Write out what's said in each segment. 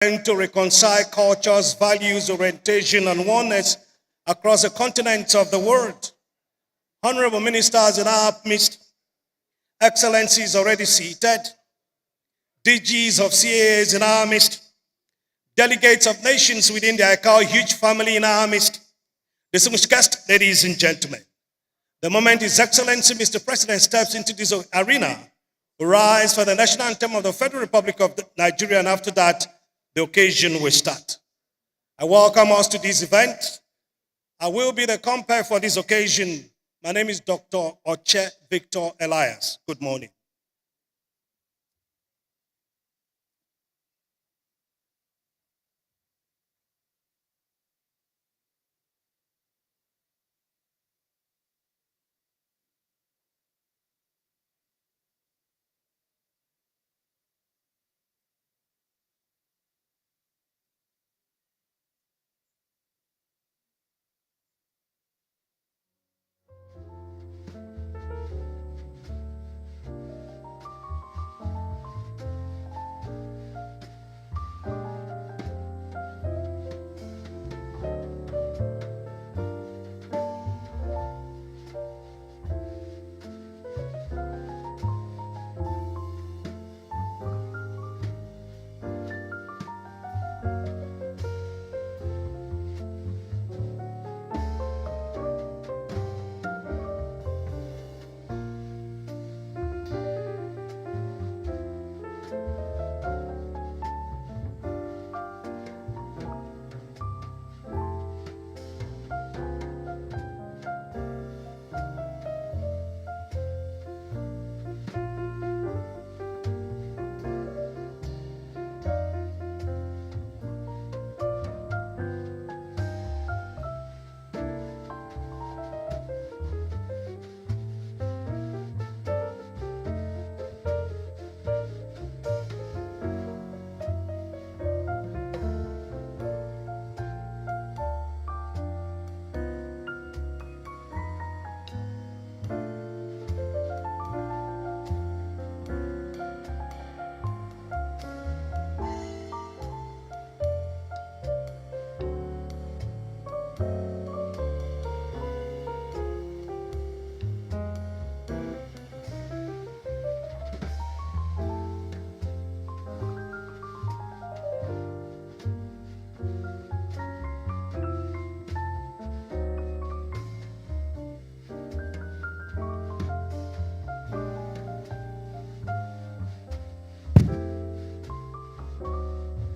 and to reconcile cultures, values, orientation, and oneness across the continents of the world. Honorable ministers in our midst, excellencies already seated, DGs of CAAs in our midst, delegates of nations within the ICAO huge family in our midst, distinguished guests, ladies and gentlemen. The moment His Excellency Mr. President steps into this arena, we rise for the national anthem of the Federal Republic of Nigeria, and after that, the occasion will start. I welcome us to this event. I will be the compere for this occasion. My name is Dr. Oche Victor Elias. Good morning.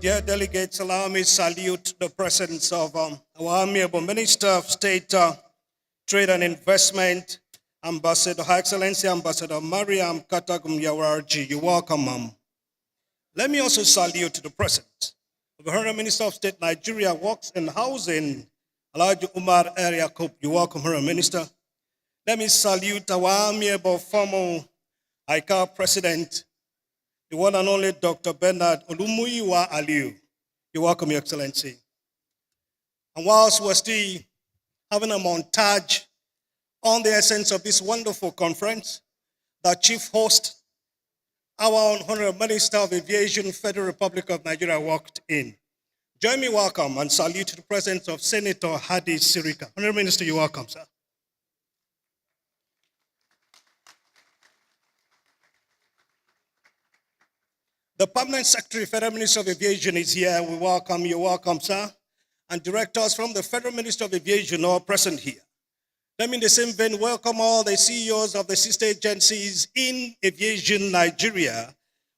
Dear delegates, allow me to salute the presence of our amiable Minister of State, Trade and Investment, Ambassador, Her Excellency Ambassador Mariam Katagum Yawarji. You're welcome, ma'am. Let me also salute the presence of the Honorable Minister of State, Nigeria, Works and Housing, Alhaji Umar Yakub. You're welcome, Honorable Minister. Let me salute our amiable former ICAO President, the one and only Dr. Bernard Olumuyiwa Aliu. You're welcome, Your Excellency. And whilst we're still having a montage on the essence of this wonderful conference, the chief host, our Honorable Minister of Aviation, Federal Republic of Nigeria, walked in. Join me welcome and salute the presence of Senator Hadi Sirika. Honorable Minister, you're welcome, sir. The Permanent Secretary, Federal Minister of Aviation is here. We welcome you. Welcome, sir. And directors from the Federal Minister of Aviation are present here. Let me in the same vein welcome all the CEOs of the sister agencies in Aviation Nigeria.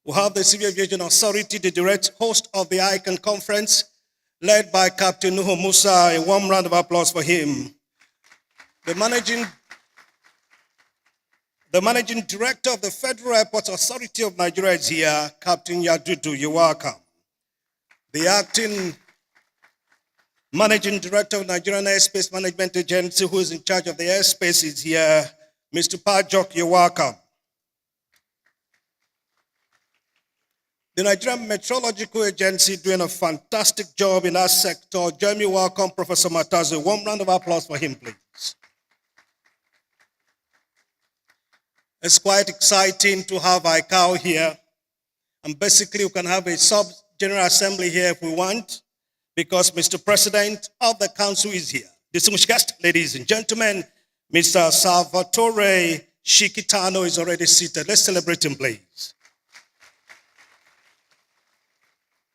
We have the Civil Aviation Authority, the direct host of the Ican conference, led by Captain Nuhu Musa. A warm round of applause for him. The Managing Director of the Federal Airports Authority of Nigeria is here, Captain Yadudu. You're welcome. The Acting Managing Director of Nigerian Airspace Management Agency, who is in charge of the airspace, is here, Mr. Pajok. You're welcome. The Nigerian Meteorological Agency doing a fantastic job in that sector. Join me, welcome Professor Matazo. One round of applause for him, please. It's quite exciting to have ICAO here. And basically, we can have a General Assembly here if we want, because Mr. President of the Council is here. Distinguished guests, ladies and gentlemen, Mr. Salvatore Shikitano is already seated. Let's celebrate him, please.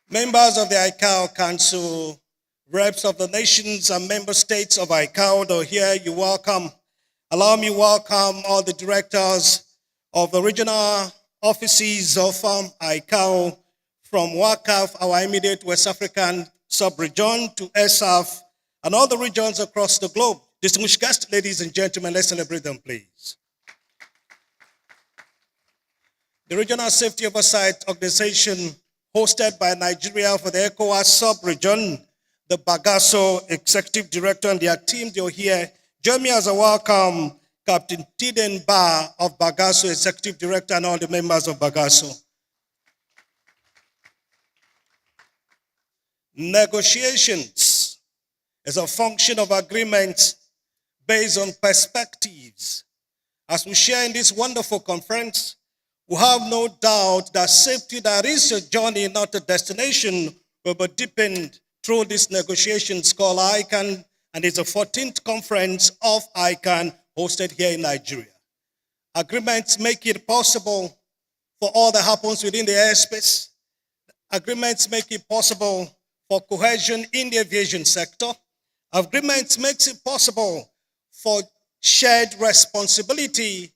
Members of the ICAO Council, reps of the nations and member states of ICAO are here. You welcome. Allow me to welcome all the directors of the regional offices of ICAO, from WACAF, our immediate West African sub-region, to ESAF, and all the regions across the globe. Distinguished guests, ladies and gentlemen, let's celebrate them, please. The Regional Safety Oversight Organization, hosted by Nigeria for the ECOWAS sub-region, the Bagasso Executive Director and their team, they're here. Join me as I welcome Captain Tiden Ba of Bagasso, Executive Director, and all the members of Bagasso. Negotiations is a function of agreements based on perspectives. As we share in this wonderful conference, we have no doubt that safety that is a journey, not a destination, will be deepened through these negotiations called Ican, and it's the 14th conference of Ican hosted here in Nigeria. Agreements make it possible for all that happens within the airspace. Agreements make it possible for cohesion in the aviation sector. Agreements makes it possible for shared responsibility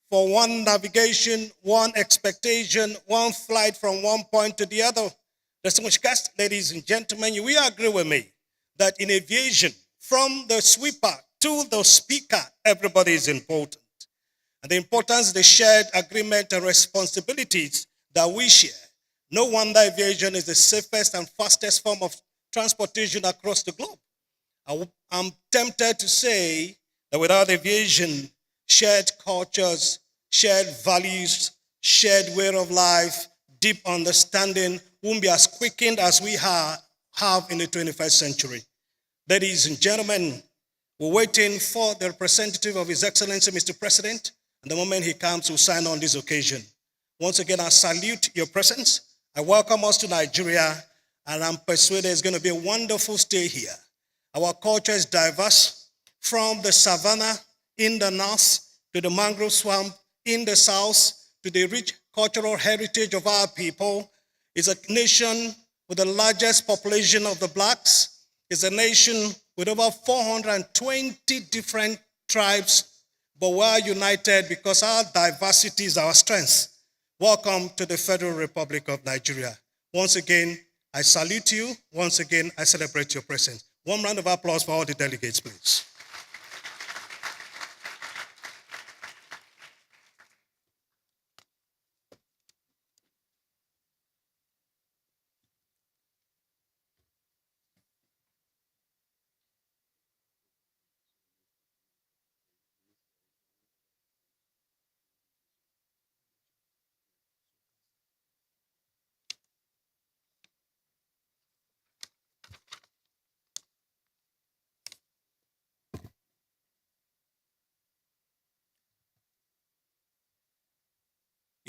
for one navigation, one expectation, one flight from one point to the other. Distinguished guests, ladies and gentlemen, you will agree with me that in aviation, from the sweeper to the speaker, everybody is important. And the importance of the shared agreement and responsibilities that we share. No wonder aviation is the safest and fastest form of transportation across the globe. I'm tempted to say that without aviation, shared cultures, shared values, shared way of life, deep understanding won't be as quickened as we have in the 21st century. Ladies and gentlemen, we're waiting for the representative of His Excellency, Mr. President, and the moment he comes, we'll sign on this occasion. Once again, I salute your presence. I welcome us to Nigeria, and I'm persuaded it's going to be a wonderful stay here. Our culture is diverse, from the savannah in the north to the mangrove swamp in the south to the rich cultural heritage of our people. It's a nation with the largest population of the blacks. It's a nation with over 420 different tribes, but we're united because our diversity is our strength. Welcome to the Federal Republic of Nigeria. Once again, I salute you. Once again, I celebrate your presence. One round of applause for all the delegates, please.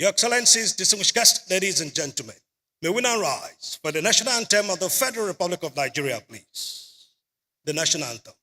Your Excellencies, distinguished guests, ladies and gentlemen, may we now rise for the national anthem of the Federal Republic of Nigeria, please. The national anthem.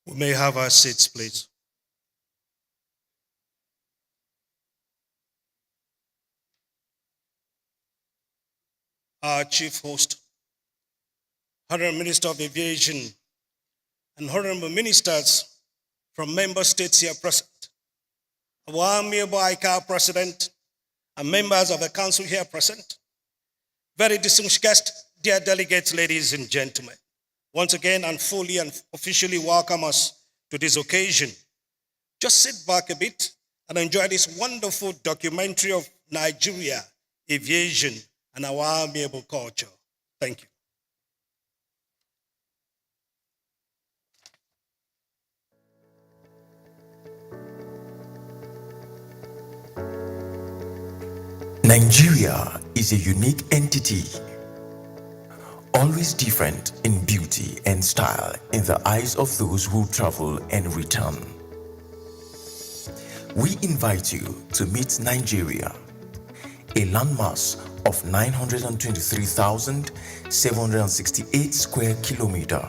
We may have our seats, please. our chief host, Honorable Minister of Aviation, and honorable ministers from member states here present, our amiable Ican president, and members of the council here present, very distinguished guests, dear delegates, ladies and gentlemen, once again and fully and officially welcome us to this occasion. Just sit back a bit and enjoy this wonderful documentary of Nigeria, aviation, and our amiable culture. Thank you. Nigeria is a unique entity, always different in beauty and style in the eyes of those who travel and return. We invite you to meet Nigeria, a landmass of 923,768 square kilometers,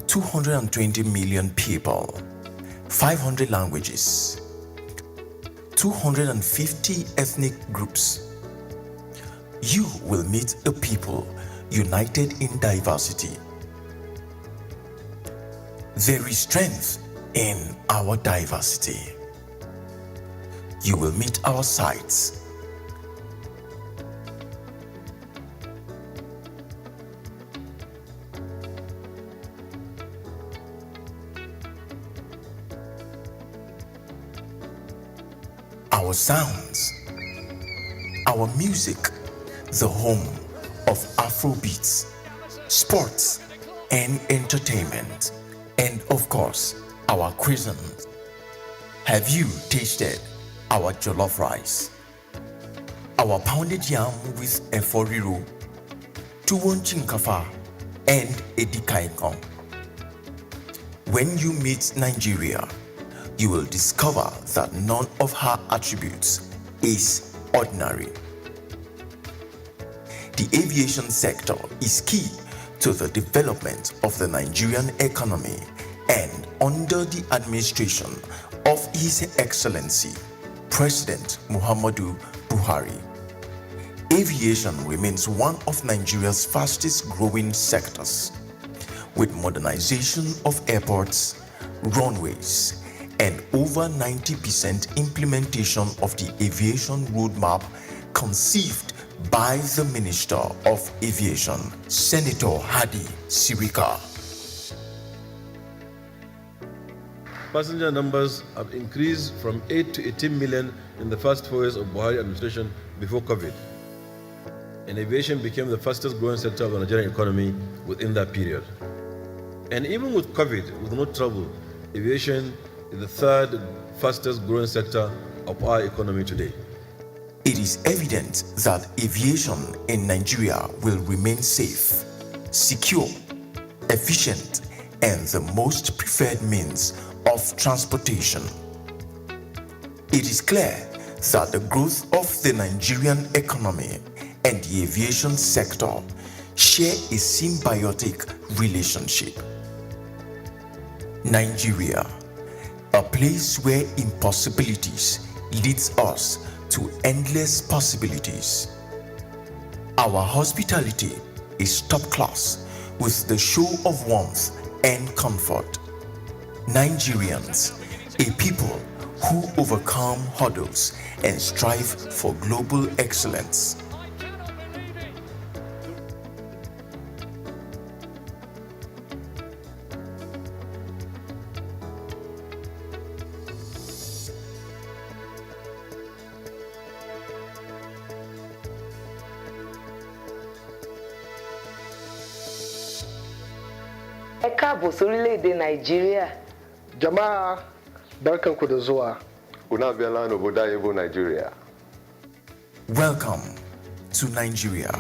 220 million people, 500 languages, 250 ethnic groups. You will meet a people united in diversity. There is strength in our diversity. You will meet our sights, our sounds, our music, the home of Afrobeats, sports and entertainment, and of course, our cuisine. Have you tasted our jollof rice, our pounded yam with eforiro, tuwon chinkafa, and edikaikong? When you meet Nigeria, you will discover that none of her attributes is ordinary. The aviation sector is key to the development of the Nigerian economy, and under the administration of His Excellency President Muhammadu Buhari, aviation remains one of Nigeria's fastest growing sectors, with modernization of airports, runways, and over 90% implementation of the aviation roadmap conceived by the Minister of Aviation, Senator Hadi Sirika. Passenger numbers have increased from 8 to 18 million in the first 4 years of Buhari administration before COVID. And aviation became the fastest growing sector of the Nigerian economy within that period. And even with COVID, with no trouble, aviation is the third fastest growing sector of our economy today. It is evident that aviation in Nigeria will remain safe, secure, efficient, and the most preferred means of transportation. It is clear that the growth of the Nigerian economy and the aviation sector share a symbiotic relationship. Nigeria, a place where impossibilities leads us to endless possibilities. Our hospitality is top class with the show of warmth and comfort. Nigerians, a people who overcome hurdles and strive for global excellence. Ẹ káàbọ̀ sórílẹ̀-èdè Nàìjíríà. Jama'a, barkanku da zuwa. Kuna biala n'obodo anyị bụ Nigeria. Welcome to Nigeria.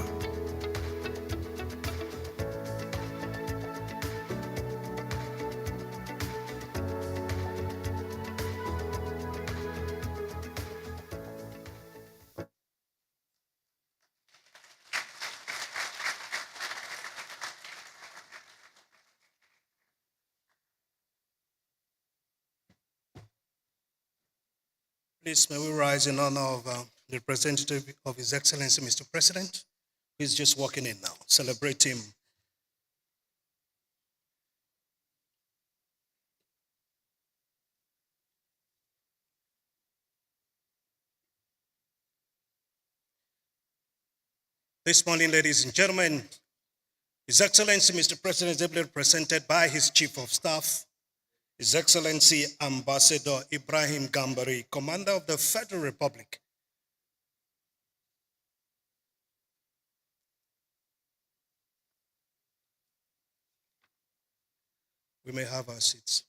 Please, may we rise in honor of the representative of His Excellency, Mr. President, He's just walking in now. Celebrate him. This morning, ladies and gentlemen, His Excellency Mr. President is ably represented by his Chief of Staff, His Excellency Ambassador Ibrahim Gambari, Commander of the Federal Republic. We may have our seats.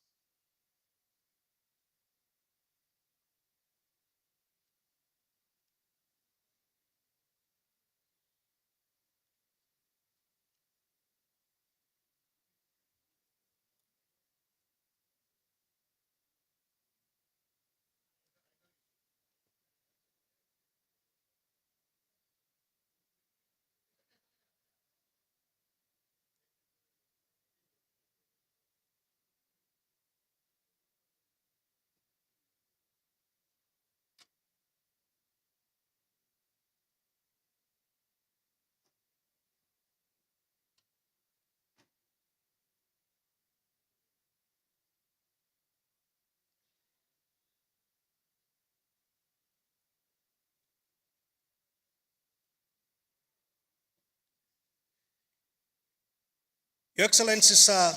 Your Excellency, sir,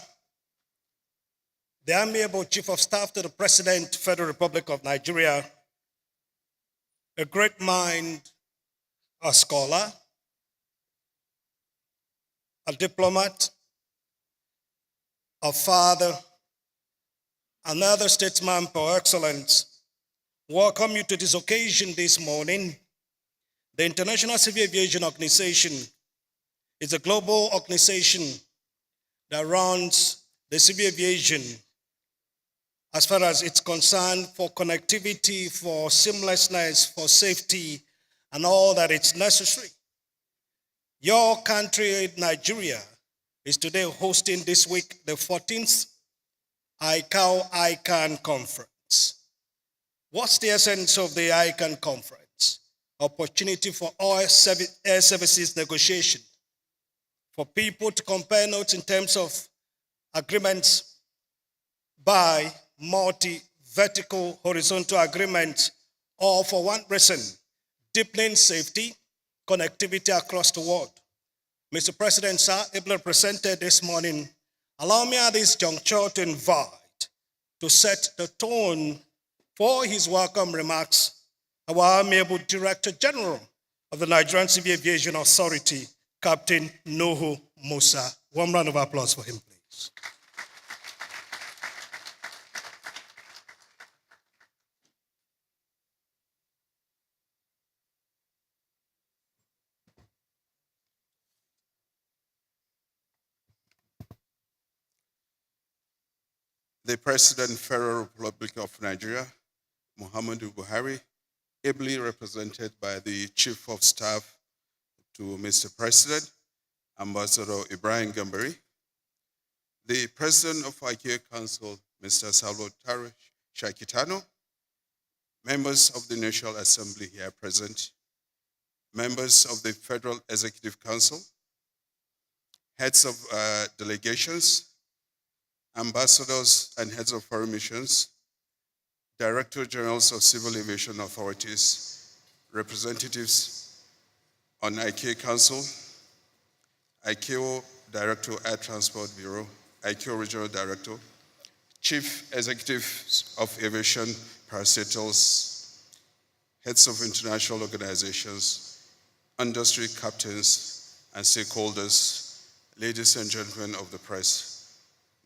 the Amiable Chief of Staff to the President, Federal Republic of Nigeria, a great mind, a scholar, a diplomat, a father, another statesman par excellence, welcome you to this occasion this morning. The International Civil Aviation Organization is a global organization that runs the civil aviation as far as it's concerned for connectivity, for seamlessness, for safety, and all that it's necessary. Your country, Nigeria, is today hosting this week the 14th Ican conference. What's the essence of the Ican conference? Opportunity for air services negotiation, for people to compare notes in terms of agreements by multi-vertical, horizontal agreements, or for one reason, deepening safety, connectivity across the world. Mr. President, sir, ably represented this morning, allow me at this juncture to invite, to set the tone for his welcome remarks, our amiable Director General of the Nigerian Civil Aviation Authority, Captain Nuhu Musa. One round of applause for him, please. The President, Federal Republic of Nigeria, Muhammadu Buhari, ably represented by the Chief of Staff to Mr. President, Ambassador Ibrahim Gambari, the President of ICAO Council, Mr. Salvatore Shakitano, members of the National Assembly here present, members of the Federal Executive Council, heads of delegations, ambassadors and heads of foreign missions, Director Generals of Civil Aviation Authorities, representatives on ICAO Council, ICAO Director Air Transport Bureau, ICAO Regional Director, Chief Executives of Aviation Parastatals, heads of international organizations, industry captains and stakeholders, ladies and gentlemen of the press,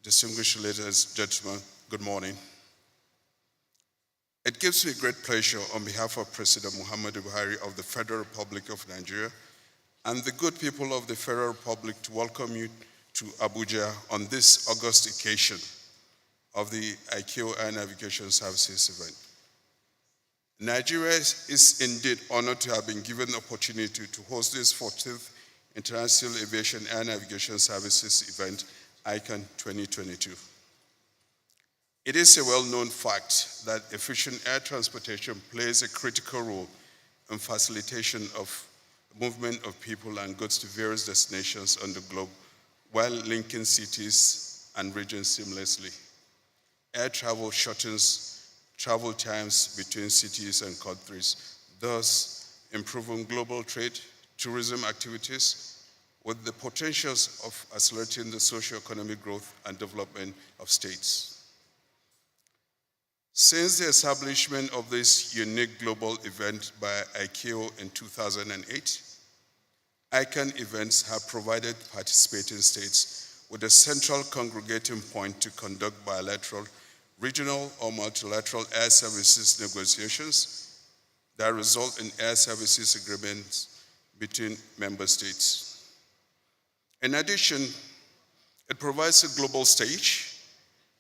distinguished ladies and gentlemen, good morning. It gives me great pleasure on behalf of President Muhammadu Buhari of the Federal Republic of Nigeria and the good people of the Federal Republic to welcome you to Abuja on this August occasion of the ICAO Air Navigation Services event. Nigeria is indeed honored to have been given the opportunity to host this 14th International Aviation Air Navigation Services event, Ican 2022. It is a well-known fact that efficient air transportation plays a critical role in facilitation of movement of people and goods to various destinations on the globe while linking cities and regions seamlessly. Air travel shortens travel times between cities and countries, thus improving global trade, tourism activities, with the potentials of accelerating the socio-economic growth and development of states. Since the establishment of this unique global event by ICAO in 2008, Ican events have provided participating states with a central congregating point to conduct bilateral, regional, or multilateral air services negotiations that result in air services agreements between member states. In addition, it provides a global stage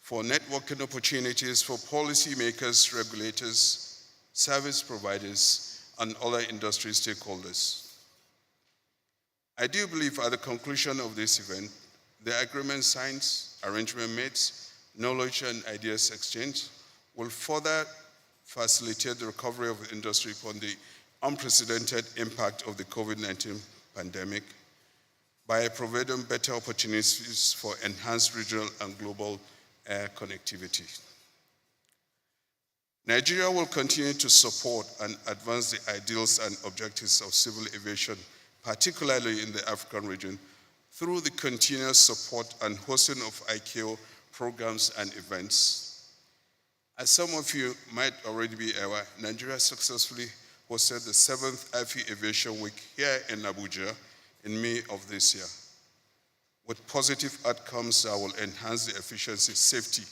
for networking opportunities for policymakers, regulators, service providers, and other industry stakeholders. I do believe at the conclusion of this event, the agreement signed, arrangement made, knowledge and ideas exchanged will further facilitate the recovery of the industry from the unprecedented impact of the COVID-19 pandemic by providing better opportunities for enhanced regional and global air connectivity. Nigeria will continue to support and advance the ideals and objectives of civil aviation, particularly in the African region, through the continuous support and hosting of ICAO programs and events. As some of you might already be aware, Nigeria successfully hosted the 7th Aviation Week here in Abuja in May of this year, with positive outcomes that will enhance the efficiency, safety,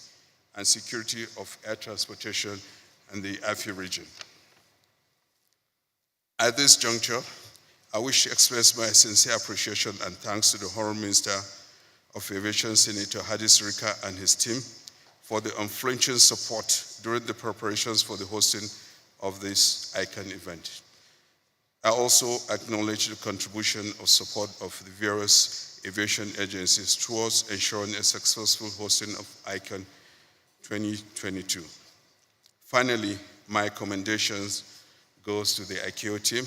and security of air transportation in the AFI region. At this juncture, I wish to express my sincere appreciation and thanks to the Honourable Minister of Aviation, Senator Hadi Sirika, and his team for the unflinching support during the preparations for the hosting of this Ican event. I also acknowledge the contribution of support of the various aviation agencies towards ensuring a successful hosting of Ican 2022. Finally, my commendations goes to the ICAO team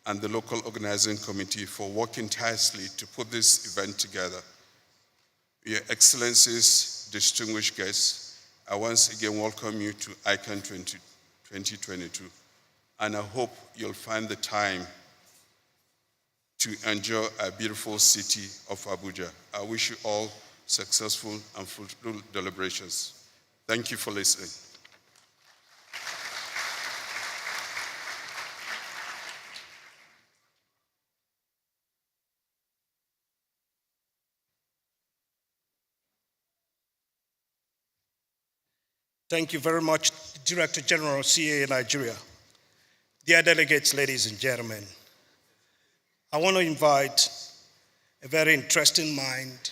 and the local organizing committee for working tirelessly to put this event together. Your Excellencies, distinguished guests, I once again welcome you to Ican 2022, and I hope you'll find the time to enjoy our beautiful city of Abuja. I wish you all successful and fruitful deliberations. Thank you for listening. Thank you very much, Director General, CAA Nigeria. Dear delegates, ladies and gentlemen, I want to invite a very interesting mind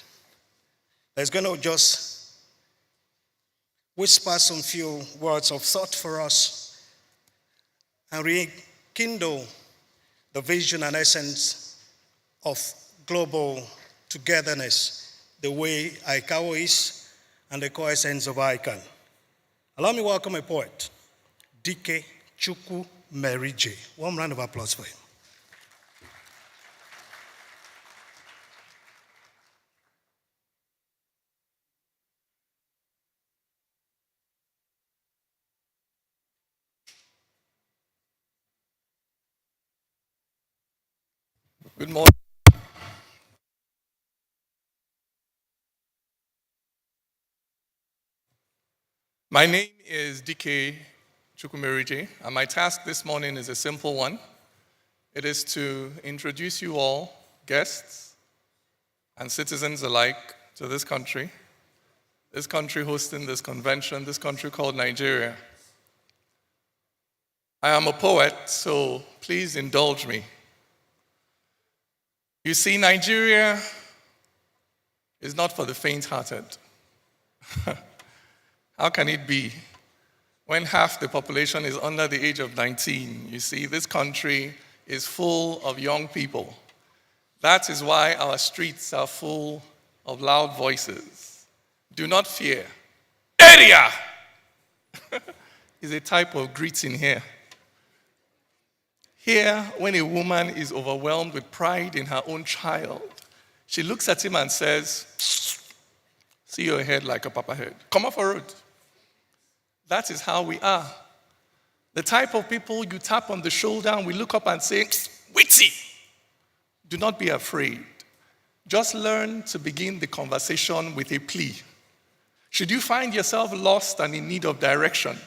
that's going to just whisper some few words of thought for us and rekindle the vision and essence of global togetherness, the way ICAO is and the core essence of Ican. Allow me to welcome a poet, Dike Chukwu Merije. Warm round of applause for him. Good morning. My name is Dike Chukwumerije, and my task this morning is a simple one. It is to introduce you all, guests and citizens alike, to this country hosting this convention, this country called Nigeria. I am a poet, so please indulge me. You see, Nigeria is not for the faint-hearted. How can it be when half the population is under the age of 19? You see, this country is full of young people. That is why our streets are full of loud voices. Do not fear. Area is a type of greeting here. Here, when a woman is overwhelmed with pride in her own child, she looks at him and says, see your head like a papa head. Come off a road. That is how we are. The type of people you tap on the shoulder and we look up and say, witty. Do not be afraid. Just learn to begin the conversation with a plea. Should you find yourself lost and in need of direction,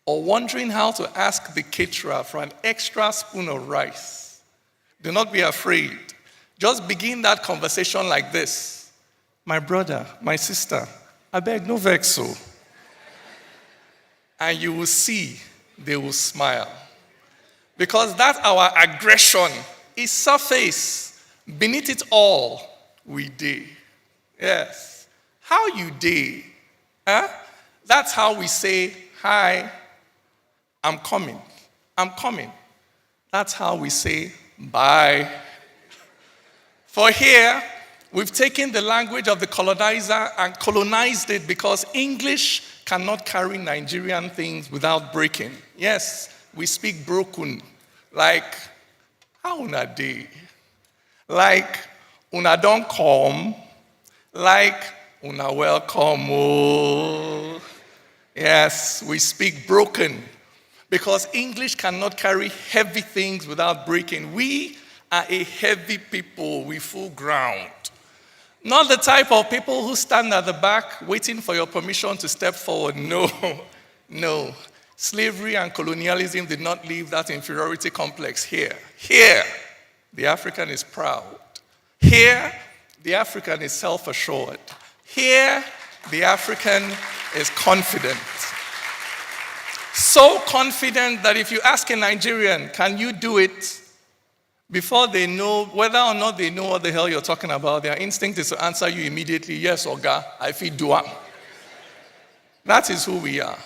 or wondering how to ask the caterer for an extra spoon of rice, do not be afraid. Just begin that conversation like this. My brother, my sister, I beg no vex so. And you will see they will smile. Because that our aggression is surface. Beneath it all, we did. Yes. How you did? Huh? That's how we say, hi, I'm coming. I'm coming. That's how we say, bye. For here, we've taken the language of the colonizer and colonized it because English cannot carry Nigerian things without breaking. Yes, we speak broken, like, how una dey? Like, una don't come, like, una welcome. Oh. Yes, we speak broken because English cannot carry heavy things without breaking. We are a heavy people, we full ground. Not the type of people who stand at the back waiting for your permission to step forward. No, no. Slavery and colonialism did not leave that inferiority complex here. Here, the African is proud. Here, the African is self-assured. Here, the African is confident. So confident that if you ask a Nigerian, can you do it? Before they know, whether or not they know what the hell you're talking about, their instinct is to answer you immediately, yes, Oga, I feel do am. That is who we are.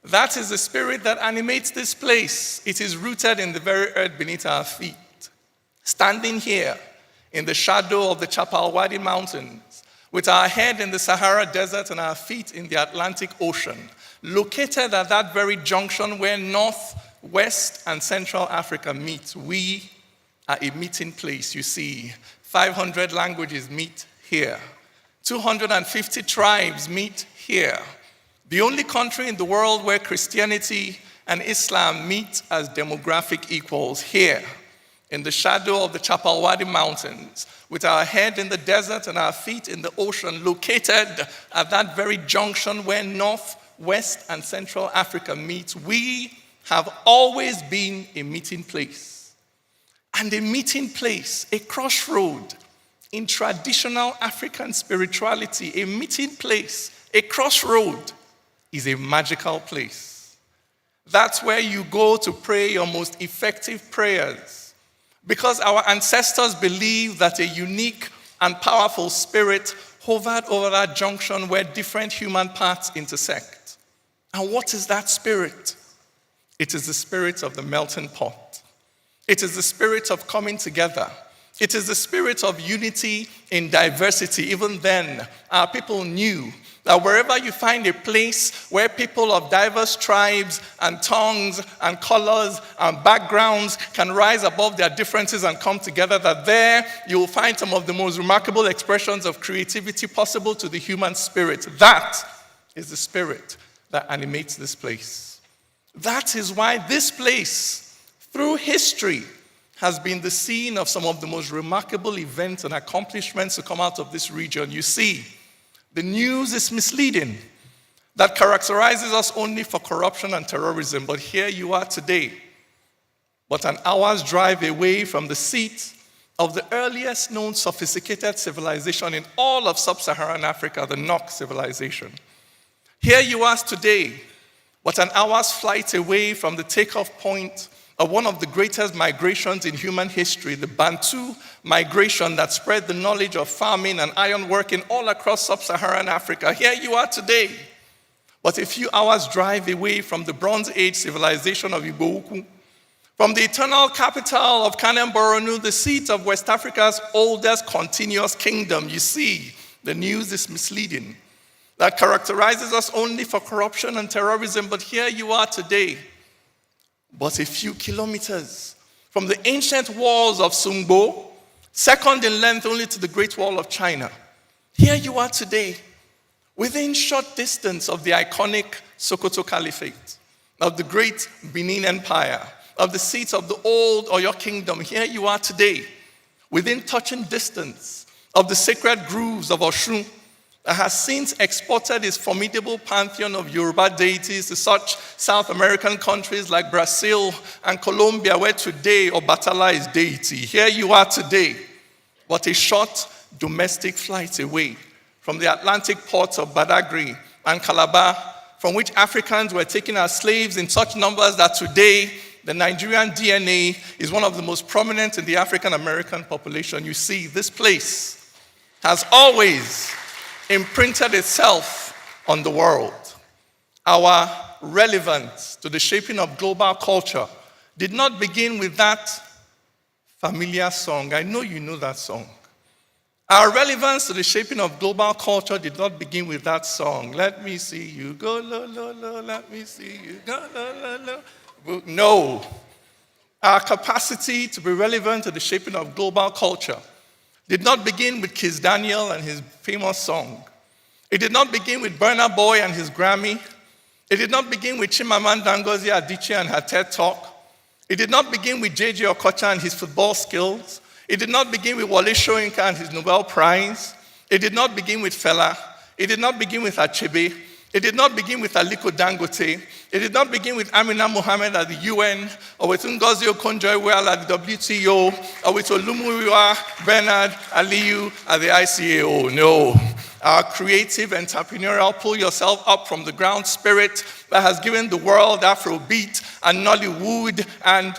That is the spirit that animates this place. It is rooted in the very earth beneath our feet. Standing here in the shadow of the Chapal Wadi Mountains, with our head in the Sahara Desert and our feet in the Atlantic Ocean, located at that very junction where North, West, and Central Africa meet, we are a meeting place, you see. 500 languages meet here. 250 tribes meet here. The only country in the world where Christianity and Islam meet as demographic equals, here, in the shadow of the Chapal Wadi Mountains, with our head in the desert and our feet in the ocean, located at that very junction where North, West, and Central Africa meet, we have always been a meeting place. And a meeting place, a crossroad in traditional African spirituality, a meeting place, a crossroad is a magical place. That's where you go to pray your most effective prayers. Because our ancestors believed that a unique and powerful spirit hovered over that junction where different human paths intersect. And what is that spirit? It is the spirit of the melting pot. It is the spirit of coming together. It is the spirit of unity in diversity. Even then, our people knew that wherever you find a place where people of diverse tribes and tongues and colors and backgrounds can rise above their differences and come together, that there you will find some of the most remarkable expressions of creativity possible to the human spirit. That is the spirit that animates this place. That is why this place, through history, has been the scene of some of the most remarkable events and accomplishments to come out of this region. You see, the news is misleading, that characterizes us only for corruption and terrorism. But here you are today, but an hour's drive away from the seat of the earliest known sophisticated civilization in all of sub-Saharan Africa, the Nok civilization. Here you are today, but an hour's flight away from the takeoff point of one of the greatest migrations in human history, the Bantu migration that spread the knowledge of farming and ironworking all across sub-Saharan Africa. Here you are today, but a few hours' drive away from the Bronze Age civilization of Igbo-Ukwu, from the eternal capital of Kanem Boronu, the seat of West Africa's oldest continuous kingdom. You see, the news is misleading, that characterizes us only for corruption and terrorism, but here you are today, but a few kilometers from the ancient walls of Sungbo, second in length only to the Great Wall of China. Here you are today, within short distance of the iconic Sokoto Caliphate, of the great Benin Empire, of the seat of the old Oyo Kingdom. Here you are today, within touching distance of the sacred groves of Oshun, that has since exported its formidable pantheon of Yoruba deities to such South American countries like Brazil and Colombia, where today Obatala is deity. Here you are today, but a short domestic flight away from the Atlantic ports of Badagry and Calabar, from which Africans were taken as slaves in such numbers that today the Nigerian DNA is one of the most prominent in the African American population. You see, this place has always imprinted itself on the world. Our relevance to the shaping of global culture did not begin with that familiar song. I know you know that song. Our relevance to the shaping of global culture did not begin with that song. Let me see you go, lo, lo, lo, let me see you go, lo, lo, lo. No. Our capacity to be relevant to the shaping of global culture did not begin with Kiss Daniel and his famous song. It did not begin with Burna Boy and his Grammy. It did not begin with Chimamanda Ngozi Adichie and her TED Talk. It did not begin with J.J. Okocha and his football skills. It did not begin with Wole Soyinka and his Nobel Prize. It did not begin with Fela. It did not begin with Achebe. It did not begin with Aliko Dangote. It did not begin with Amina Mohammed at the UN, or with Ngozi Okonjo-Iweala at the WTO, or with Olumuyiwa Bernard Aliyu at the ICAO. No. Our creative, entrepreneurial, pull yourself up from the ground spirit that has given the world Afrobeat and Nollywood and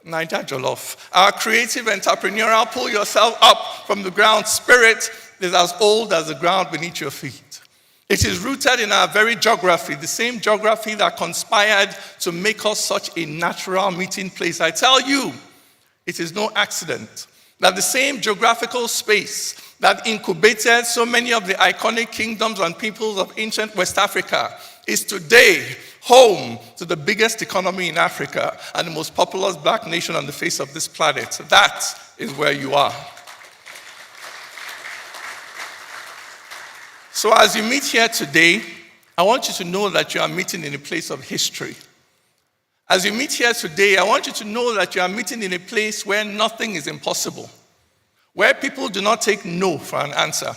Naija Jollof. Our creative, entrepreneurial, pull yourself up from the ground spirit is as old as the ground beneath your feet. It is rooted in our very geography, the same geography that conspired to make us such a natural meeting place. I tell you, it is no accident that the same geographical space that incubated so many of the iconic kingdoms and peoples of ancient West Africa is today home to the biggest economy in Africa and the most populous black nation on the face of this planet. That is where you are. So as you meet here today, I want you to know that you are meeting in a place of history. As you meet here today, I want you to know that you are meeting in a place where nothing is impossible, where people do not take no for an answer,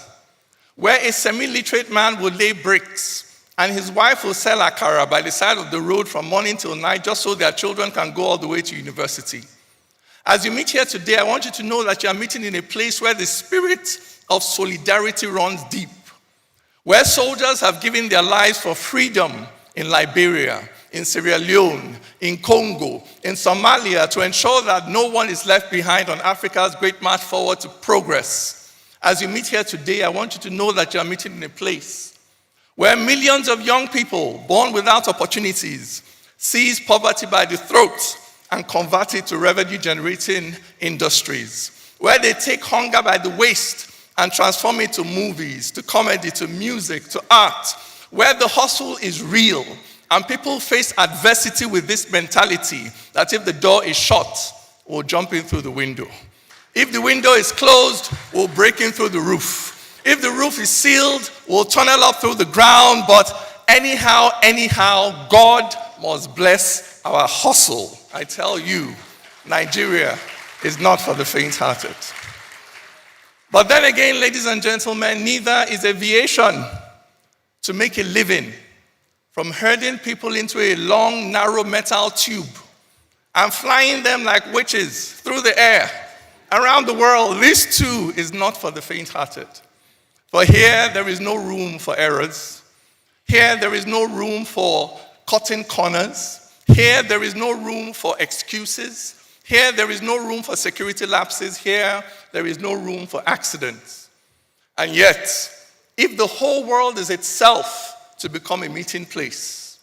where a semi-literate man will lay bricks and his wife will sell akara by the side of the road from morning till night just so their children can go all the way to university. As you meet here today, I want you to know that you are meeting in a place where the spirit of solidarity runs deep, where soldiers have given their lives for freedom in Liberia, in Sierra Leone, in Congo, in Somalia, to ensure that no one is left behind on Africa's great march forward to progress. As you meet here today, I want you to know that you are meeting in a place where millions of young people born without opportunities seize poverty by the throat and convert it to revenue-generating industries, where they take hunger by the waist and transform it to movies, to comedy, to music, to art, where the hustle is real and people face adversity with this mentality that if the door is shut, we'll jump in through the window. If the window is closed, we'll break in through the roof. If the roof is sealed, we'll tunnel up through the ground. But anyhow, God must bless our hustle. I tell you, Nigeria is not for the faint-hearted. But then again, ladies and gentlemen, neither is aviation to make a living from herding people into a long, narrow metal tube and flying them like witches through the air around the world. This too is not for the faint-hearted. For here, there is no room for errors. Here, there is no room for cutting corners. Here, there is no room for excuses. Here, there is no room for security lapses. Here, there is no room for accidents. And yet, if the whole world is itself to become a meeting place,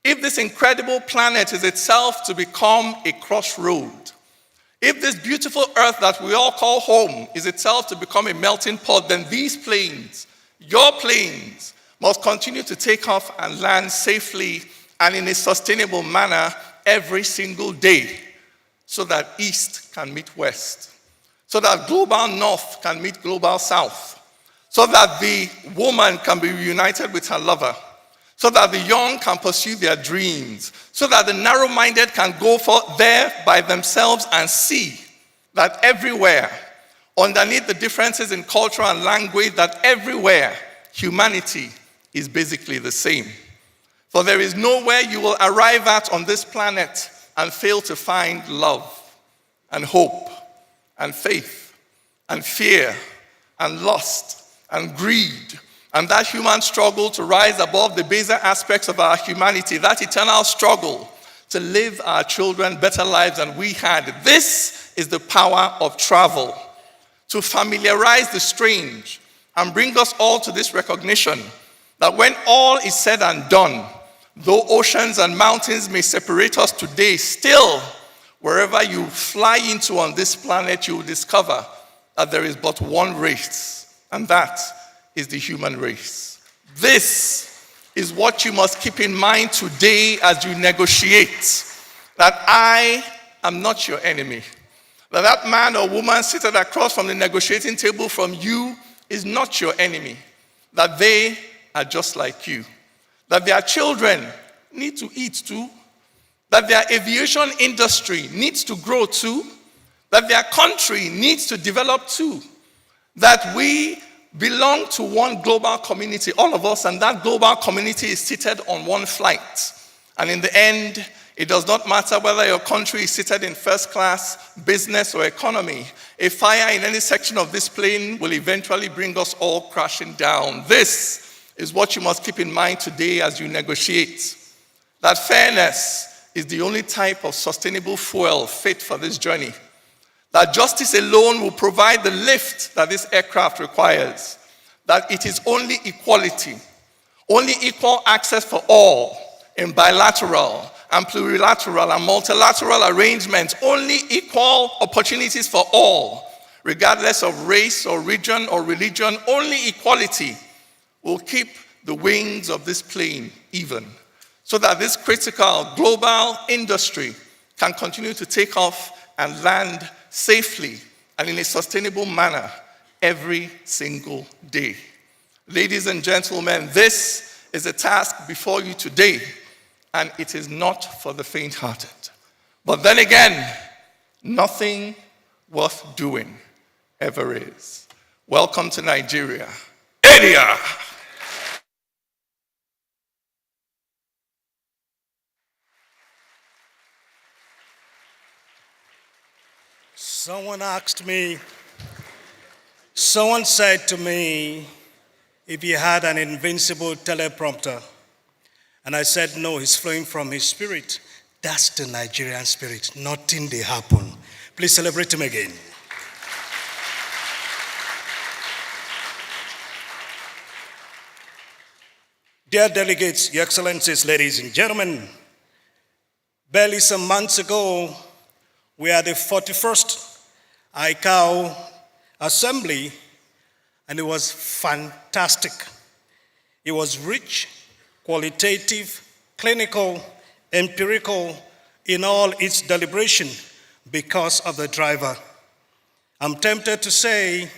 if this incredible planet is itself to become a crossroad, if this beautiful earth that we all call home is itself to become a melting pot, then these planes, your planes, must continue to take off and land safely and in a sustainable manner every single day so that East can meet West, so that global North can meet global South, so that the woman can be reunited with her lover, so that the young can pursue their dreams, so that the narrow-minded can go there by themselves and see that everywhere, underneath the differences in culture and language, that everywhere humanity is basically the same. For there is nowhere you will arrive at on this planet and fail to find love and hope and faith and fear and lust and greed and that human struggle to rise above the baser aspects of our humanity, that eternal struggle to live our children better lives than we had. This is the power of travel, to familiarize the strange and bring us all to this recognition that when all is said and done, though oceans and mountains may separate us today, still, wherever you fly into on this planet, you will discover that there is but one race, and that is the human race. This is what you must keep in mind today as you negotiate, that I am not your enemy. That man or woman seated across from the negotiating table from you is not your enemy. That they are just like you. That their children need to eat too. That their aviation industry needs to grow too. That their country needs to develop too. That we belong to one global community, all of us, and that global community is seated on one flight. And in the end, it does not matter whether your country is seated in first class, business, or economy. A fire in any section of this plane will eventually bring us all crashing down. This is what you must keep in mind today as you negotiate. That fairness is the only type of sustainable fuel fit for this journey. That justice alone will provide the lift that this aircraft requires. That it is only equality, only equal access for all in bilateral and plurilateral and multilateral arrangements, only equal opportunities for all, regardless of race or region or religion, only equality will keep the wings of this plane even, so that this critical global industry can continue to take off and land safely and in a sustainable manner every single day. Ladies and gentlemen, this is a task before you today, and it is not for the faint-hearted. But then again, nothing worth doing ever is. Welcome to Nigeria. Area! Someone said to me, if he had an invincible teleprompter, and I said, no, he's flowing from his spirit. That's the Nigerian spirit. Nothing they happen. Please celebrate him again. Dear delegates, your excellencies, ladies and gentlemen, barely some months ago, we had the 41st ICAO assembly, and it was fantastic. It was rich, qualitative, clinical, empirical in all its deliberation because of the driver. I'm tempted to say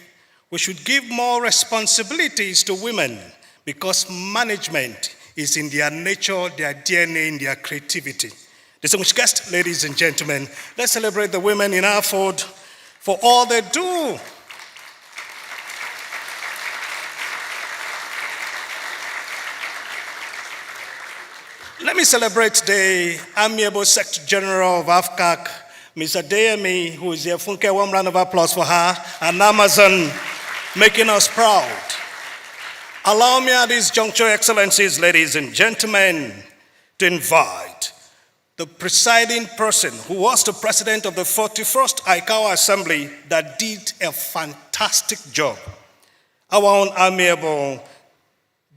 we should give more responsibilities to women because management is in their nature, their DNA, in their creativity. Distinguished guests, ladies and gentlemen, let's celebrate the women in our fold for all they do. Let me celebrate the amiable Secretary General of AFCAC, Ms. Adeyemi, who is here. Funke, one round of applause for her, and Amazon, making us proud. Allow me at this juncture, excellencies, ladies and gentlemen, to invite the presiding person who was the president of the 41st ICAO Assembly that did a fantastic job. Our own amiable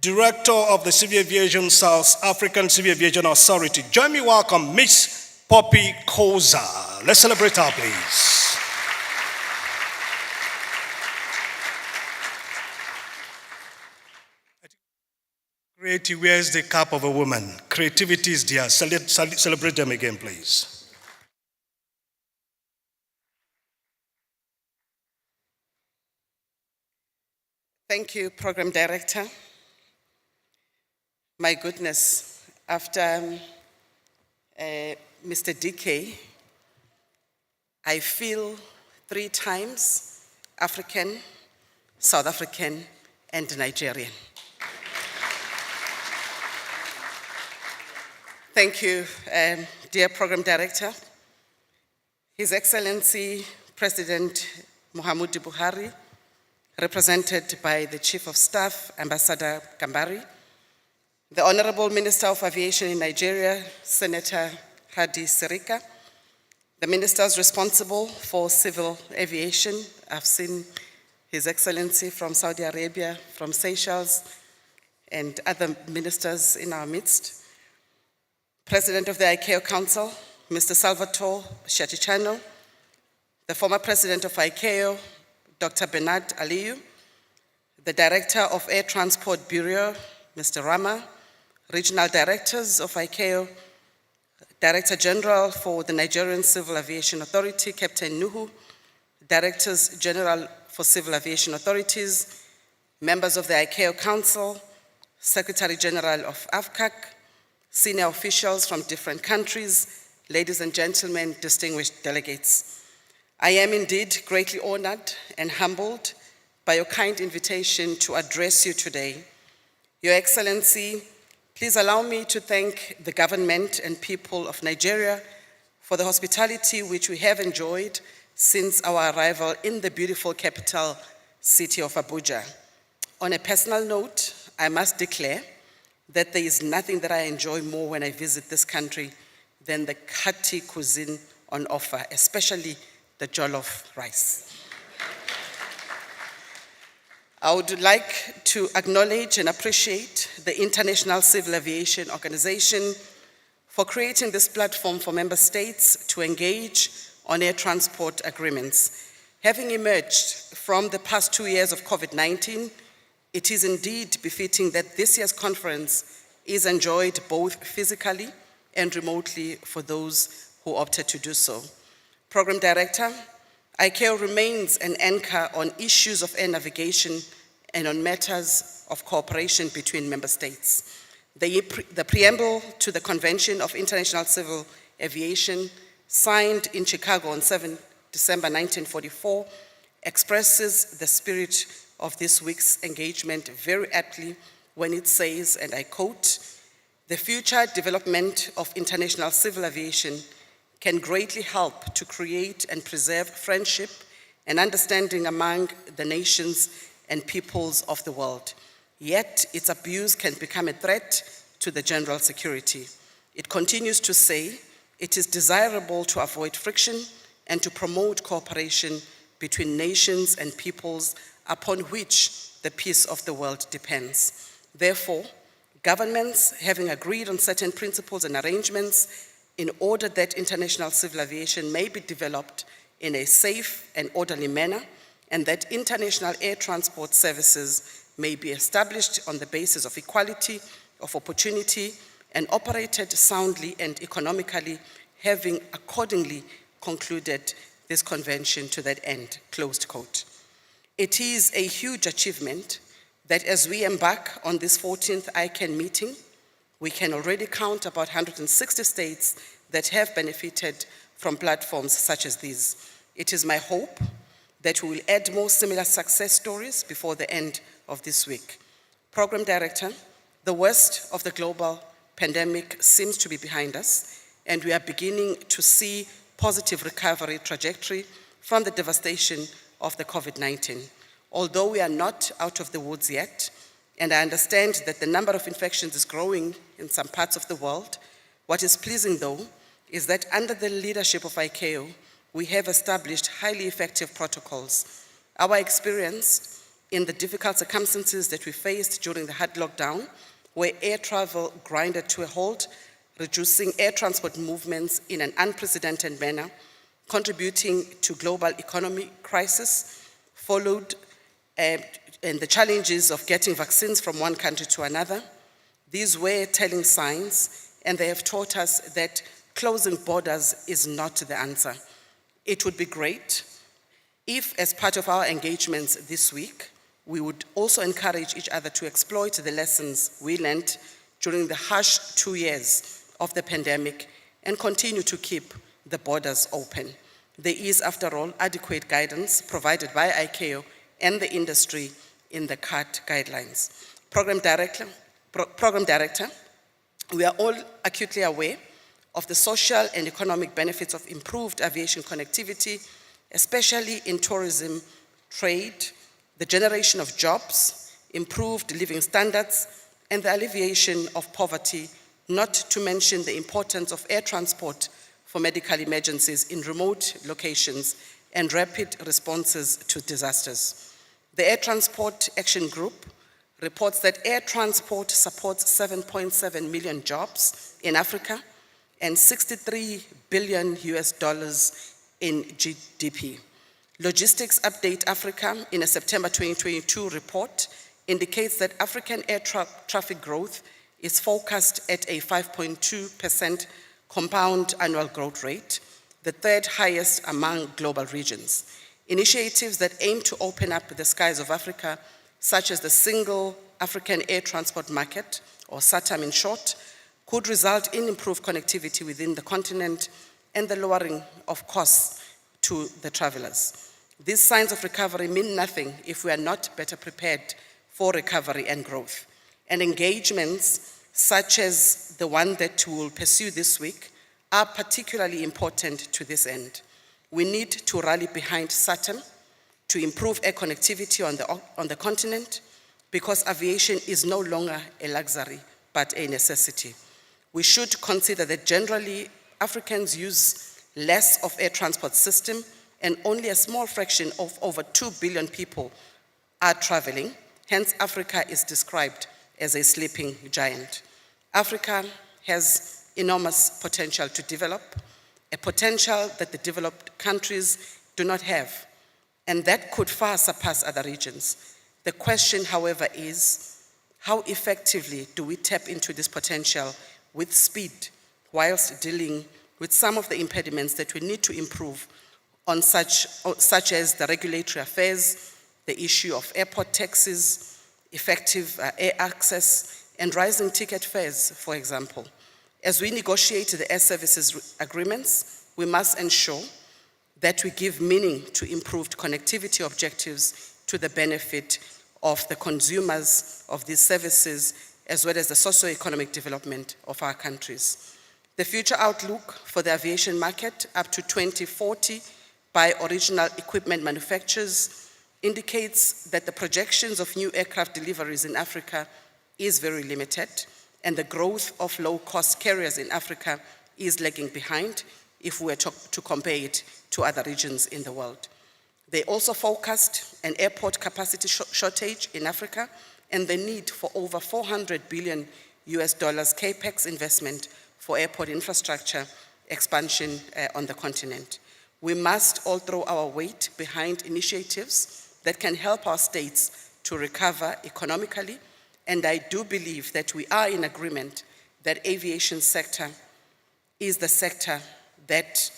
Director of the Civil Aviation South African Civil Aviation Authority. Join me, welcome Miss Poppy Koza. Let's celebrate her, please. Creativity wears the cap of a woman. Creativity is there. Celebrate them again, please. Thank you, Program Director. My goodness, after Mr. DK, I feel 3 times African, South African, and Nigerian. Thank you, dear Program Director. His Excellency President Muhammadu Buhari, represented by the Chief of Staff, Ambassador Kambari, the Honorable Minister of Aviation in Nigeria, Senator Hadi Sirika, the ministers responsible for civil aviation. I've seen His Excellency from Saudi Arabia, from Seychelles, and other ministers in our midst. President of the ICAO Council, Mr. Salvatore Shattichano, the former President of ICAO, Dr. Bernard Aliyu, the Director of Air Transport Bureau, Mr. Rama, Regional Directors of ICAO, Director General for the Nigerian Civil Aviation Authority, Captain Nuhu, Directors General for Civil Aviation Authorities, members of the ICAO Council, Secretary General of AFCAC, senior officials from different countries, ladies and gentlemen, distinguished delegates. I am indeed greatly honored and humbled by your kind invitation to address you today. Your Excellency, please allow me to thank the government and people of Nigeria for the hospitality which we have enjoyed since our arrival in the beautiful capital city of Abuja. On a personal note, I must declare that there is nothing that I enjoy more when I visit this country than the hearty cuisine on offer, especially the jollof rice. I would like to acknowledge and appreciate the International Civil Aviation Organization for creating this platform for member states to engage on air transport agreements. Having emerged from the past 2 years of COVID-19, it is indeed befitting that this year's conference is enjoyed both physically and remotely for those who opted to do so. Program Director, ICAO remains an anchor on issues of air navigation and on matters of cooperation between member states. The preamble to the Convention of International Civil Aviation, signed in Chicago on 7 December 1944, expresses the spirit of this week's engagement very aptly when it says, and I quote, "The future development of international civil aviation can greatly help to create and preserve friendship and understanding among the nations and peoples of the world. Yet its abuse can become a threat to the general security." It continues to say, "It is desirable to avoid friction and to promote cooperation between nations and peoples upon which the peace of the world depends. Therefore, governments, having agreed on certain principles and arrangements in order that international civil aviation may be developed in a safe and orderly manner, and that international air transport services may be established on the basis of equality of opportunity and operated soundly and economically, having accordingly concluded this convention to that end," closed quote. It is a huge achievement that as we embark on this 14th Ican meeting, we can already count about 160 states that have benefited from platforms such as these. It is my hope that we will add more similar success stories before the end of this week. Program Director, the worst of the global pandemic seems to be behind us, and we are beginning to see positive recovery trajectory from the devastation of the COVID-19. Although we are not out of the woods yet, and I understand that the number of infections is growing in some parts of the world, what is pleasing though is that under the leadership of ICAO, we have established highly effective protocols. Our experience in the difficult circumstances that we faced during the hard lockdown, where air travel grinded to a halt, reducing air transport movements in an unprecedented manner, contributing to global economic crisis, followed and the challenges of getting vaccines from one country to another, These were telling signs, and they have taught us that closing borders is not the answer. It would be great if, as part of our engagements this week, we would also encourage each other to exploit the lessons we learned during the harsh 2 years of the pandemic and continue to keep the borders open. There is, after all, adequate guidance provided by ICAO and the industry in the CART guidelines. Program Director, we are all acutely aware of the social and economic benefits of improved aviation connectivity, especially in tourism, trade, the generation of jobs, improved living standards, and the alleviation of poverty, not to mention the importance of air transport for medical emergencies in remote locations and rapid responses to disasters. The Air Transport Action Group reports that air transport supports 7.7 million jobs in Africa and $63 billion in GDP. Logistics Update Africa, in a September 2022 report, indicates that African air traffic growth is forecast at a 5.2% compound annual growth rate, the third highest among global regions. Initiatives that aim to open up the skies of Africa, such as the Single African Air Transport Market, or SATAM in short, could result in improved connectivity within the continent and the lowering of costs to the travelers. These signs of recovery mean nothing if we are not better prepared for recovery and growth. And engagements such as the one that we will pursue this week are particularly important to this end. We need to rally behind SATAM to improve air connectivity on the continent, because aviation is no longer a luxury, but a necessity. We should consider that generally Africans use less of air transport system, and only a small fraction of over 2 billion people are traveling. Hence, Africa is described as a sleeping giant. Africa has enormous potential to develop, a potential that the developed countries do not have, and that could far surpass other regions. The question, however, is how effectively do we tap into this potential with speed, whilst dealing with some of the impediments that we need to improve on such as the regulatory affairs, the issue of airport taxes, effective air access, and rising ticket fares, for example. As we negotiate the air services agreements, we must ensure that we give meaning to improved connectivity objectives to the benefit of the consumers of these services, as well as the socio-economic development of our countries. The future outlook for the aviation market up to 2040 by original equipment manufacturers indicates that the projections of new aircraft deliveries in Africa is very limited, and the growth of low-cost carriers in Africa is lagging behind if we were to compare it to other regions in the world. They also forecast an airport capacity shortage in Africa and the need for over $400 billion capex investment for airport infrastructure expansion on the continent. We must all throw our weight behind initiatives that can help our states to recover economically, and I do believe that we are in agreement that aviation sector is the sector that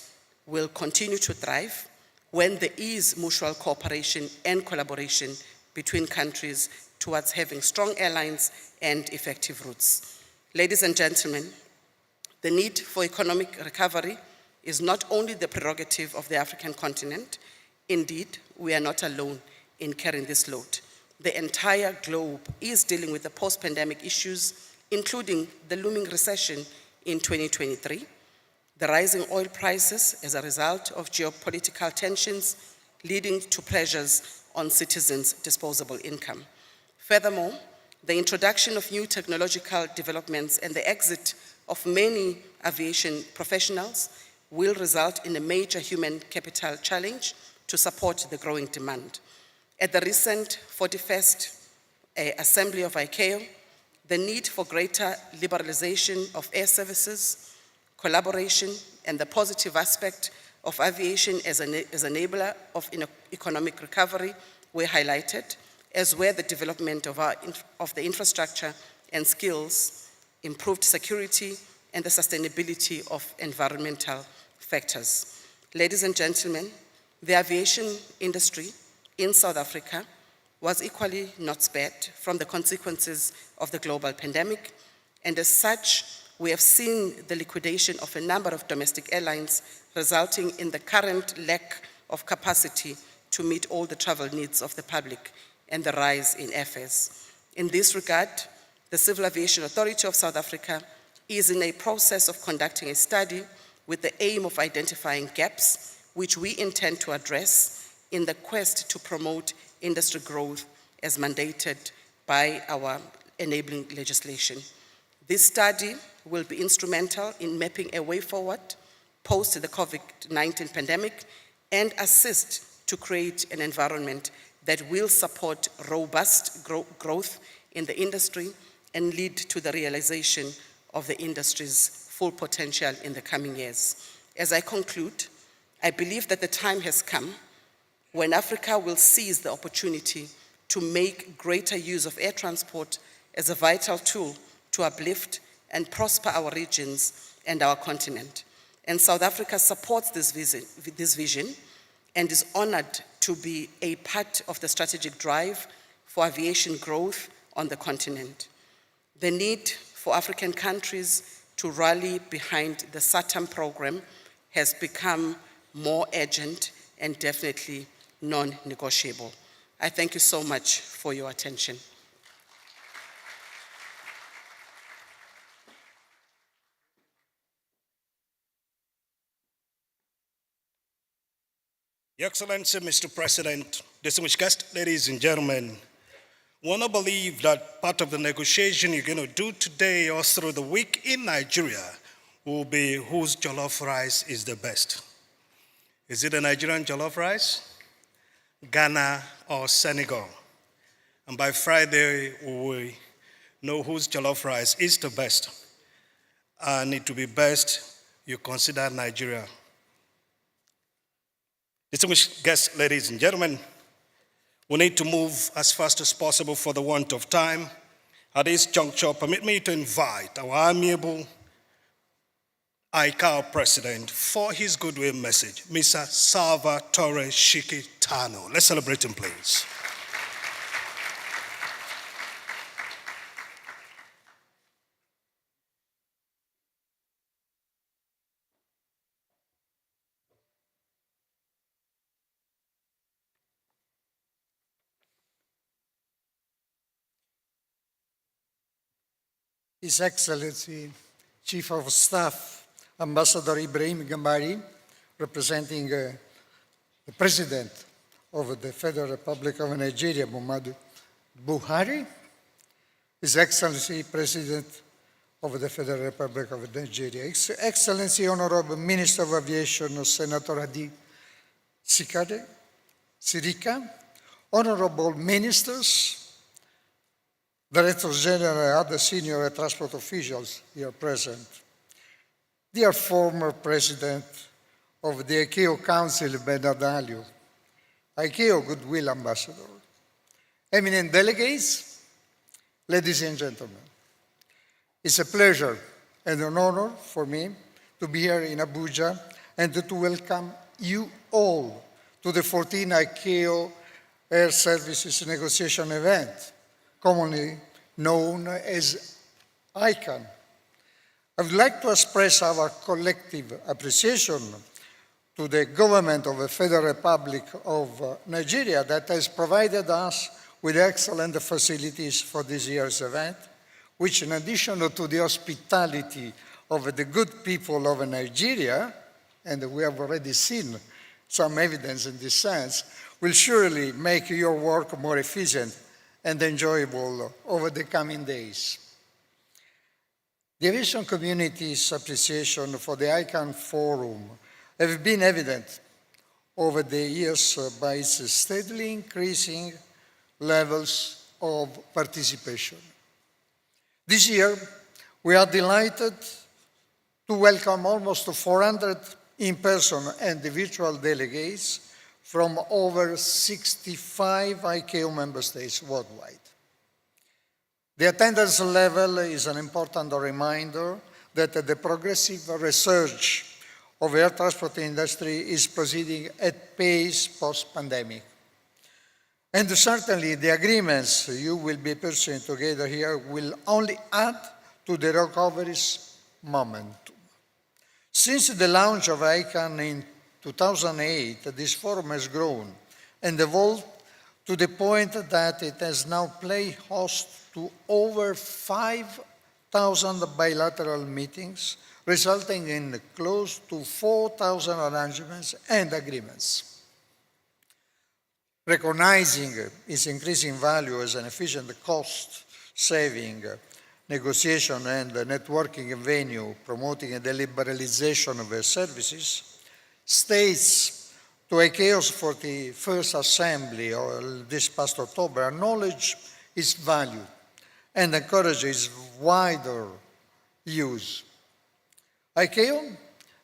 will continue to thrive when there is mutual cooperation and collaboration between countries towards having strong airlines and effective routes. Ladies and gentlemen, the need for economic recovery is not only the prerogative of the African continent. Indeed, we are not alone in carrying this load. The entire globe is dealing with the post-pandemic issues, including the looming recession in 2023, the rising oil prices as a result of geopolitical tensions leading to pressures on citizens' disposable income. Furthermore, the introduction of new technological developments and the exit of many aviation professionals will result in a major human capital challenge to support the growing demand. At the recent 41st Assembly of ICAO, the need for greater liberalization of air services, collaboration, and the positive aspect of aviation as an enabler of economic recovery were highlighted, as were the development of the infrastructure and skills improved security, and the sustainability of environmental factors. Ladies and gentlemen, the aviation industry in South Africa was equally not spared from the consequences of the global pandemic, and as such, we have seen the liquidation of a number of domestic airlines, resulting in the current lack of capacity to meet all the travel needs of the public and the rise in airfares. In this regard, the Civil Aviation Authority of South Africa is in a process of conducting a study with the aim of identifying gaps which we intend to address in the quest to promote industry growth as mandated by our enabling legislation. This study will be instrumental in mapping a way forward post the COVID-19 pandemic and assist to create an environment that will support robust growth in the industry and lead to the realization of the industry's full potential in the coming years. As I conclude, I believe that the time has come when Africa will seize the opportunity to make greater use of air transport as a vital tool to uplift and prosper our regions and our continent. And South Africa supports this vision and is honored to be a part of the strategic drive for aviation growth on the continent. The need for African countries to rally behind the SATAM program has become more urgent and definitely non-negotiable. I thank you so much for your attention. Your Excellency, Mr. President, distinguished guests, ladies and gentlemen, I want to believe that part of the negotiation you're going to do today or through the week in Nigeria will be whose jollof rice is the best. Is it a Nigerian jollof rice, Ghana, or Senegal? And by Friday, we will know whose jollof rice is the best. And it to be best, you consider Nigeria. Distinguished guests, ladies and gentlemen, we need to move as fast as possible for the want of time. At this juncture, permit me to invite our amiable ICAO President for his goodwill message, Mr. Salvatore Shikitano. Let's celebrate him, please. His Excellency, Chief of Staff, Ambassador Ibrahim Gambari, representing the President of the Federal Republic of Nigeria, Muhammadu Buhari, His Excellency, President of the Federal Republic of Nigeria, His Excellency, Honorable Minister of Aviation, Senator Hadi Sirika, Honorable Ministers, Directors General and other senior air transport officials here present, dear former President of the ICAO Council, Bernard Alio, ICAO Goodwill Ambassador, eminent delegates, ladies and gentlemen, it's a pleasure and an honor for me to be here in Abuja and to welcome you all to the 14th ICAO Air Services Negotiation event, commonly known as Ican. I would like to express our collective appreciation to the government of the Federal Republic of Nigeria that has provided us with excellent facilities for this year's event, which in addition to the hospitality of the good people of Nigeria, and we have already seen some evidence in this sense, will surely make your work more efficient and enjoyable over the coming days. The aviation community's appreciation for the ICAN Forum have been evident over the years by its steadily increasing levels of participation. This year, we are delighted to welcome almost 400 in-person and virtual delegates from over 65 ICAO member states worldwide. The attendance level is an important reminder that the progressive research of air transport industry is proceeding at pace post-pandemic. And certainly the agreements you will be pursuing together here will only add to the recovery's momentum. Since the launch of Ican in 2008, this forum has grown and evolved to the point that it has now played host to over 5,000 bilateral meetings, resulting in close to 4,000 arrangements and agreements. Recognizing its increasing value as an efficient cost-saving negotiation and networking venue promoting the liberalization of their services, states to ICAO's 41st Assembly this past October acknowledge its value and encourage its wider use. ICAO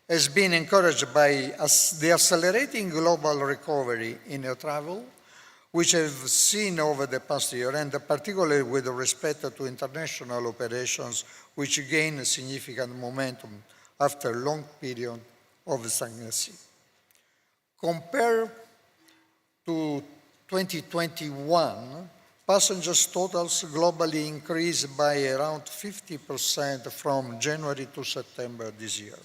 has been encouraged by the accelerating global recovery in air travel, which we've seen over the past year, and particularly with respect to international operations, which gain significant momentum after a long period of stagnancy. Compared to 2021, passengers totals globally increased by around 50% from January to September this year,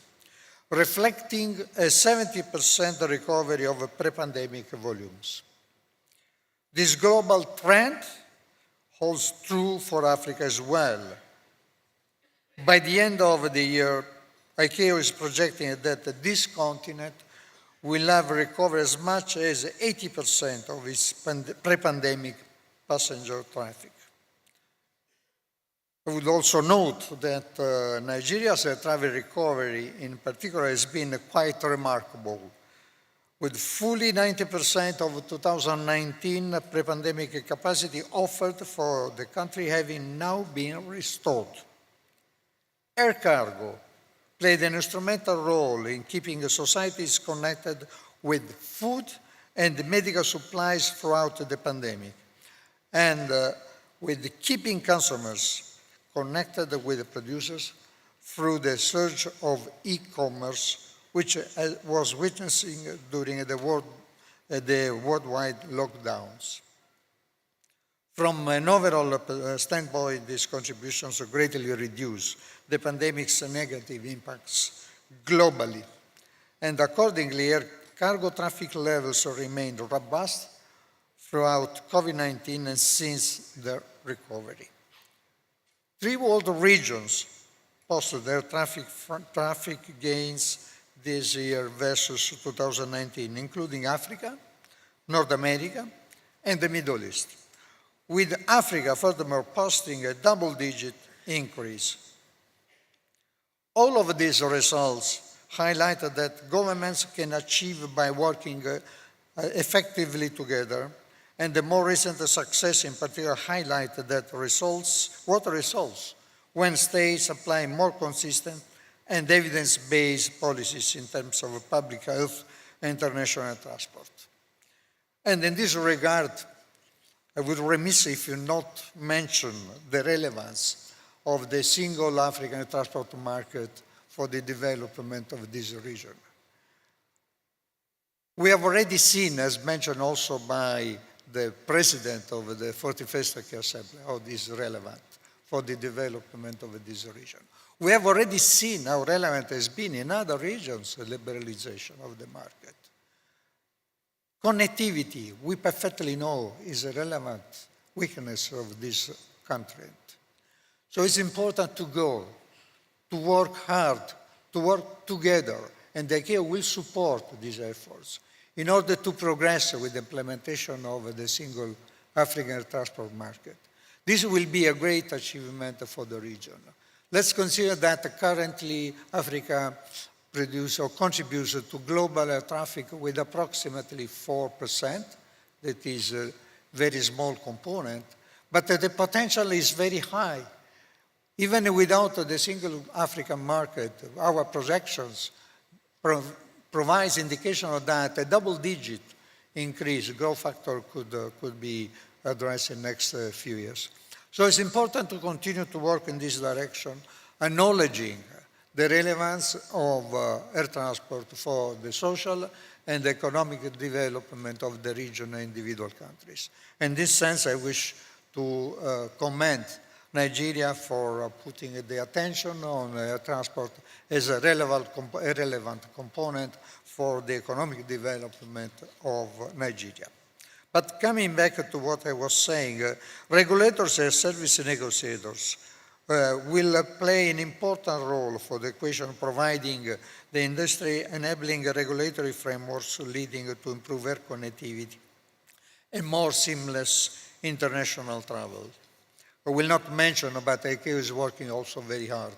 reflecting a 70% recovery of pre-pandemic volumes. This global trend holds true for Africa as well. By the end of the year, ICAO is projecting that this continent will have recovered as much as 80% of its pre-pandemic passenger traffic. I would also note that Nigeria's air travel recovery in particular has been quite remarkable, with fully 90% of 2019 pre-pandemic capacity offered for the country having now been restored. Air cargo played an instrumental role in keeping societies connected with food and medical supplies throughout the pandemic, and with keeping consumers connected with the producers through the surge of e-commerce, which was witnessing during the worldwide lockdowns. From an overall standpoint, these contributions greatly reduce the pandemic's negative impacts globally, and accordingly, air cargo traffic levels remained robust throughout COVID-19 and since the recovery. 3 world regions posted their traffic gains this year versus 2019, including Africa, North America, and the Middle East, with Africa furthermore posting a double-digit increase. All of these results highlighted that governments can achieve by working effectively together, and the more recent success in particular highlighted that results when states apply more consistent and evidence-based policies in terms of public health and international transport. And in this regard, I would be remiss if you not mention the relevance of the single African transport market for the development of this region. We have already seen, as mentioned also by the President of the 41st Assembly, how this is relevant for the development of this region. We have already seen how relevant it has been in other regions, the liberalization of the market. Connectivity, we perfectly know, is a relevant weakness of this country. So it's important to work hard, to work together, and the ICAO will support these efforts in order to progress with the implementation of the single African transport market. This will be a great achievement for the region. Let's consider that currently Africa produces or contributes to global air traffic with approximately 4%. That is a very small component, but the potential is very high. Even without the single African market, our projections provides indication of that a double-digit increase growth factor could be addressed in the next few years. So it's important to continue to work in this direction, acknowledging the relevance of air transport for the social and economic development of the region and individual countries. In this sense, I wish to commend Nigeria for putting the attention on air transport as a relevant component for the economic development of Nigeria. But coming back to what I was saying, regulators and service negotiators will play an important role for the equation, providing the industry enabling regulatory frameworks leading to improved air connectivity and more seamless international travel. I will not mention, but ICAO is working also very hard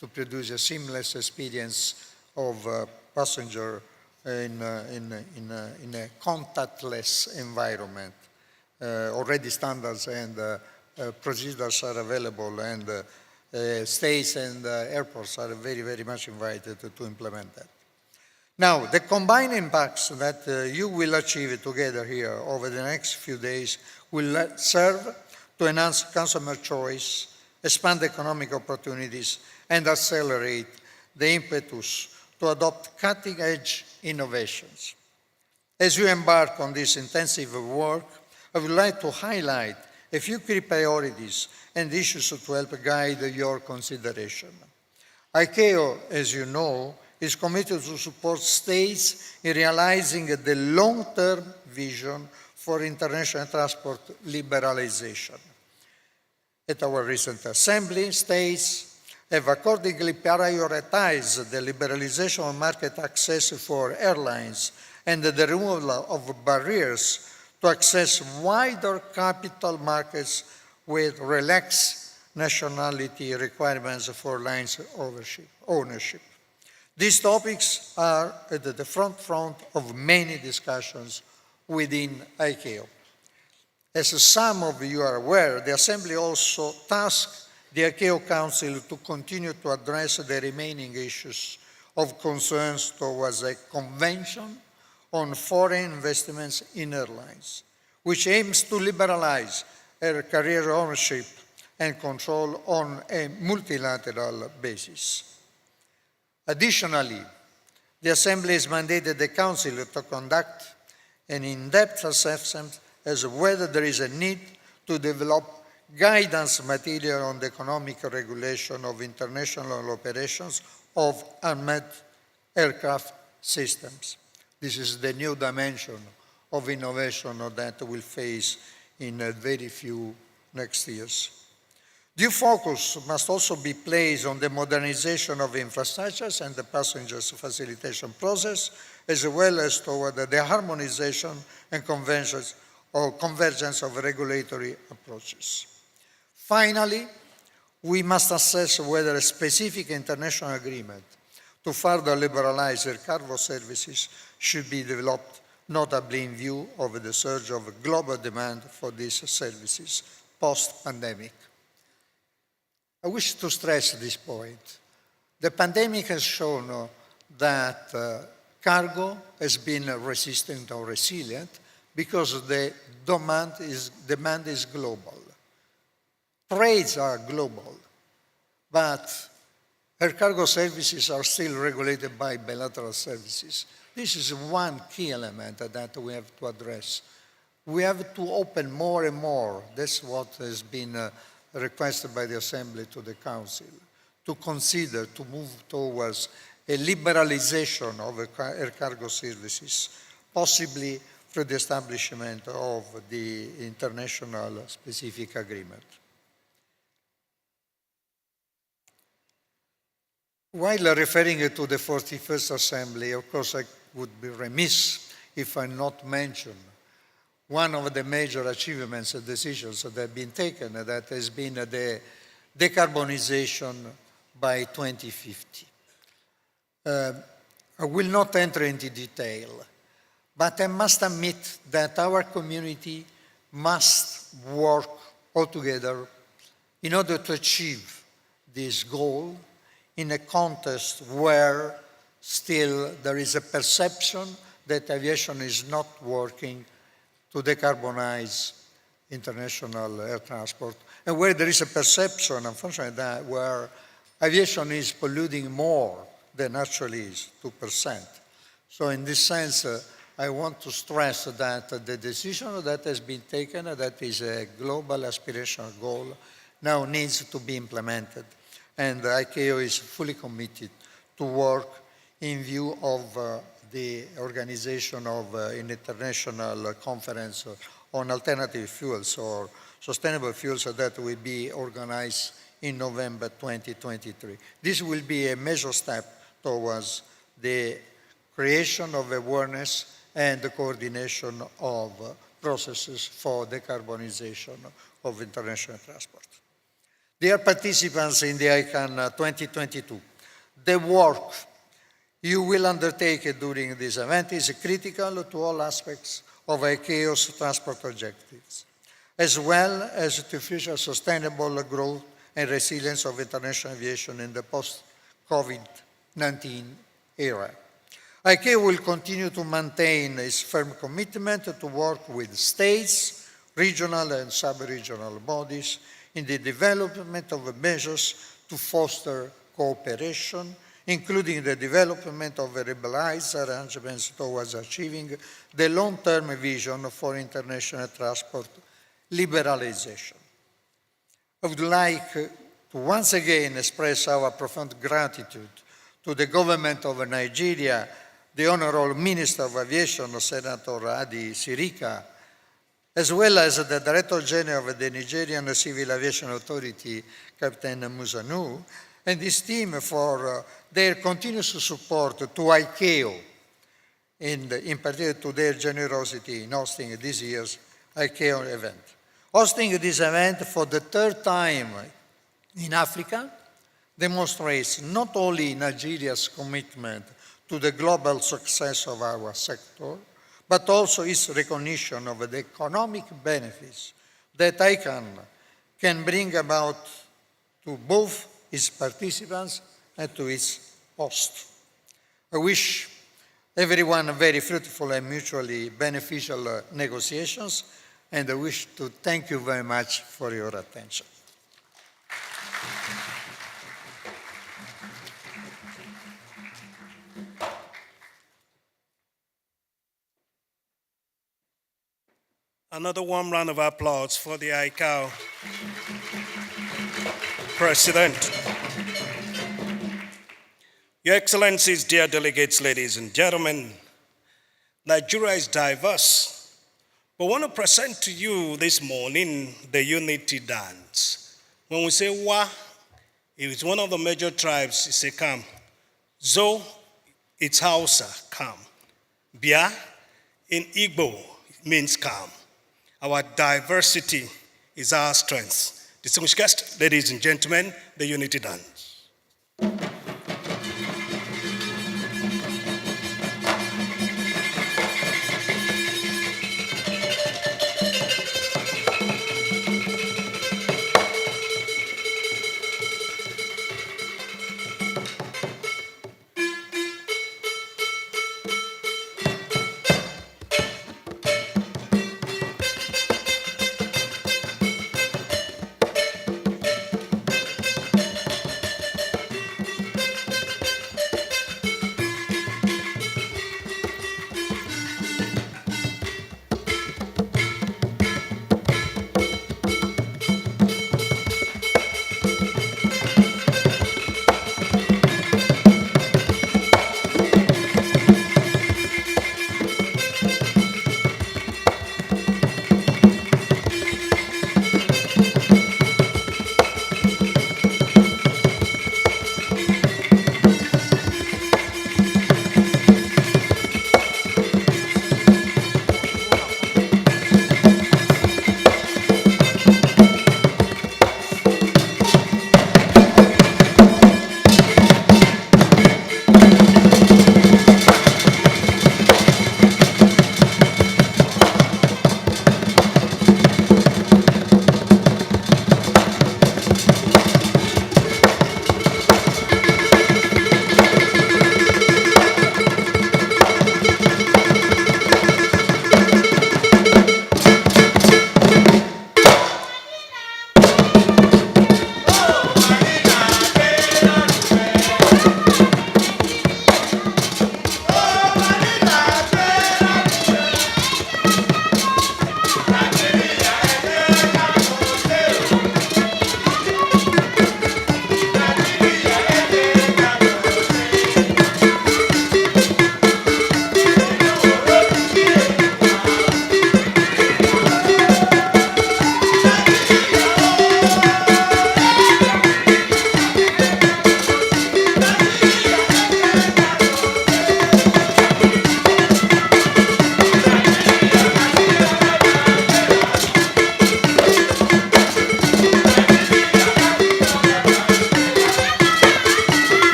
to produce a seamless experience of passenger in a contactless environment. Already standards and procedures are available, and states and airports are very, very much invited to implement that. Now, the combined impacts that you will achieve together here over the next few days will serve to enhance consumer choice, expand economic opportunities, and accelerate the impetus to adopt cutting-edge innovations. As you embark on this intensive work, I would like to highlight a few key priorities and issues to help guide your consideration. ICAO, as you know, is committed to support states in realizing the long-term vision for international transport liberalization. At our recent assembly, states have accordingly prioritized the liberalization of market access for airlines and the removal of barriers to access wider capital markets with relaxed nationality requirements for lines ownership. These topics are at the front of many discussions within ICAO. As some of you are aware, the Assembly also tasked the ICAO Council to continue to address the remaining issues of concerns towards a convention on foreign investments in airlines, which aims to liberalize air carrier ownership and control on a multilateral basis. Additionally, the Assembly has mandated the Council to conduct an in-depth assessment as to whether there is a need to develop guidance material on the economic regulation of international operations of unmanned aircraft systems. This is the new dimension of innovation that we'll face in very few next years. Due focus must also be placed on the modernization of infrastructures and the passengers facilitation process, as well as toward the harmonization and convergence of regulatory approaches. Finally, we must assess whether a specific international agreement to further liberalize air cargo services should be developed, notably in view of the surge of global demand for these services post-pandemic. I wish to stress this point. The pandemic has shown that cargo has been resistant or resilient because the demand is global. Trades are global, but air cargo services are still regulated by bilateral services. This is one key element that we have to address. We have to open more and more. That's what has been requested by the Assembly to the Council, to consider, to move towards a liberalization of air cargo services, possibly through the establishment of the international specific agreement. While referring to the 41st Assembly, of course, I would be remiss if I not mention one of the major achievements and decisions that have been taken, that has been the decarbonization by 2050. I will not enter into detail, but I must admit that our community must work all together in order to achieve this goal in a context where still there is a perception that aviation is not working to decarbonize international air transport, and where there is a perception, unfortunately, that where aviation is polluting more than actually is, 2%. So in this sense, I want to stress that the decision that has been taken, that is a global aspirational goal, now needs to be implemented. And ICAO is fully committed to work in view of the organization of an international conference on alternative fuels or sustainable fuels that will be organized in November 2023. This will be a major step towards the creation of awareness and the coordination of processes for decarbonization of international transport. Dear participants in the Ican 2022, the work you will undertake during this event is critical to all aspects of ICAO's transport objectives, as well as to future sustainable growth and resilience of international aviation in the post-COVID-19 era. ICAO will continue to maintain its firm commitment to work with states, regional and sub-regional bodies in the development of measures to foster cooperation, including the development of variabilized arrangements towards achieving the long-term vision for international transport liberalization. I would like to once again express our profound gratitude to the government of Nigeria, the Honorable Minister of Aviation, Senator Adi Sirika, as well as the Director General of the Nigerian Civil Aviation Authority, Captain Musanu, and his team for their continuous support to ICAO, and in particular to their generosity in hosting this year's ICAO event. Hosting this event for the third time in Africa demonstrates not only Nigeria's commitment to the global success of our sector, but also its recognition of the economic benefits that ICAN can bring about to both its participants and to its host. I wish everyone very fruitful and mutually beneficial negotiations, and I wish to thank you very much for your attention. Another warm round of applause for the ICAO President. Your Excellencies, dear delegates, ladies and gentlemen, Nigeria is diverse, but I want to present to you this morning the unity dance. When we say Wa, it is one of the major tribes, it's a Kam. Zo, it's Hausa, Kam. Bia, in Igbo, means calm. Our diversity is our strength. Distinguished guests, ladies and gentlemen, the unity dance.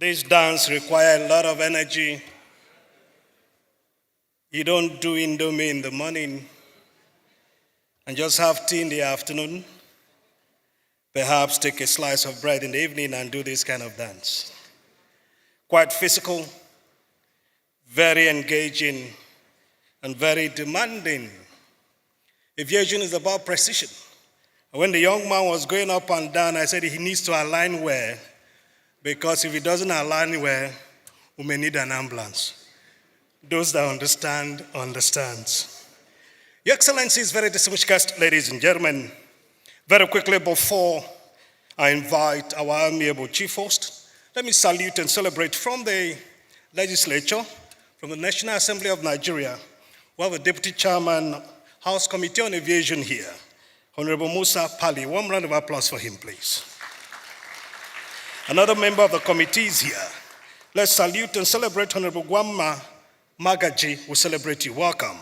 This dance requires a lot of energy. You don't do Indomie in the morning and just have tea in the afternoon. Perhaps take a slice of bread in the evening and do this kind of dance. Quite physical, very engaging, and very demanding. Aviation is about precision. When the young man was going up and down, I said he needs to align well, because if he doesn't align well, we may need an ambulance. Those that understand, understands. Your Excellencies, very distinguished guests, ladies and gentlemen, very quickly before I invite our amiable chief host, let me salute and celebrate from the legislature, from the National Assembly of Nigeria. We have a Deputy Chairman, House Committee on Aviation here, Honorable Musa Pali. One round of applause for him, please. Another member of the committee is here. Let's salute and celebrate Honorable Gwamma Magaji. We celebrate you. Welcome.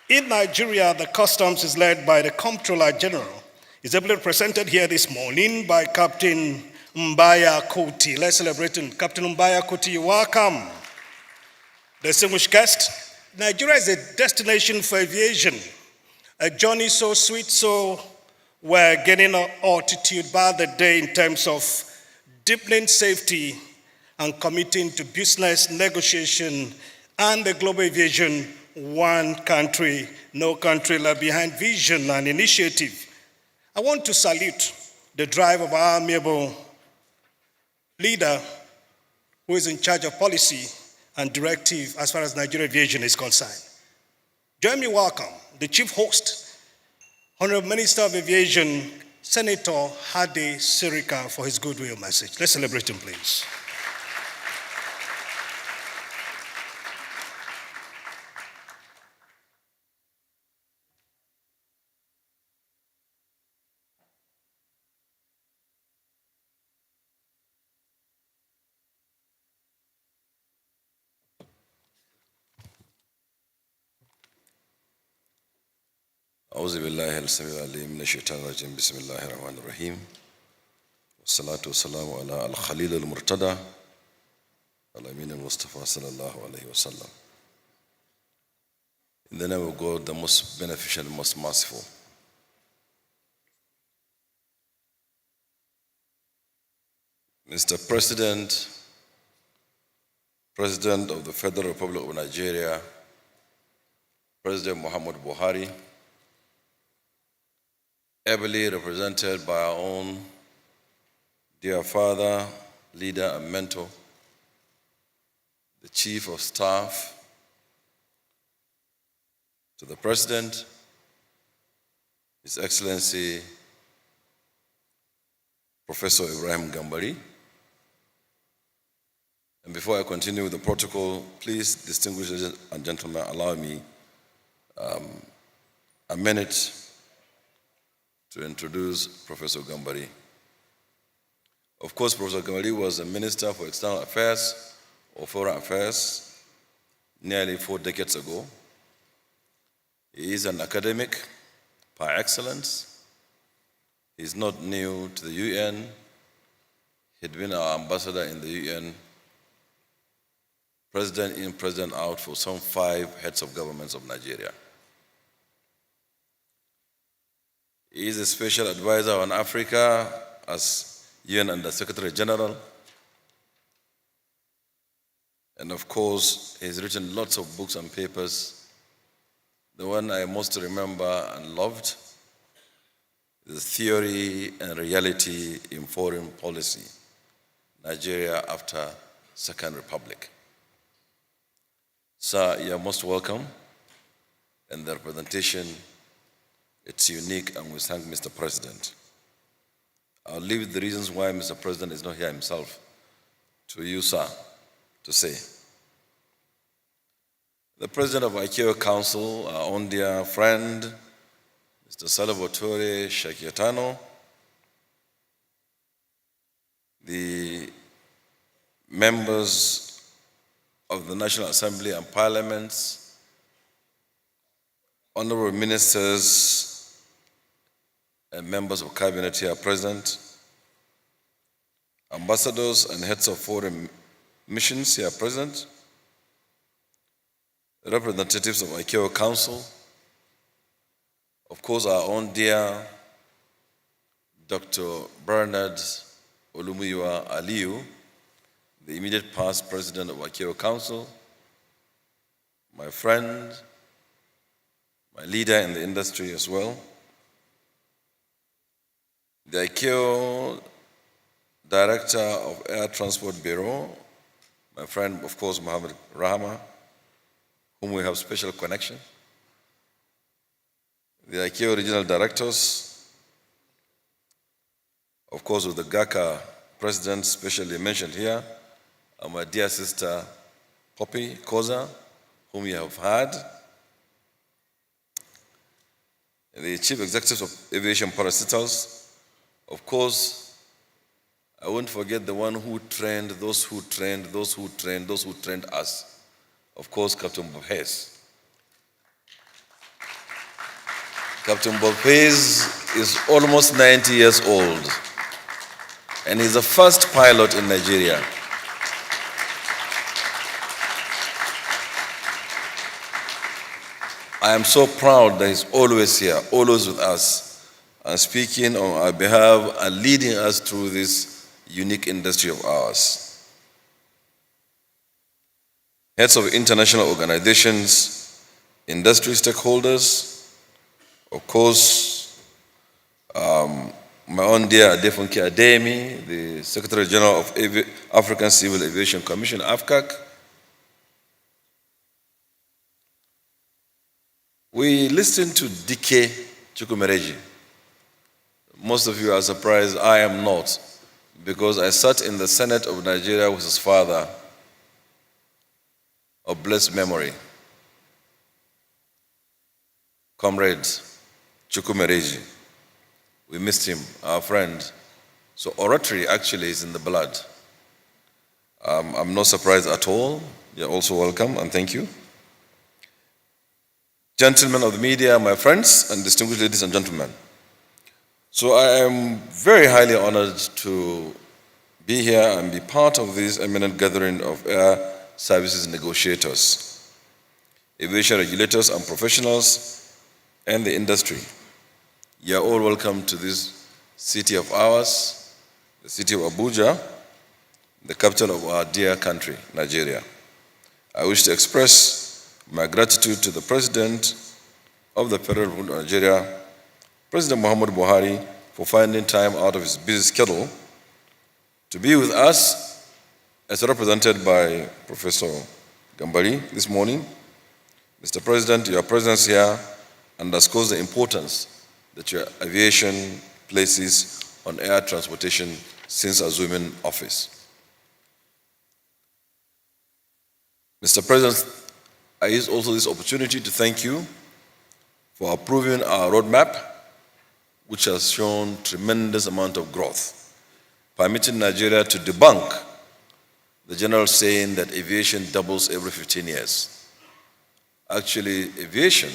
In Nigeria, the customs is led by the Comptroller General. He's ably represented here this morning by Captain Mbaya Kuti. Let's celebrate him. Captain Mbaya Kuti, welcome. Distinguished guest, Nigeria is a destination for aviation. A journey so sweet, so we're getting altitude by the day in terms of deepening safety and committing to business negotiation and the global aviation, one country, no country left behind vision and initiative. I want to salute the drive of our amiable leader who is in charge of policy and directive as far as Nigeria aviation is concerned. Join me, welcome the chief host, Honorable Minister of Aviation, Senator Hadi Sirika, for his goodwill message. Let's celebrate him, please. أعوذ بالله السميع العليم من الشيطان الرجيم بسم الله الرحمن الرحيم والصلاة والسلام على الخليل المرتضى الأمين المصطفى صلى الله عليه وسلم. In the name of God, the most beneficial, most merciful. Mr. President, President of the Federal Republic of Nigeria, President Muhammad Buhari, ably represented by our own dear father, leader, and mentor, the Chief of Staff to the President, His Excellency Professor Ibrahim Gambari. And before I continue with the protocol, please, distinguished ladies and gentlemen, allow me a minute to introduce Professor Gambari. Of course, Professor Gambari was a Minister for External Affairs or Foreign Affairs nearly 4 decades ago. He is an academic par excellence. He's not new to the UN. He'd been our ambassador in the UN, president in, president out for some 5 heads of governments of Nigeria. He is a special advisor on Africa as UN Under Secretary General. And of course, he's written lots of books and papers. The one I most remember and loved is Theory and Reality in Foreign Policy, Nigeria After Second Republic. Sir, you are most welcome. And the representation, it's unique, and we thank Mr. President. I'll leave the reasons why Mr. President is not here himself to you, sir, to say. The President of ICAO Council, our own dear friend, Mr. Salvatore Shakiatano, the members of the National Assembly and Parliaments, honorable ministers and members of cabinet here present, ambassadors and heads of foreign missions here present, representatives of ICAO Council, of course our own dear Dr. Bernard Olumuyiwa Aliyu, the immediate past president of ICAO Council, my friend, my leader in the industry as well, the ICAO Director of Air Transport Bureau, my friend, of course, Mohammed Rahama, whom we have special connection, the ICAO Regional Directors, of course, with the GACA President specially mentioned here, and my dear sister, Poppy Koza, whom you have heard, the Chief Executives of Aviation Paracitals, of course, I won't forget the one who trained, those who trained us. Of course, Captain Bob Hayes. Captain Bob Hayes is almost 90 years old, and he's the first pilot in Nigeria. I am so proud that he's always here, always with us, and speaking on our behalf and leading us through this unique industry of ours. Heads of international organizations, industry stakeholders, of course, my own dear Adefunke Ademi, the Secretary General of African Civil Aviation Commission, AFCAC. We listened to DK Chukwumereji. Most of you are surprised, I am not, because I sat in the Senate of Nigeria with his father, of blessed memory, Comrade Chukwumereji. We missed him, our friend. So oratory actually is in the blood. I'm not surprised at all. You're also welcome, and thank you. Gentlemen of the media, my friends, and distinguished ladies and gentlemen. So I am very highly honored to be here and be part of this eminent gathering of air services negotiators, aviation regulators and professionals, and the industry. You are all welcome to this city of ours, the city of Abuja, the capital of our dear country, Nigeria. I wish to express my gratitude to the President of the Federal Republic of Nigeria, President Muhammadu Buhari, for finding time out of his busy schedule to be with us, as represented by Professor Gambari this morning. Mr. President, your presence here underscores the importance that your aviation places on air transportation since assuming office. Mr. President, I use also this opportunity to thank you for approving our roadmap, which has shown tremendous amount of growth, permitting Nigeria to debunk the general saying that aviation doubles every 15 years. Actually, aviation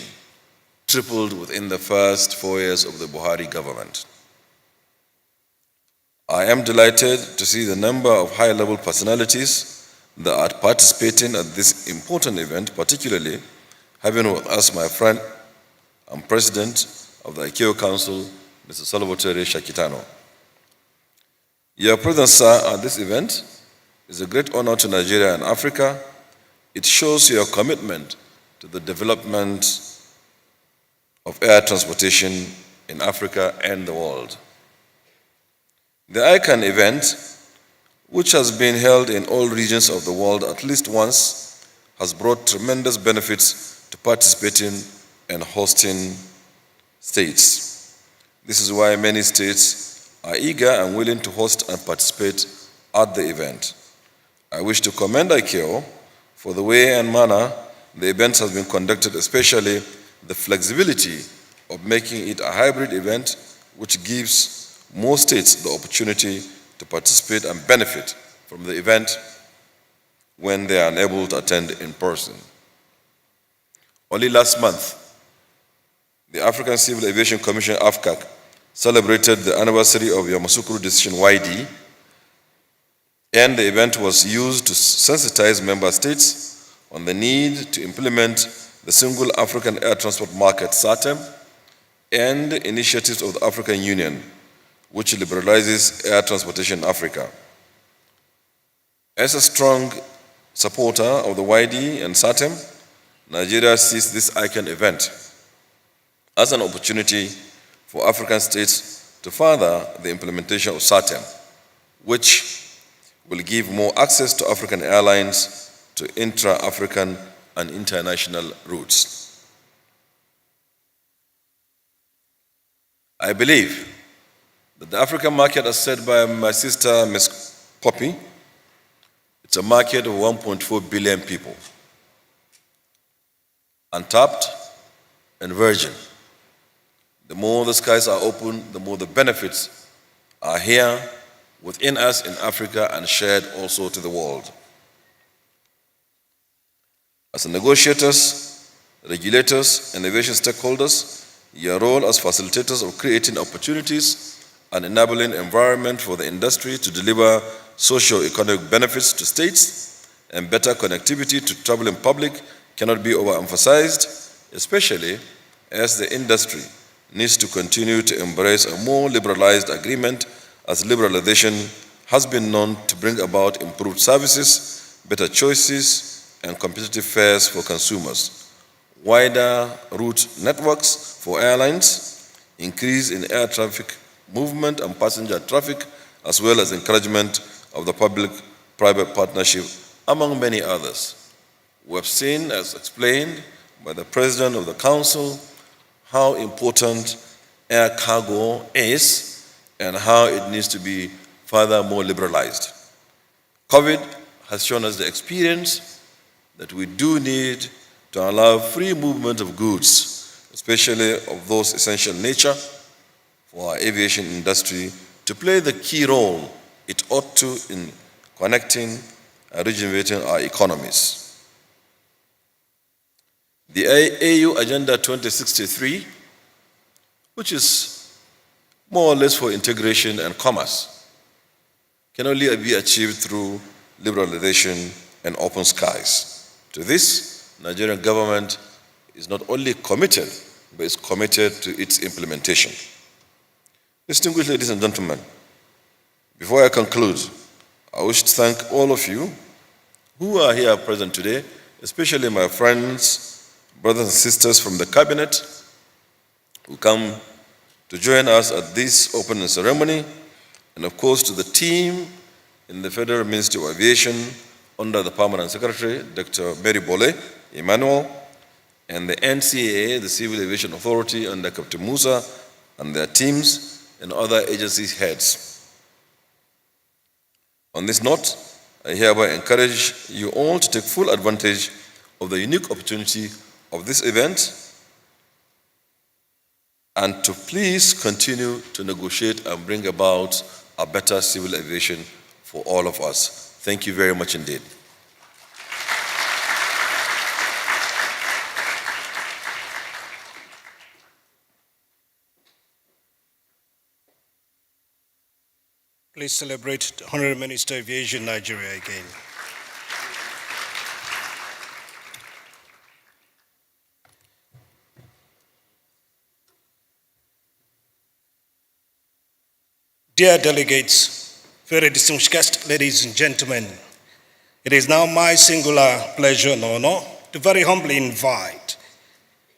tripled within the first 4 years of the Buhari government. I am delighted to see the number of high-level personalities that are participating at this important event, particularly having with us my friend and President of the ICAO Council, Mr. Salvatore Shakitano. Your presence, sir, at this event is a great honor to Nigeria and Africa. It shows your commitment to the development of air transportation in Africa and the world. The Ican event, which has been held in all regions of the world at least once, has brought tremendous benefits to participating and hosting states. This is why many states are eager and willing to host and participate at the event. I wish to commend ICAO for the way and manner the event has been conducted, especially the flexibility of making it a hybrid event, which gives more states the opportunity to participate and benefit from the event when they are unable to attend in person. Only last month, the African Civil Aviation Commission, AFCAC, celebrated the anniversary of Yamoussoukro Decision YD, and the event was used to sensitize member states on the need to implement the Single African Air Transport Market, SATEM, and initiatives of the African Union, which liberalizes air transportation in Africa. As a strong supporter of the YD and SATEM, Nigeria sees this Ican event as an opportunity for African states to further the implementation of SATEM, which will give more access to African airlines to intra-African and international routes. I believe that the African market, as said by my sister, Ms. Poppy, it's a market of 1.4 billion people, untapped and virgin. The more the skies are open, the more the benefits are here within us in Africa and shared also to the world. As negotiators, regulators, and aviation stakeholders, your role as facilitators of creating opportunities and enabling environment for the industry to deliver socio-economic benefits to states and better connectivity to traveling public cannot be overemphasized, especially as the industry needs to continue to embrace a more liberalized agreement, as liberalization has been known to bring about improved services, better choices, and competitive fares for consumers, wider route networks for airlines, increase in air traffic movement and passenger traffic, as well as encouragement of the public-private partnership, among many others. We have seen, as explained by the President of the Council, how important air cargo is and how it needs to be further more liberalized. COVID has shown us the experience that we do need to allow free movement of goods, especially of those essential nature for our aviation industry to play the key role it ought to in connecting and rejuvenating our economies. The AU Agenda 2063, which is more or less for integration and commerce, can only be achieved through liberalization and open skies. To this, Nigerian government is not only committed, but is committed to its implementation. Distinguished ladies and gentlemen, before I conclude, I wish to thank all of you who are here present today, especially my friends, brothers and sisters from the cabinet who come to join us at this opening ceremony, and of course to the team in the Federal Ministry of Aviation under the Permanent Secretary, Dr. Mary Bole Emmanuel, and the NCAA, the Civil Aviation Authority under Captain Musa and their teams, and other agencies' heads. On this note, I hereby encourage you all to take full advantage of the unique opportunity of this event and to please continue to negotiate and bring about a better civil aviation for all of us. Thank you very much indeed. Please celebrate the Honorable Minister of Aviation, Nigeria again. Dear delegates, very distinguished guests, ladies and gentlemen, it is now my singular pleasure and honor to very humbly invite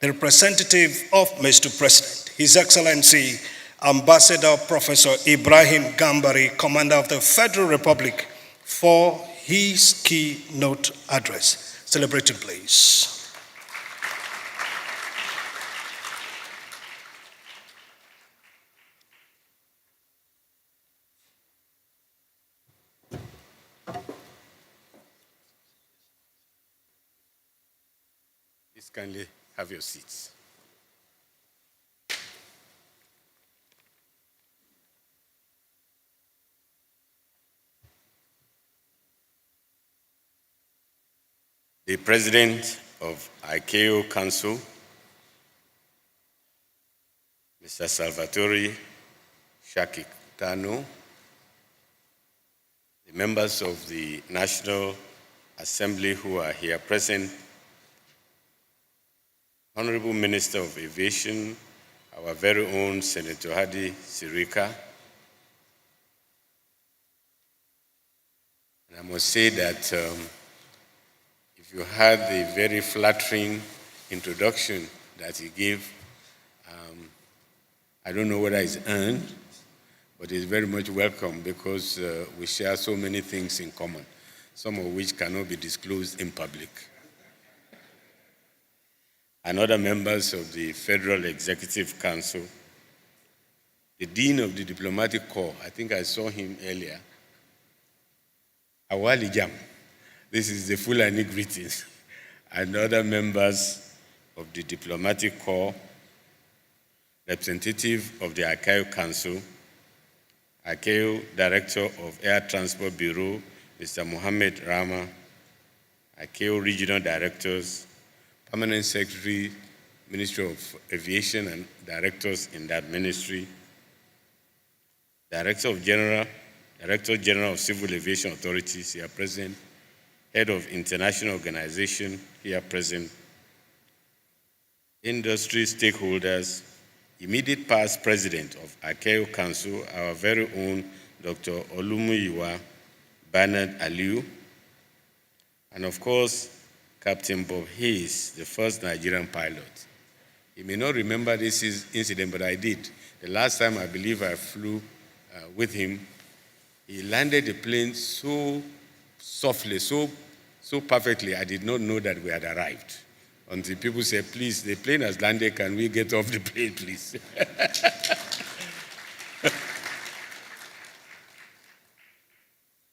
the representative of Mr. President, His Excellency Ambassador Professor Ibrahim Gambari, Commander of the Federal Republic, for his keynote address. Celebrated, please. Please kindly have your seats. The President of ICAO Council, Mr. Salvatore Shakitano, the members of the National Assembly who are here present, Honorable Minister of Aviation, our very own Senator Hadi Sirika. And I must say that if you had the very flattering introduction that he gave, I don't know whether it's earned, but it's very much welcome because we share so many things in common, some of which cannot be disclosed in public. And other members of the Federal Executive Council, the Dean of the Diplomatic Corps, I think I saw him earlier, Awali Jam, this is the Fulani greetings, and other members of the Diplomatic Corps, representative of the ICAO Council, ICAO Director of Air Transport Bureau, Mr. Mohammed Rama, ICAO Regional Directors, Permanent Secretary, Ministry of Aviation and directors in that ministry, Director General of Civil Aviation Authorities here present, Head of International Organization here present, industry stakeholders, immediate past President of ICAO Council, our very own Dr. Olumuyiwa Bernard Aliu, and of course, Captain Bob Hayes, the first Nigerian pilot. You may not remember this incident, but I did. The last time I believe I flew with him, he landed the plane so softly, so perfectly, I did not know that we had arrived. Until people said, please, the plane has landed, can we get off the plane, please?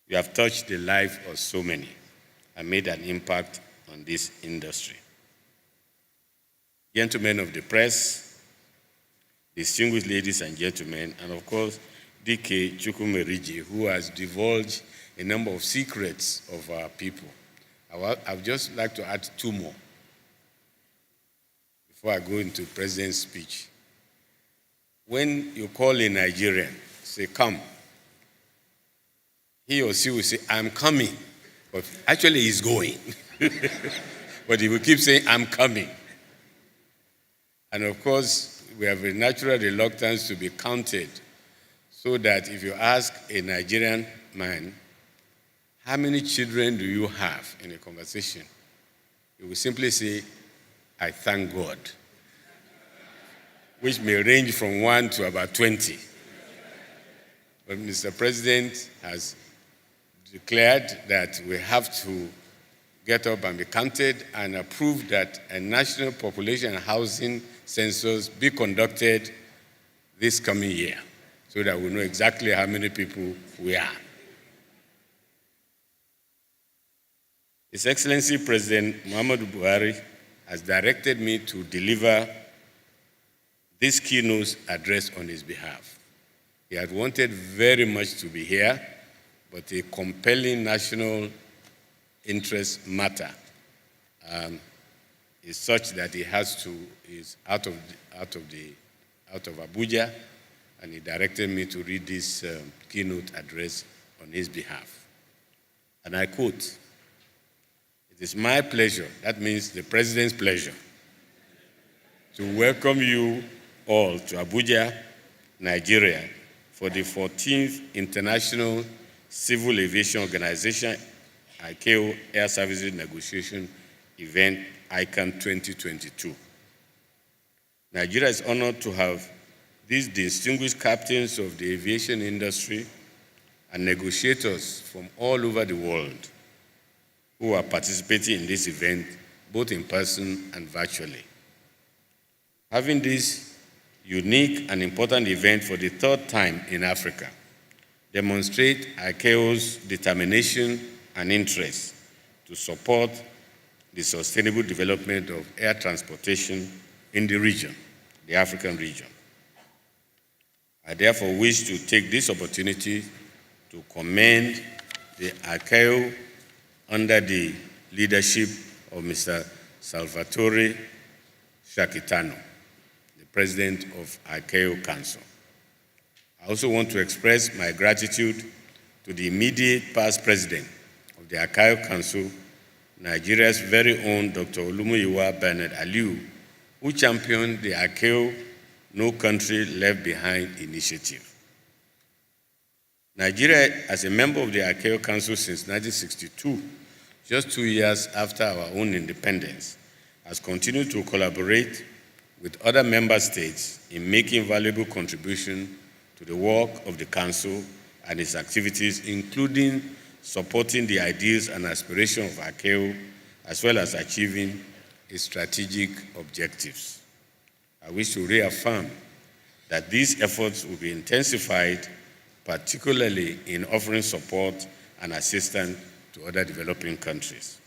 You have touched the life of so many and made an impact on this industry. Gentlemen of the press, distinguished ladies and gentlemen, and of course, DK Chukwumerije, who has divulged a number of secrets of our people. I would just like to add two more before I go into the President's speech. When you call a Nigerian, say, come, he or she will say, I'm coming, but actually he's going. But he will keep saying, I'm coming. And of course, we have a natural reluctance to be counted, so that if you ask a Nigerian man, how many children do you have in a conversation? He will simply say, I thank God, which may range from 1 to about 20. But Mr. President has declared that we have to get up and be counted and approve that a national population and housing census be conducted this coming year so that we know exactly how many people we are. His Excellency President Muhammadu Buhari has directed me to deliver this keynote address on his behalf. He had wanted very much to be here, but a compelling national interest matter is such that he is out of Abuja, and he directed me to read this keynote address on his behalf. And I quote, "It is my pleasure," that means the President's pleasure, "to welcome you all to Abuja, Nigeria, for the 14th International Civil Aviation Organization ICAO Air Services Negotiation Event, Ican 2022. Nigeria is honored to have these distinguished captains of the aviation industry and negotiators from all over the world who are participating in this event, both in person and virtually. Having this unique and important event for the third time in Africa demonstrates ICAO's determination and interest to support the sustainable development of air transportation in the region, the African region. I therefore wish to take this opportunity to commend the ICAO under the leadership of Mr. Salvatore Shakitano, the President of ICAO Council. I also want to express my gratitude to the immediate past president of the ICAO Council, Nigeria's very own Dr. Olumuyiwa Bernard Aliu, who championed the ICAO No Country Left Behind initiative. Nigeria, as a member of the ICAO Council since 1962, just 2 years after our own independence, has continued to collaborate with other member states in making valuable contributions to the work of the Council and its activities, including supporting the ideals and aspirations of ICAO, as well as achieving its strategic objectives. I wish to reaffirm that these efforts will be intensified, particularly in offering support and assistance to other developing countries.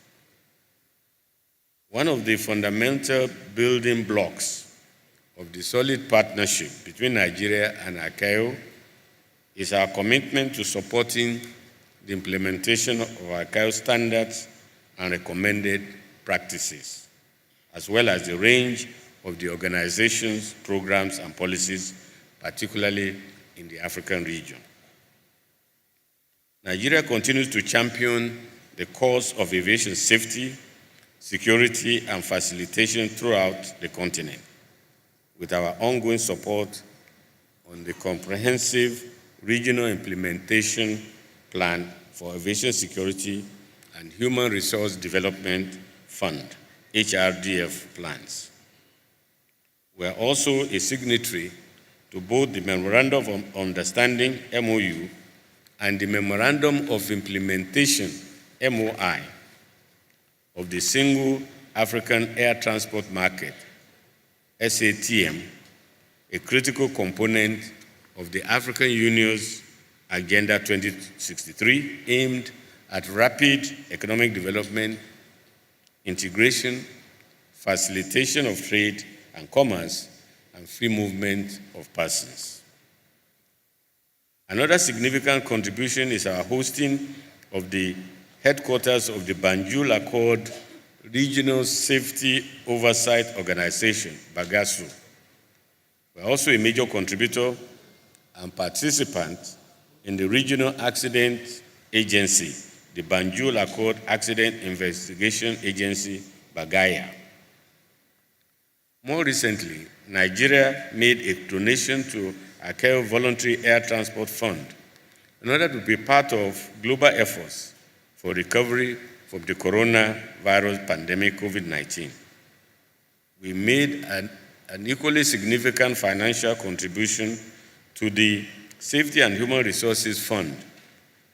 One of the fundamental building blocks of the solid partnership between Nigeria and ICAO is our commitment to supporting the implementation of ICAO standards and recommended practices, as well as the range of the organization's programs and policies, particularly in the African region. Nigeria continues to champion the cause of aviation safety, security, and facilitation throughout the continent, with our ongoing support on the comprehensive regional implementation plan for aviation security and human resource development fund, HRDF plans. We are also a signatory to both the Memorandum of Understanding, MOU, and the Memorandum of Implementation, MOI, of the Single African Air Transport Market, SATM, a critical component of the African Union's Agenda 2063, aimed at rapid economic development, integration, facilitation of trade and commerce, and free movement of persons. Another significant contribution is our hosting of the headquarters of the Banjul Accord Regional Safety Oversight Organization, BAGASU. We are also a major contributor and participant in the Regional Accident Agency, the Banjul Accord Accident Investigation Agency, BAGAIA. More recently, Nigeria made a donation to ICAO Voluntary Air Transport Fund in order to be part of global efforts for recovery from the coronavirus pandemic, COVID-19. We made an equally significant financial contribution to the Safety and Human Resources Fund,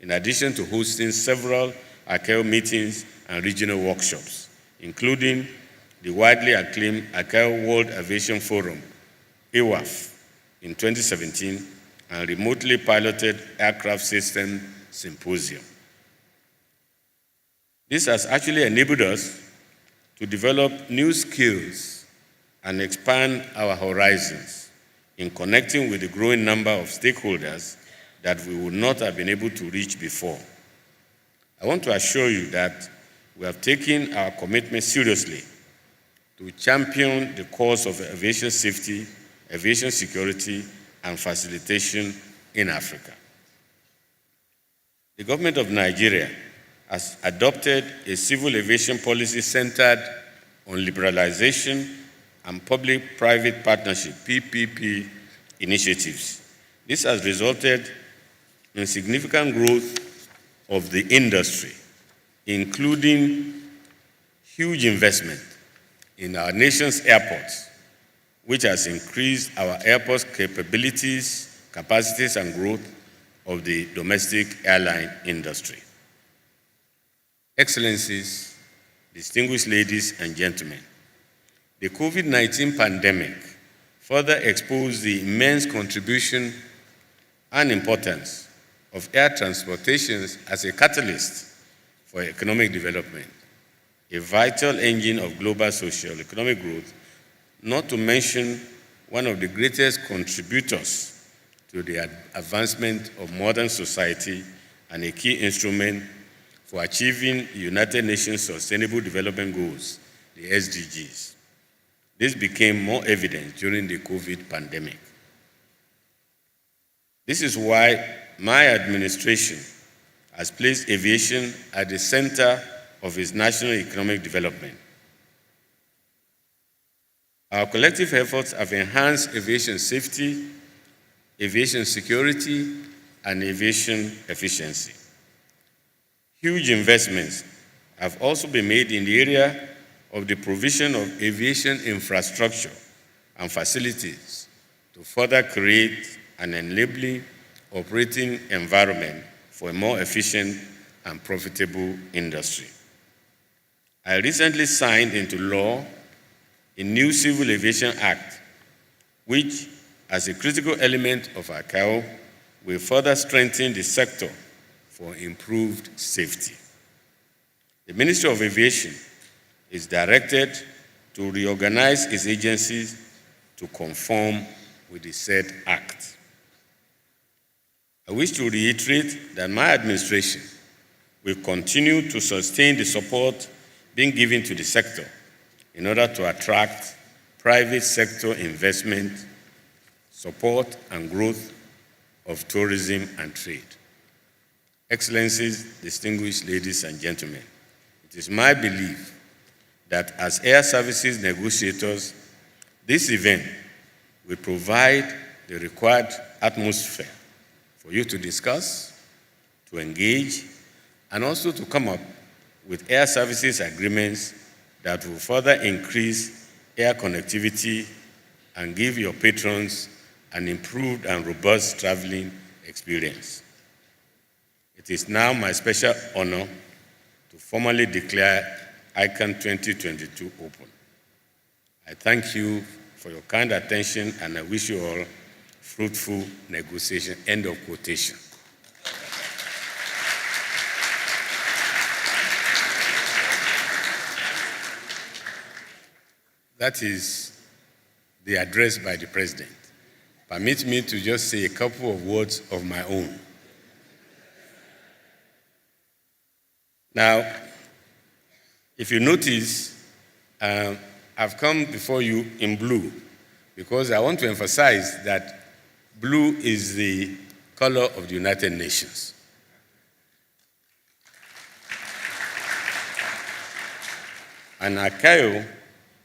in addition to hosting several ICAO meetings and regional workshops, including the widely acclaimed ICAO World Aviation Forum, AWAF, in 2017, and remotely piloted aircraft system symposium. This has actually enabled us to develop new skills and expand our horizons in connecting with the growing number of stakeholders that we would not have been able to reach before. I want to assure you that we have taken our commitment seriously to champion the cause of aviation safety, aviation security, and facilitation in Africa. The government of Nigeria has adopted a civil aviation policy centered on liberalization and public-private partnership, PPP, initiatives. This has resulted in significant growth of the industry, including huge investment in our nation's airports, which has increased our airports' capabilities, capacities, and growth of the domestic airline industry. Excellencies, distinguished ladies and gentlemen, the COVID-19 pandemic further exposed the immense contribution and importance of air transportation as a catalyst for economic development, a vital engine of global socio-economic growth, not to mention one of the greatest contributors to the advancement of modern society and a key instrument for achieving the United Nations Sustainable Development Goals, the SDGs. This became more evident during the COVID pandemic. This is why my administration has placed aviation at the center of its national economic development. Our collective efforts have enhanced aviation safety, aviation security, and aviation efficiency. Huge investments have also been made in the area of the provision of aviation infrastructure and facilities to further create an enabling operating environment for a more efficient and profitable industry. I recently signed into law a new Civil Aviation Act, which, as a critical element of ICAO, will further strengthen the sector for improved safety. The Ministry of Aviation is directed to reorganize its agencies to conform with the said act. I wish to reiterate that my administration will continue to sustain the support being given to the sector in order to attract private sector investment, support, and growth of tourism and trade. Excellencies, distinguished ladies and gentlemen, it is my belief that as air services negotiators, this event will provide the required atmosphere for you to discuss, to engage, and also to come up with air services agreements that will further increase air connectivity and give your patrons an improved and robust traveling experience. It is now my special honor to formally declare Ican 2022 open. I thank you for your kind attention and I wish you all fruitful negotiation. End of quotation. That is the address by the President. Permit me to just say a couple of words of my own. Now, if you notice, I've come before you in blue because I want to emphasize that blue is the color of the United Nations. And ICAO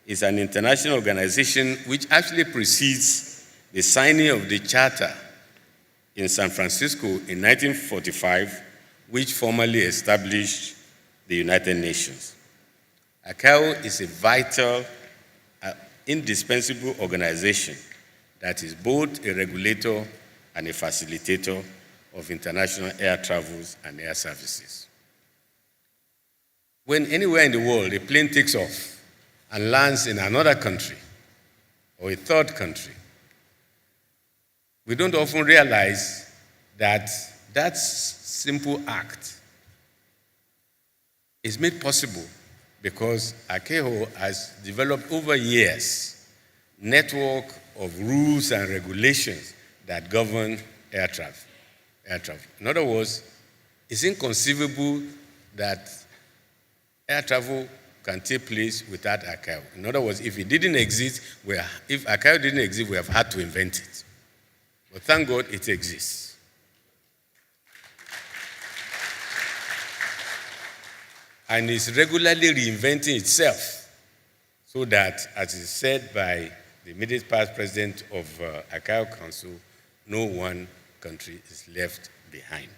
is an international organization which actually precedes the signing of the Charter in San Francisco in 1945, which formally established the United Nations. ICAO is a vital, indispensable organization that is both a regulator and a facilitator of international air travels and air services. When anywhere in the world a plane takes off and lands in another country or a third country, we don't often realize that that simple act is made possible because ICAO has developed over years a network of rules and regulations that govern air travel. In other words, it's inconceivable that air travel can take place without ICAO. In other words, if it didn't exist, if ICAO didn't exist, we have had to invent it. But thank God it exists. And it's regularly reinventing itself so that, as is said by the immediate past president of ICAO Council, no one country is left behind.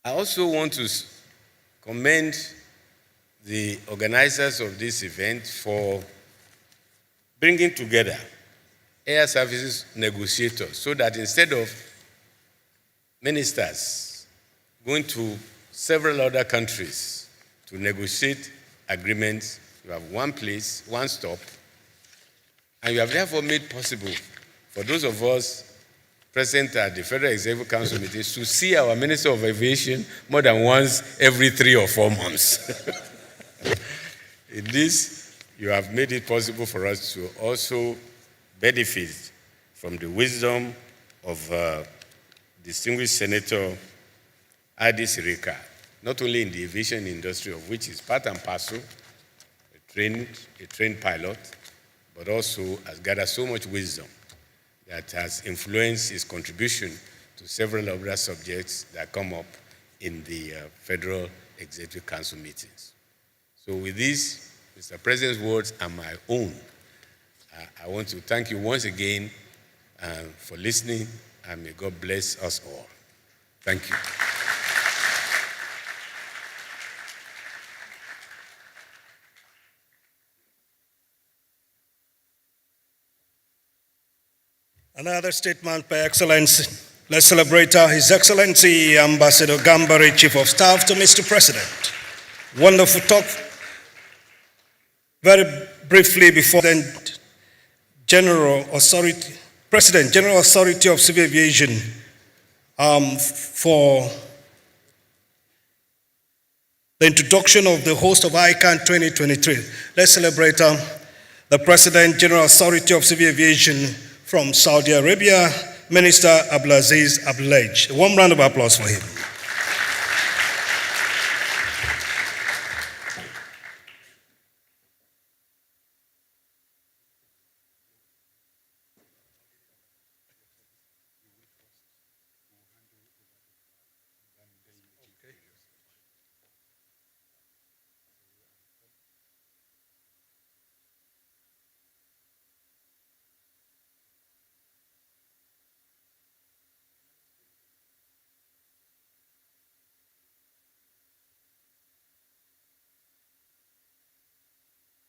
I also want to commend the organizers of this event for bringing together air services negotiators so that instead of ministers going to several other countries to negotiate agreements, you have one place, one stop, and you have therefore made possible for those of us present at the Federal Executive Council meetings to see our Minister of Aviation more than once every 3 or 4 months. In this, you have made it possible for us to also benefit from the wisdom of distinguished Senator Adi Sirika, not only in the aviation industry, of which is part and parcel, a trained pilot, but also has gathered so much wisdom that has influenced his contribution to several other subjects that come up in the Federal Executive Council meetings. So with this, Mr. President's words and my own, I want to thank you once again for listening, and may God bless us all. Thank you. Another statement by Excellency. Let's celebrate His Excellency Ambassador Gambari, Chief of Staff to Mr. President. Wonderful talk. Very briefly, before then, President, General Authority of Civil Aviation, for the introduction of the host of Ican 2023. Let's celebrate the President, General Authority of Civil Aviation from Saudi Arabia, Minister Abdulaziz Abdulaj. A warm round of applause for him.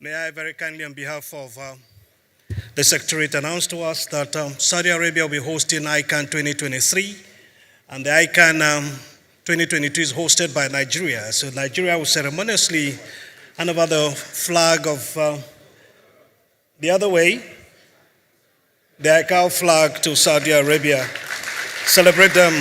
May I very kindly, on behalf of the Secretariat, announce to us that Saudi Arabia will be hosting Ican 2023, and the Ican 2022 is hosted by Nigeria. So Nigeria will ceremoniously hand over the flag of the other way, the Ican flag to Saudi Arabia. Celebrate them.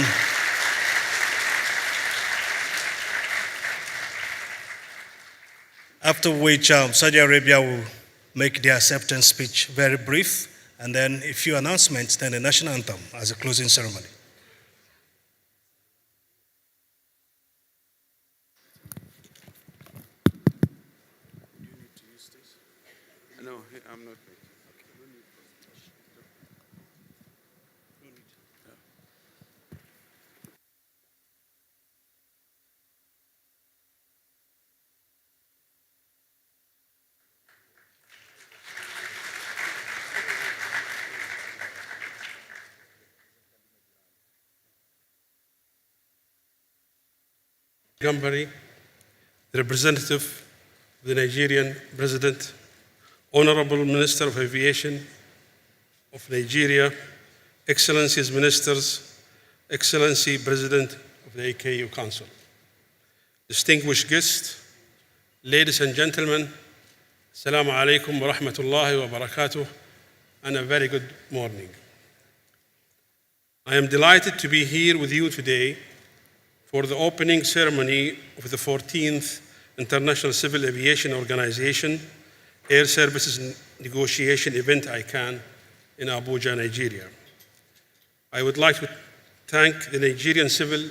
After which Saudi Arabia will make their acceptance speech very brief, and then a few announcements, then the national anthem as a closing ceremony. No, I'm not. Gambari, the representative of the Nigerian President, Honorable Minister of Aviation of Nigeria, Excellencies Ministers, Excellency President of the AKU Council, distinguished guests, ladies and gentlemen, Assalamu alaikum wa rahmatullahi wa barakatuh, and a very good morning. I am delighted to be here with you today for the opening ceremony of the 14th International Civil Aviation Organization Air Services Negotiation Event ICANN in Abuja, Nigeria. I would like to thank the Nigerian Civil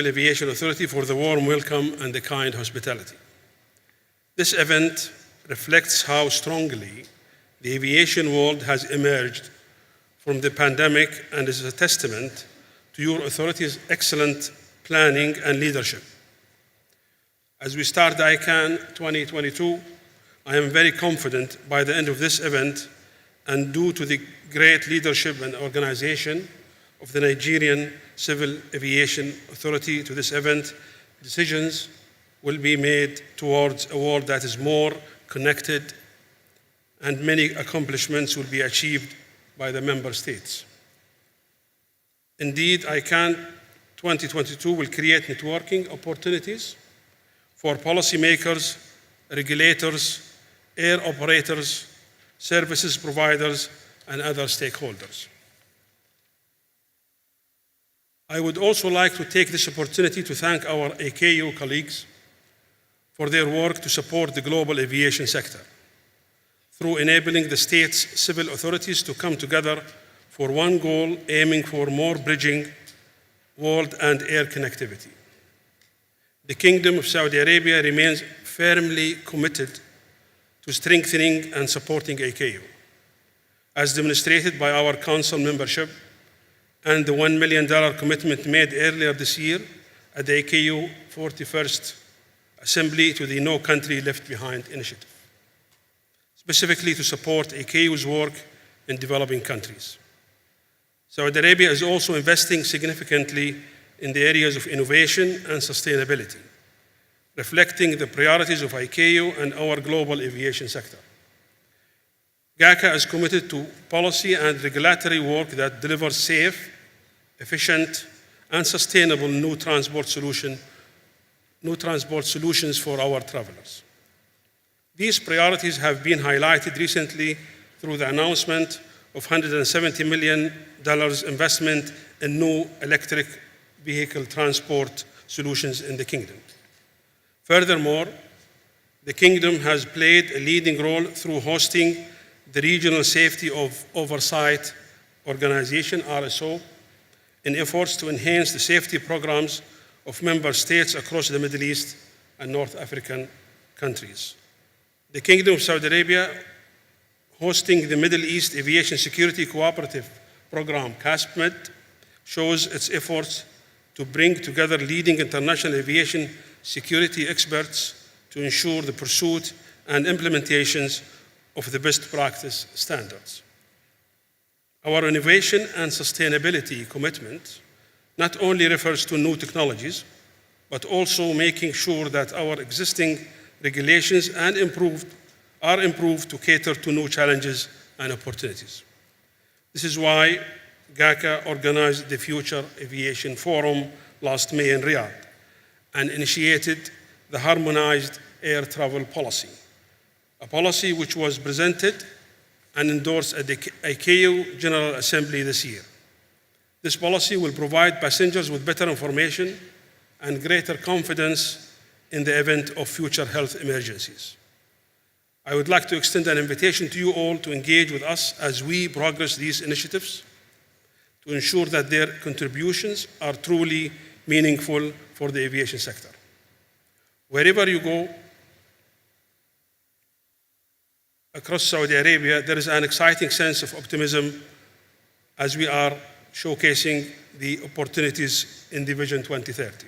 Aviation Authority for the warm welcome and the kind hospitality. This event reflects how strongly the aviation world has emerged from the pandemic and is a testament to your authority's excellent planning and leadership. As we start the ICANN 2022, I am very confident by the end of this event, and due to the great leadership and organization of the Nigerian Civil Aviation Authority to this event, decisions will be made towards a world that is more connected, and many accomplishments will be achieved by the member states. Indeed, ICANN 2022 will create networking opportunities for policymakers, regulators, air operators, services providers, and other stakeholders. I would also like to take this opportunity to thank our AKU colleagues for their work to support the global aviation sector through enabling the state's civil authorities to come together for one goal, aiming for more bridging world and air connectivity. The Kingdom of Saudi Arabia remains firmly committed to strengthening and supporting AKU, as demonstrated by our Council membership and the $1 million commitment made earlier this year at the ICAO 41st Assembly to the No Country Left Behind initiative, specifically to support ICAO's work in developing countries. Saudi Arabia is also investing significantly in the areas of innovation and sustainability, reflecting the priorities of ICAO and our global aviation sector. GACA is committed to policy and regulatory work that delivers safe, efficient, and sustainable new transport solutions for our travelers. These priorities have been highlighted recently through the announcement of $170 million investment in new electric vehicle transport solutions in the Kingdom. Furthermore, the Kingdom has played a leading role through hosting the Regional Safety Oversight Organization, RSO, in efforts to enhance the safety programs of member states across the Middle East and North African countries. The Kingdom of Saudi Arabia, hosting the Middle East Aviation Security Cooperative Program, CASPMED, shows its efforts to bring together leading international aviation security experts to ensure the pursuit and implementations of the best practice standards. Our innovation and sustainability commitment not only refers to new technologies, but also making sure that our existing regulations are improved to cater to new challenges and opportunities. This is why GACA organized the Future Aviation Forum last May in Riyadh and initiated the Harmonized Air Travel Policy, a policy which was presented and endorsed at the ICAO General Assembly this year. This policy will provide passengers with better information and greater confidence in the event of future health emergencies. I would like to extend an invitation to you all to engage with us as we progress these initiatives to ensure that their contributions are truly meaningful for the aviation sector. Wherever you go across Saudi Arabia, there is an exciting sense of optimism as we are showcasing the opportunities in the Vision 2030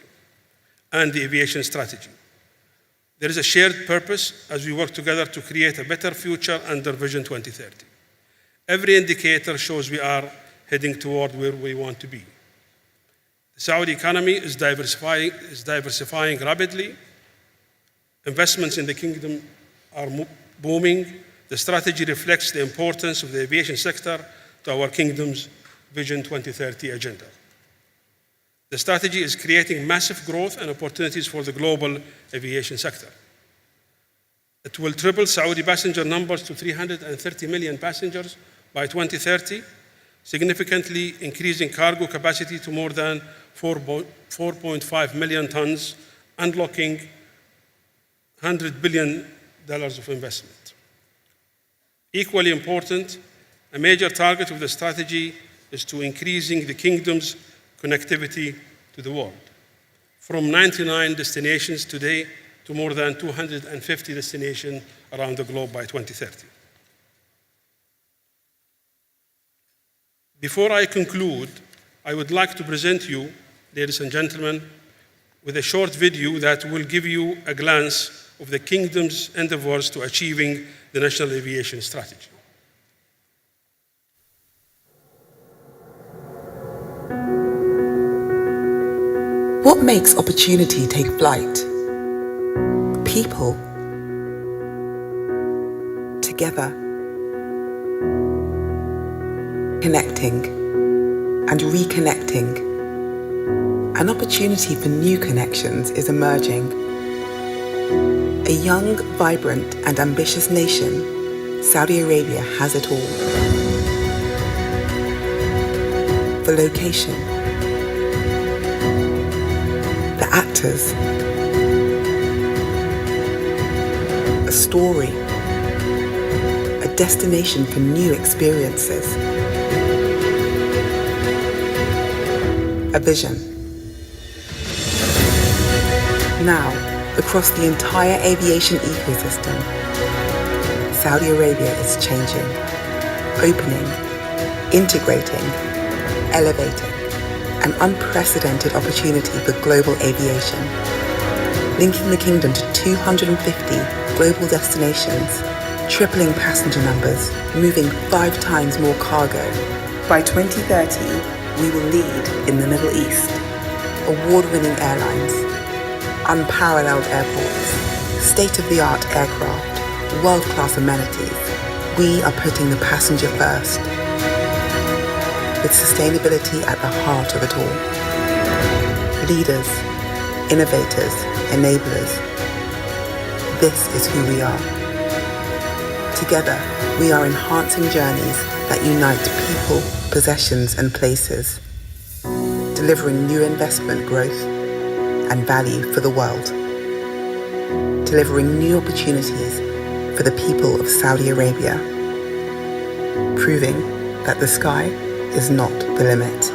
and the aviation strategy. There is a shared purpose as we work together to create a better future under Vision 2030. Every indicator shows we are heading toward where we want to be. The Saudi economy is diversifying rapidly. Investments in the Kingdom are booming. The strategy reflects the importance of the aviation sector to our Kingdom's Vision 2030 agenda. The strategy is creating massive growth and opportunities for the global aviation sector. It will triple Saudi passenger numbers to 330 million passengers by 2030, significantly increasing cargo capacity to more than 4.5 million tons, unlocking $100 billion of investment. Equally important, a major target of the strategy is to increasing the Kingdom's connectivity to the world, from 99 destinations today to more than 250 destinations around the globe by 2030. Before I conclude, I would like to present you, ladies and gentlemen, with a short video that will give you a glance of the Kingdom's endeavors to achieving the National Aviation Strategy. What makes opportunity take flight? People together, connecting and reconnecting. An opportunity for new connections is emerging. A young, vibrant, and ambitious nation, Saudi Arabia has it all. The location, the actors, a story, a destination for new experiences, a vision. Now, across the entire aviation ecosystem, Saudi Arabia is changing, opening, integrating, elevating an unprecedented opportunity for global aviation, linking the kingdom to 250 global destinations, tripling passenger numbers, moving 5 times more cargo. By 2030, we will lead in the Middle East. Award-winning airlines, unparalleled airports, state-of-the-art aircraft, world-class amenities. We are putting the passenger first, with sustainability at the heart of it all. Leaders, innovators, enablers. This is who we are. Together, we are enhancing journeys that unite people, possessions, and places, delivering new investment growth and value for the world, delivering new opportunities for the people of Saudi Arabia, proving that the sky is not the limit.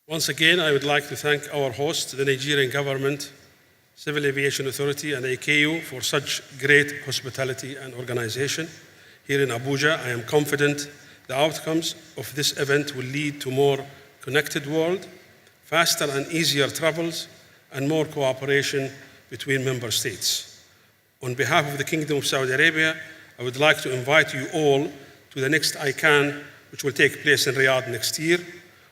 Once again, I would like to thank our host, the Nigerian government, Civil Aviation Authority, and AKU for such great hospitality and organization. Here in Abuja, I am confident the outcomes of this event will lead to more connected world, faster and easier travels, and more cooperation between member states. On behalf of the Kingdom of Saudi Arabia, I would like to invite you all to the next Ican, which will take place in Riyadh next year.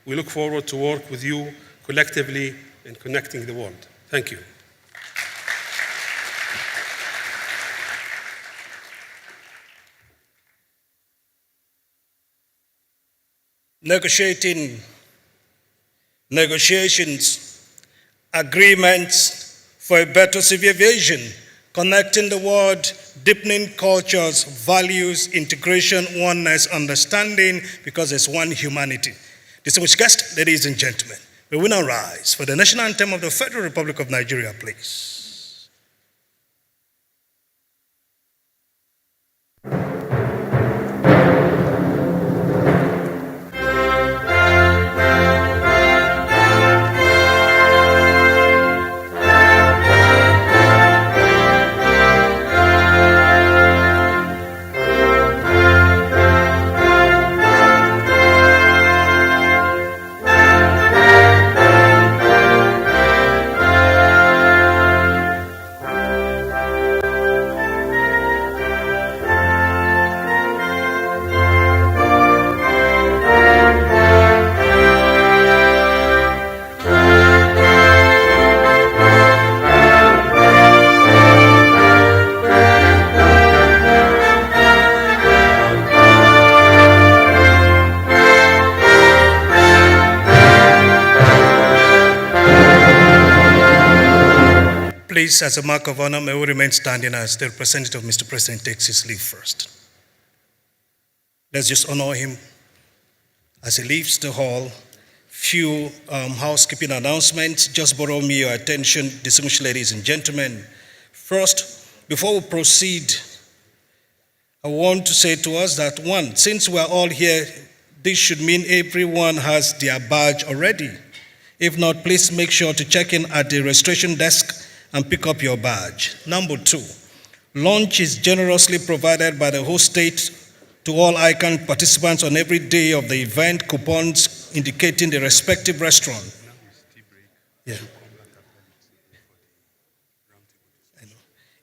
We look forward to work with you collectively in connecting the world. Thank you. Negotiations, agreements for a better civil aviation, connecting the world, deepening cultures, values, integration, oneness, understanding, because there's one humanity. Distinguished guests, ladies and gentlemen, we will now rise for the national anthem of the Federal Republic of Nigeria, please. Please, as a mark of honor, may we remain standing as the representative of Mr. President takes his leave first. Let's just honor him as he leaves the hall. Few housekeeping announcements. Just borrow me your attention, distinguished ladies and gentlemen. First, before we proceed, I want to say to us that one, since we're all here, this should mean everyone has their badge already. If not, please make sure to check in at the registration desk and pick up your badge. Number 2, lunch is generously provided by the host state to all Ican participants on every day of the event, coupons indicating the respective restaurant. Yeah.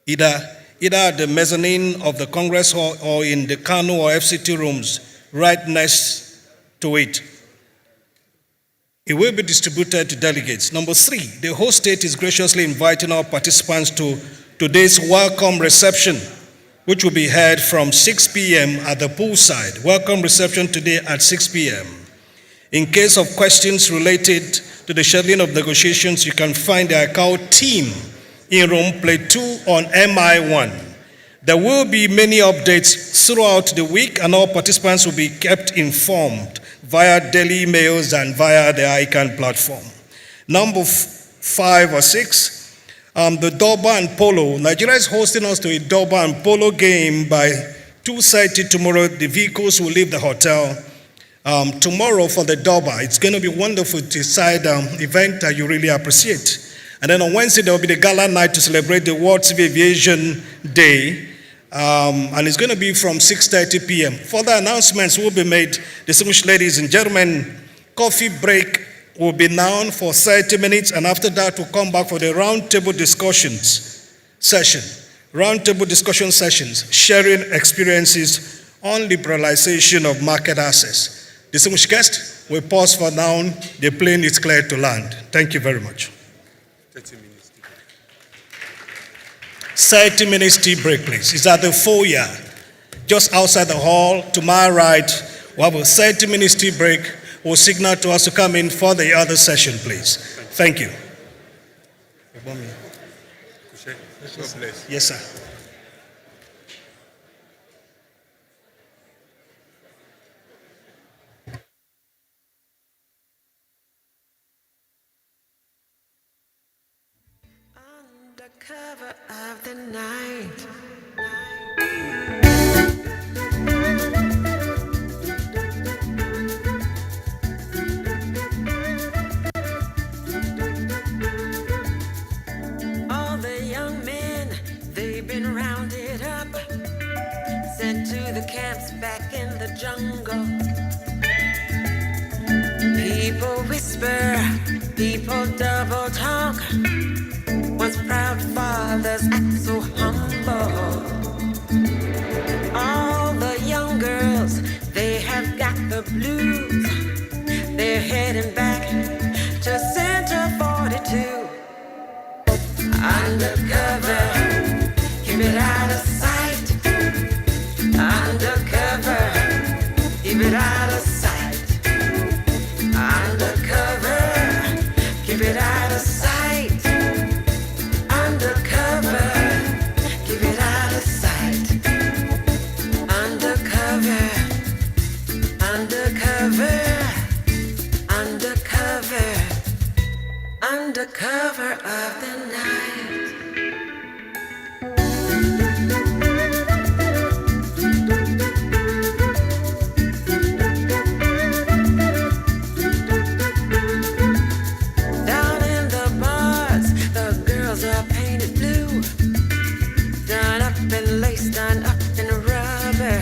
Either at the mezzanine of the Congress Hall or in the Kano or FCT rooms right next to it. It will be distributed to delegates. Number 3, the host state is graciously inviting all participants to today's welcome reception, which will be held from 6 p.m. at the poolside. Welcome reception today at 6 p.m. In case of questions related to the scheduling of negotiations, you can find the ICAO team in room plate 2 on MI1. There will be many updates throughout the week, and all participants will be kept informed via daily emails and via the Ican platform. Number 5 or 6, The Durban Polo. Nigeria is hosting us to a Durban Polo game by 2:30 tomorrow. The vehicles will leave the hotel tomorrow for the Durban. It's going to be wonderful to side event that you really appreciate. And then on Wednesday, there will be the gala night to celebrate the World Civil Aviation Day. And it's going to be from 6:30 p.m. Further announcements will be made. Distinguished ladies and gentlemen, coffee break will be now for 30 minutes, and after that we'll come back for the roundtable discussions session. Roundtable discussion sessions, sharing experiences on liberalization of market access. Distinguished guests, we pause for now. The plane is cleared to land. Thank you very much. 30 minutes. 30 minutes tea break, please. It's at the foyer, just outside the hall. To my right, we'll have a 30 minutes tea break. Will signal to us to come in for the other session, please. Thank you. Yes, sir. Under cover of the night. Rounded up, sent to the camps back in the jungle. People whisper, people double talk. Once proud fathers act so humble. All the young girls, they have got the blues. They're heading back to Center 42. Undercover, keep it out of sight. Undercover, keep it out of sight. Undercover, keep it out of sight. Undercover, keep it out of sight. Undercover, undercover, undercover, undercover of the night. Done up in rubber.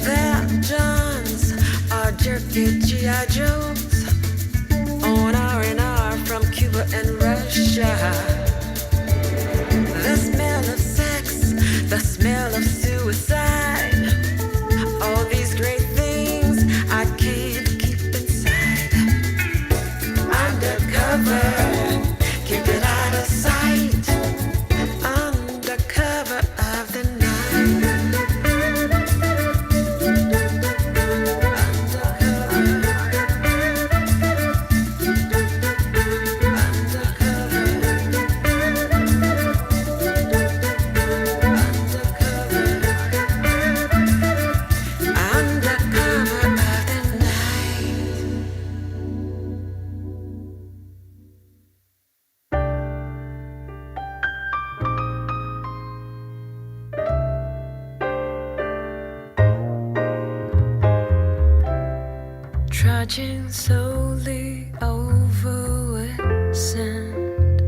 Their Johns are jerky G.I. Joes on R&R from Cuba and Russia. The smell of sex, the smell of suicide, all these great things I can't keep inside. Undercover, keep it out of sight. Trudging slowly over wet sand,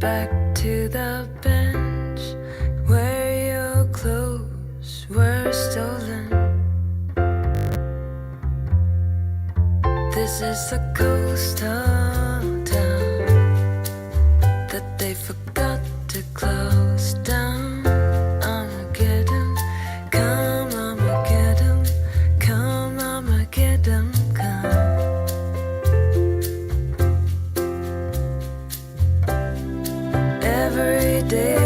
back to the bench where your clothes were stolen. This is the coastal town that they forgot to close down. Every day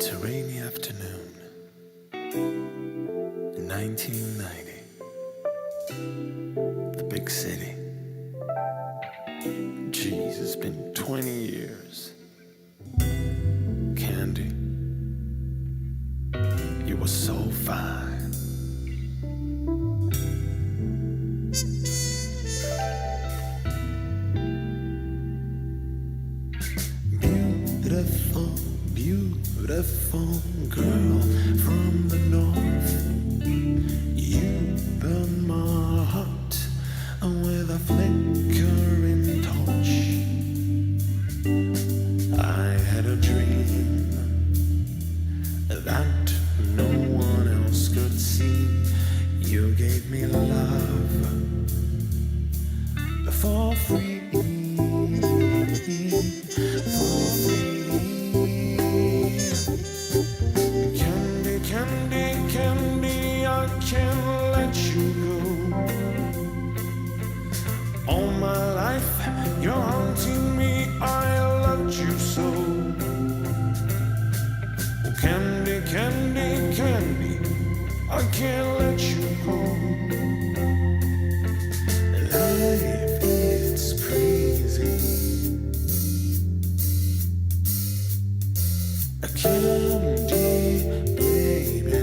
It's a rainy afternoon in 1990. The big city. Jeez, it's been 20 years. Candy, you were so fine. Beautiful, beautiful girl from the north. You burn my heart with a flickering torch. I had a dream that no one else could see. You gave me love for free, for free. Candy, candy, candy, I can't let you go. All my life, you're haunting me, I loved you so. Oh, candy, candy, candy, I can't let you go. Life is crazy. A candy, baby.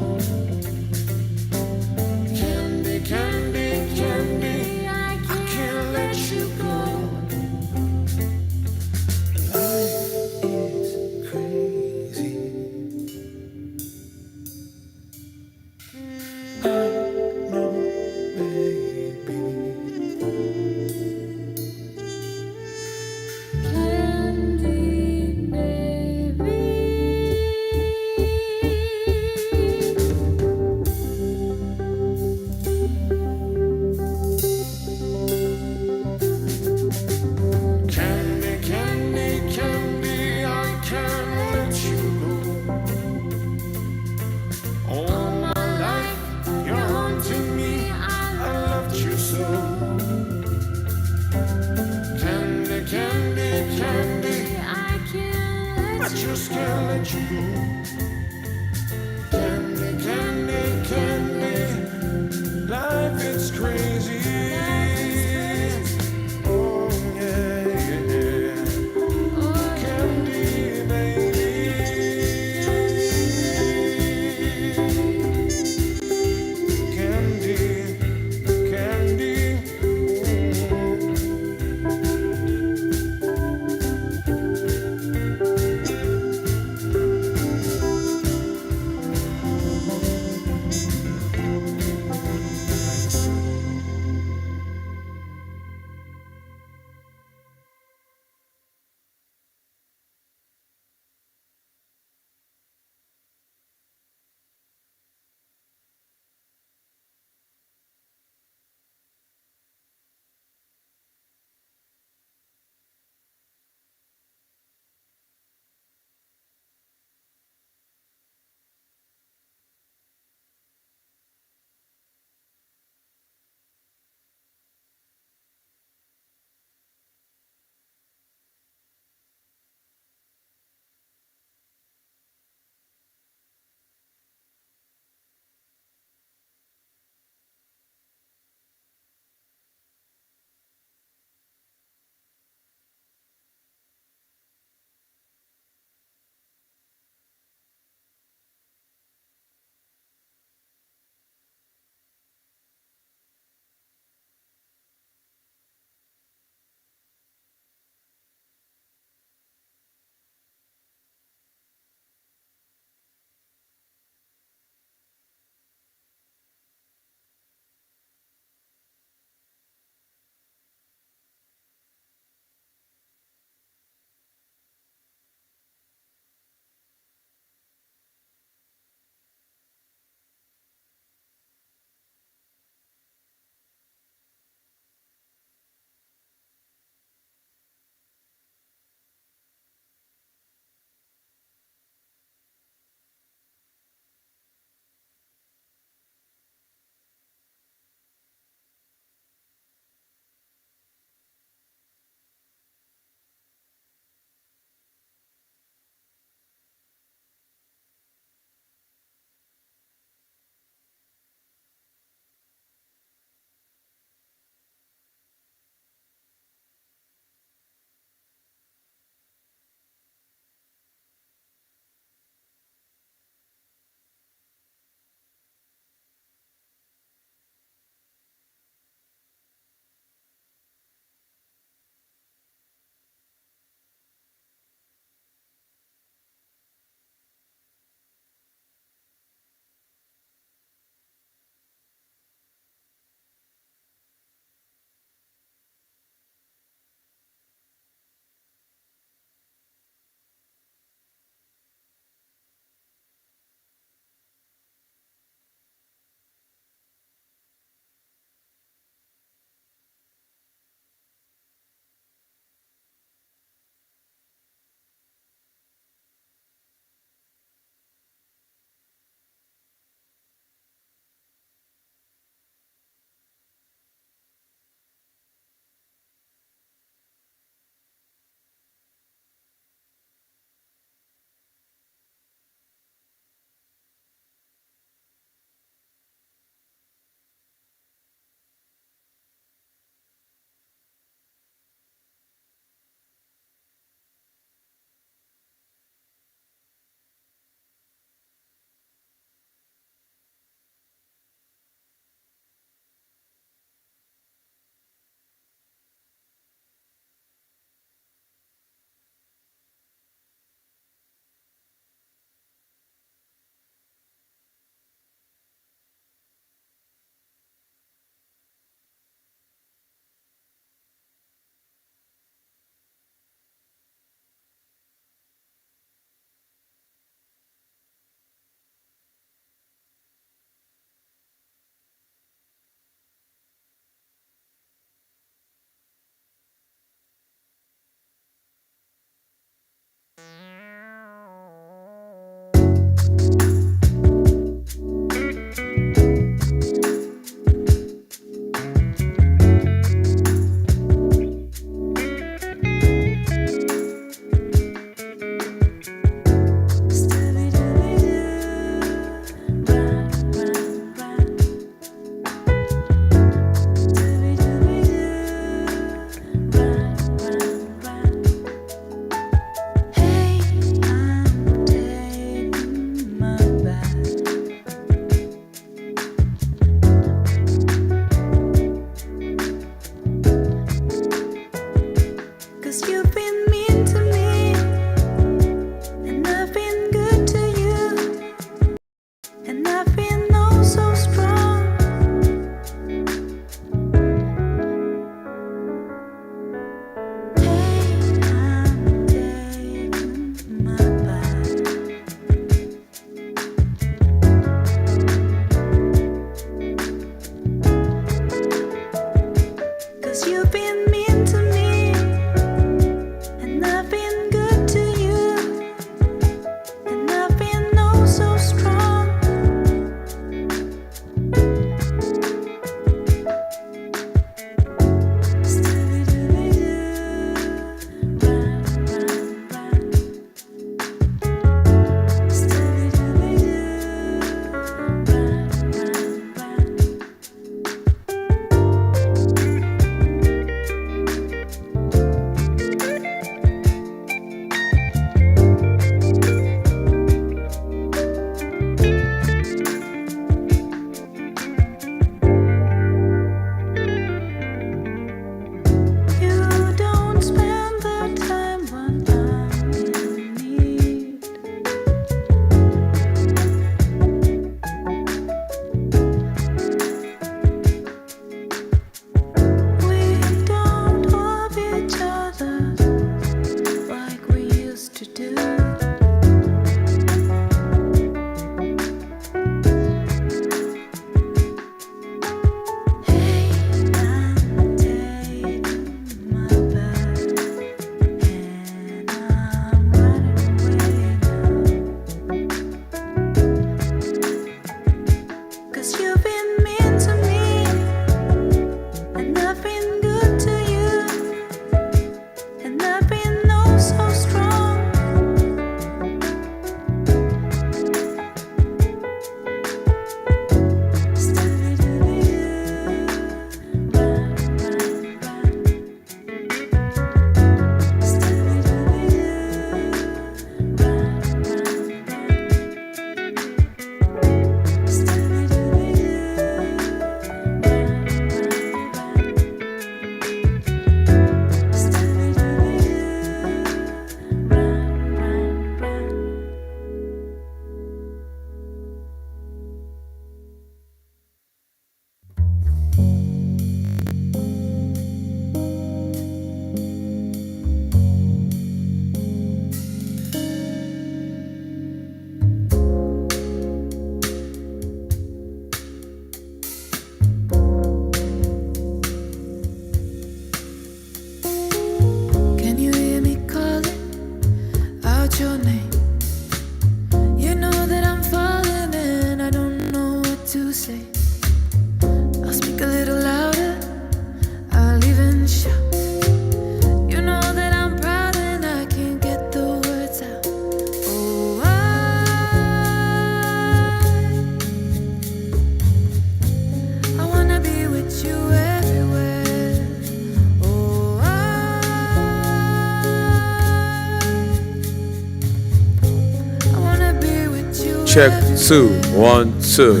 Check 2, 1, 2.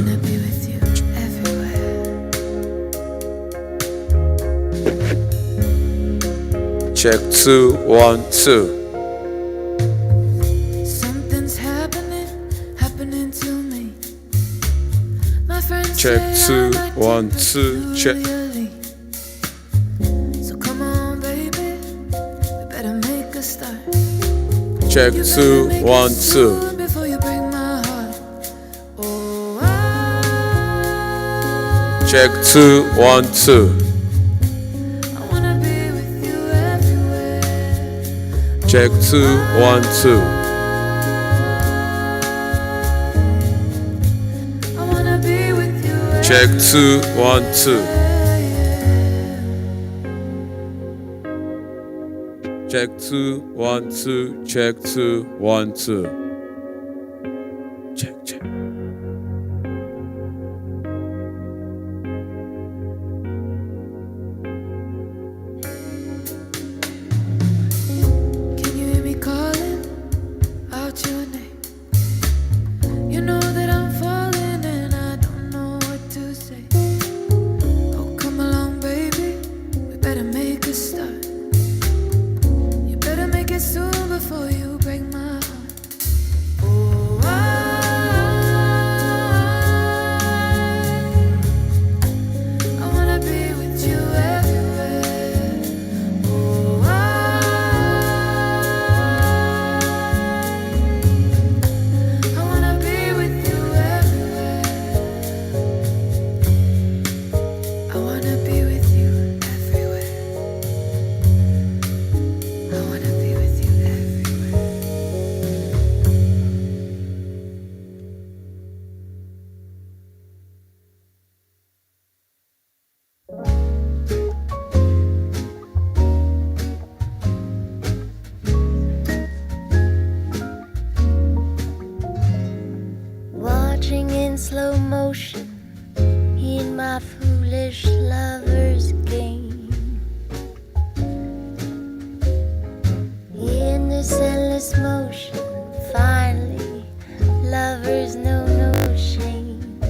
Check 2, 1, 2. Something's happening to me. My friends Check say 2, I'm acting 1, 2. Check. peculiarly. So come on, baby, we better make a start. Check You 2, better make 1, it 2. soon before you break my heart. Oh, Check 2, 1, 2. I wanna be with you everywhere. Check 2, 1, 2. Check 2, 1, 2. Check 2, 1, 2. Check 2, 1, 2. Check, check. Can you hear me calling out your name? You know that I'm falling and I don't know what to say. Oh, come along, baby. We better make a start. You better make it soon before you break my heart. Oh, I wanna be with you everywhere. Oh, I wanna be with you everywhere. I wanna be with you everywhere. I wanna be with you everywhere. Watching in slow motion in my foolish lover's game. In this endless motion, finally, lovers know no shame.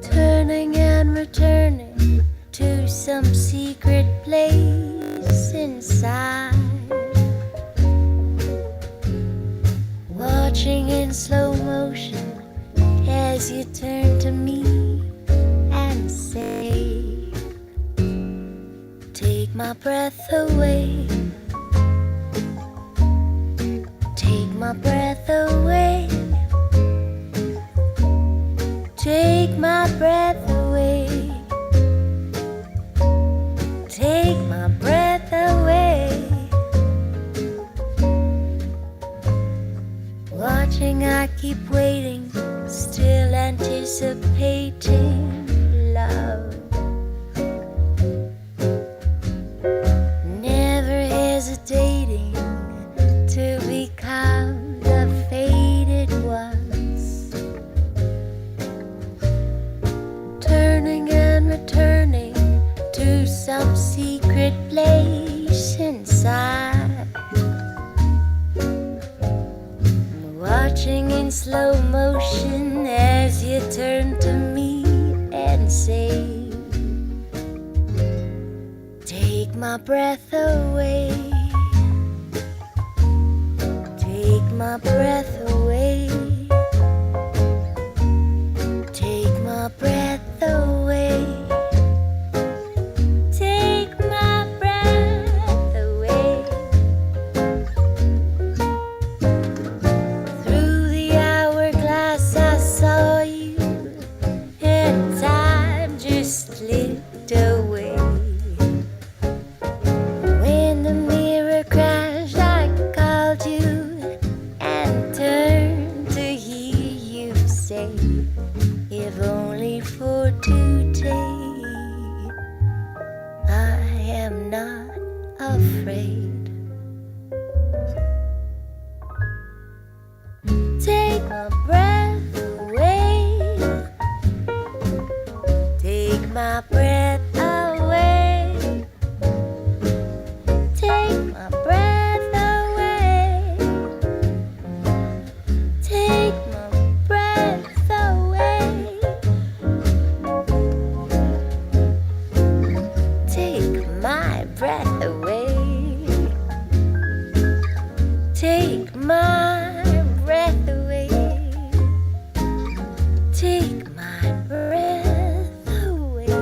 Turning and returning to some secret place inside. Watching in slow motion as you turn to me and say, take my breath away. Take my breath away. Take my breath away. Take my breath away. Watching, I keep waiting, still anticipating love. Never hesitating to become the fated ones. Turning and returning to some secret place inside. Watching in slow motion as you turn to me and say, take my breath away. Take my breath away. Take my breath away. Take my breath away. Through the hourglass I saw you, and time just slipped away. When the mirror crashed, I called you and turned to hear you say, if only for today, I am not afraid. Take my breath away. Take my breath away. Take my breath away. Take my breath away. Take my breath away. Take my breath away. Take my breath away.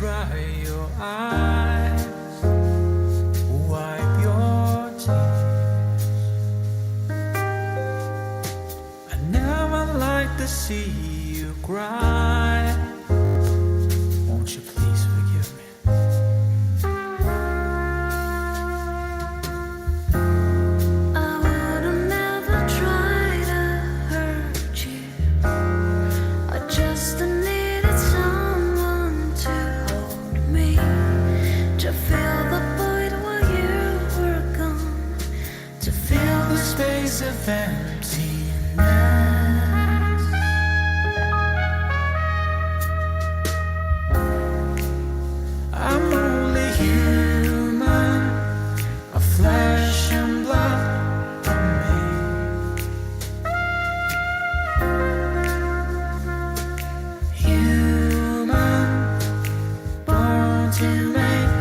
dry your eyes, wipe your tears. I never like to see you cry. Won't you please forgive me? I would have never tried to hurt you. I just needed someone to hold me, to fill the void while you were gone, to fill the space of emptiness. I'm only human, a flesh and blood from me. Human, born to make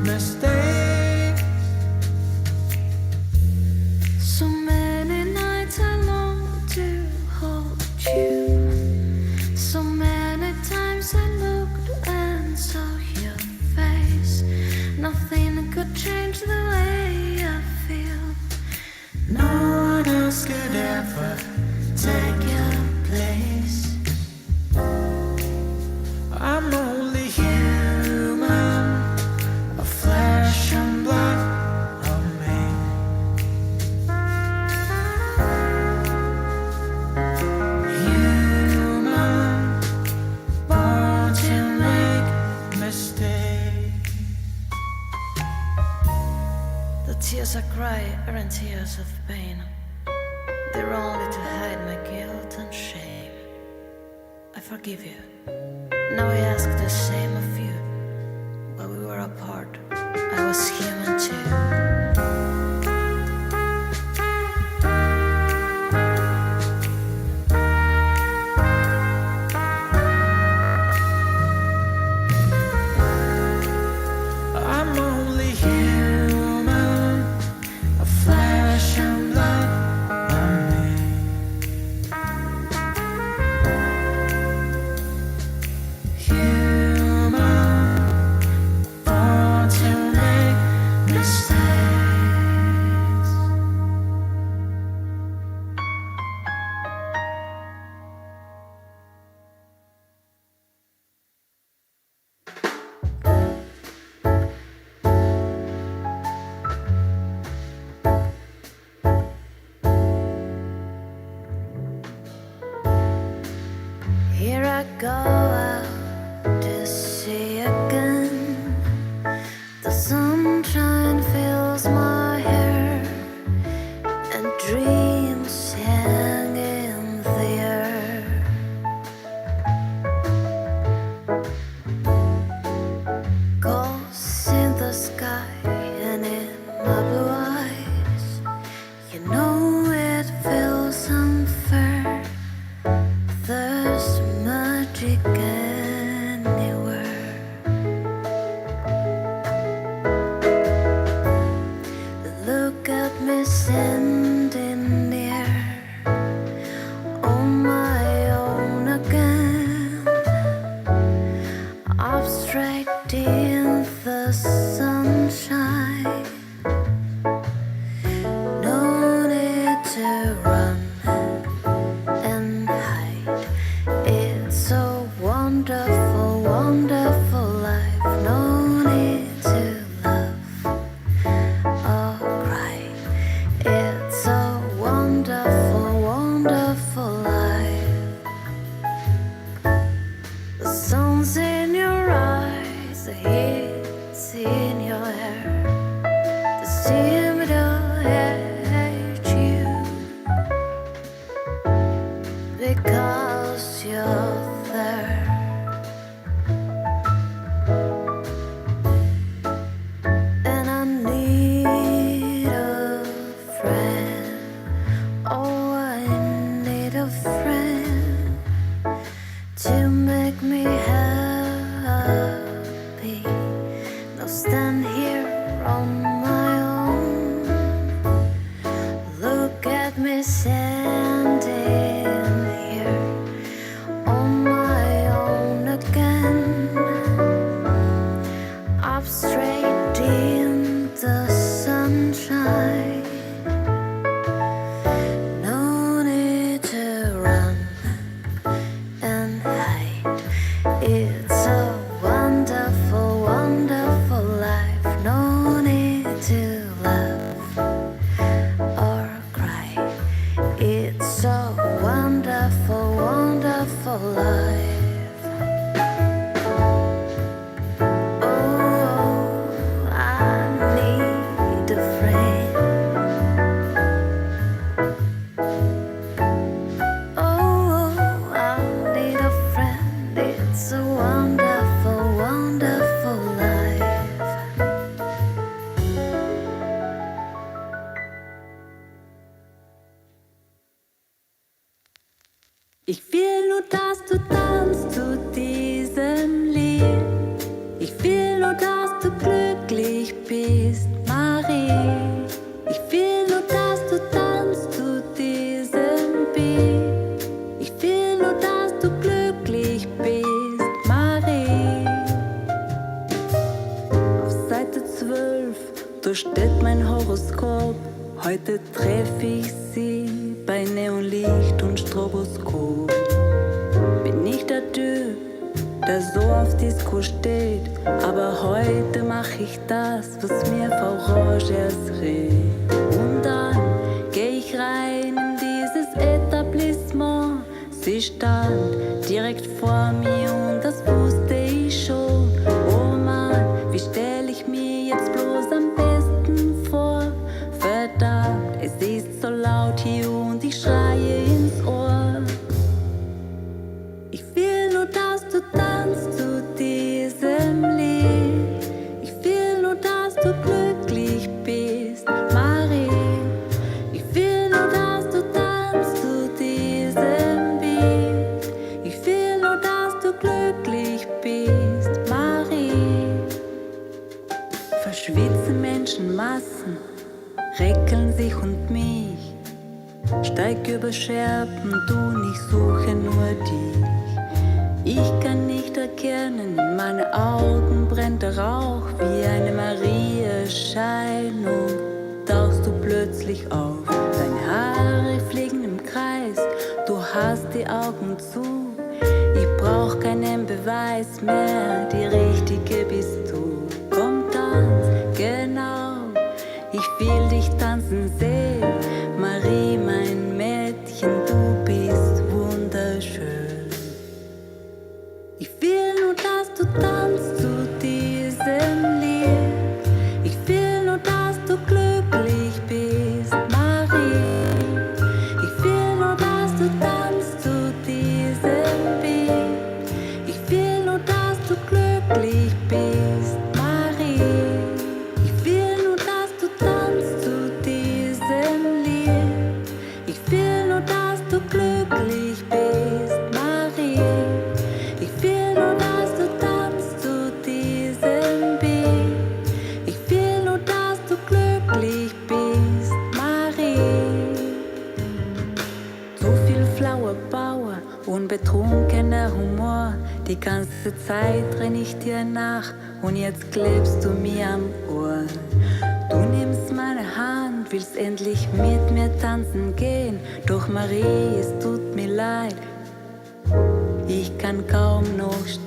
mistakes. So many nights I long to hold you. So many times I looked and saw your face. Nothing could change the way I feel. No one else could ever take your place. I'm only human, a flesh and blood of me. Human, born to make mistakes. The tears I cry aren't tears of pain. They're only to hide my guilt and shame. I forgive you. Now I ask the same of you. While we were apart, I was human too. I'm only human, a flesh and blood of me. Human, born to make mistakes. Here I go out to sea again. The sunshine fills my hair, and dreams hang in the air. Ghosts in the sky and in my blue eyes. You know it feels unfair. There's magic anywhere. Look at me standing near, on my own again, abstract in the sunshine. No need to run and hide. It's so wonderful, wonderful life. No need to love or cry. It's so wonderful, wonderful life. The sun's in your eyes, the heat's in your hair. The steam don't hate you because you're there. And I need a friend. Oh, I need a friend to make me happy. No stand glücklich bist, Marie. Ich will nur, dass du tanzt zu diesem Beat. Ich will nur, dass du glücklich bist, Marie. Auf Seite 12, da steht mein Horoskop. Heute treffe ich sie bei Neonlicht und Stroboskop. Bin nicht der Typ, der so auf Disco steht, aber heute mach ich das, was mir Frau Rogers rät. Und dann geh ich rein in dieses Etablissement. Sie stand direkt vor mir und das wusste ich schon. Oh Mann, wie stell ich mir jetzt bloß am besten vor? Verdammt, es ist so laut hier und ich schreie ins Ohr. Ich will nur, dass du tanzt zu diesem Lied. Ich will nur, dass du glücklich bist, Marie. Ich will nur, dass du tanzt zu diesem Beat. Ich will nur, dass du glücklich bist, Marie. Verschwitzen Menschenmassen, reckeln sich und mich. Steig über Scherben, du, ich suche nur dich. Ich kann nicht erkennen, in meine Augen brennt der Rauch wie eine Marie-Erscheinung. Tauchst du plötzlich auf, deine Haare fliegen im Kreis, du hast die Augen zu. Ich brauch keinen Beweis mehr, die Richtige bist du. Komm, tanz, genau, ich will dich tanzen sehen. Marie, mein Mädchen, du bist wunderschön. Ich will nur, dass du tanzt zu diesem Lied. Ich will nur, dass du glücklich bist, Marie. Ich will nur, dass du tanzt zu diesem Beat. Ich will nur, dass du glücklich bist, Marie. Ich will nur, dass du tanzt zu diesem Lied. Ich will nur, dass du glücklich bist, Marie. Ich will nur, dass du tanzt zu diesem Beat. Ich will nur, dass du glücklich bist, Marie. Zu viel Flower Power, unbetrunkener Humor. Die ganze Zeit renn ich dir nach und jetzt klebst du mir am Ohr. Du nimmst meine Hand, willst endlich mit mir tanzen gehen. Doch Marie, es tut mir leid, ich kann kaum noch stehen.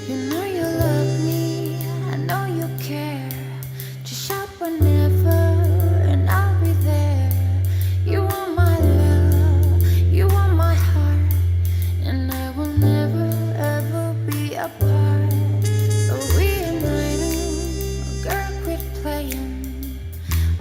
You know you love me, I know you care. Just shout whenever and I'll be there. You are my love, you are my heart, and I will never ever be apart. So reuniting, girl, quit playing.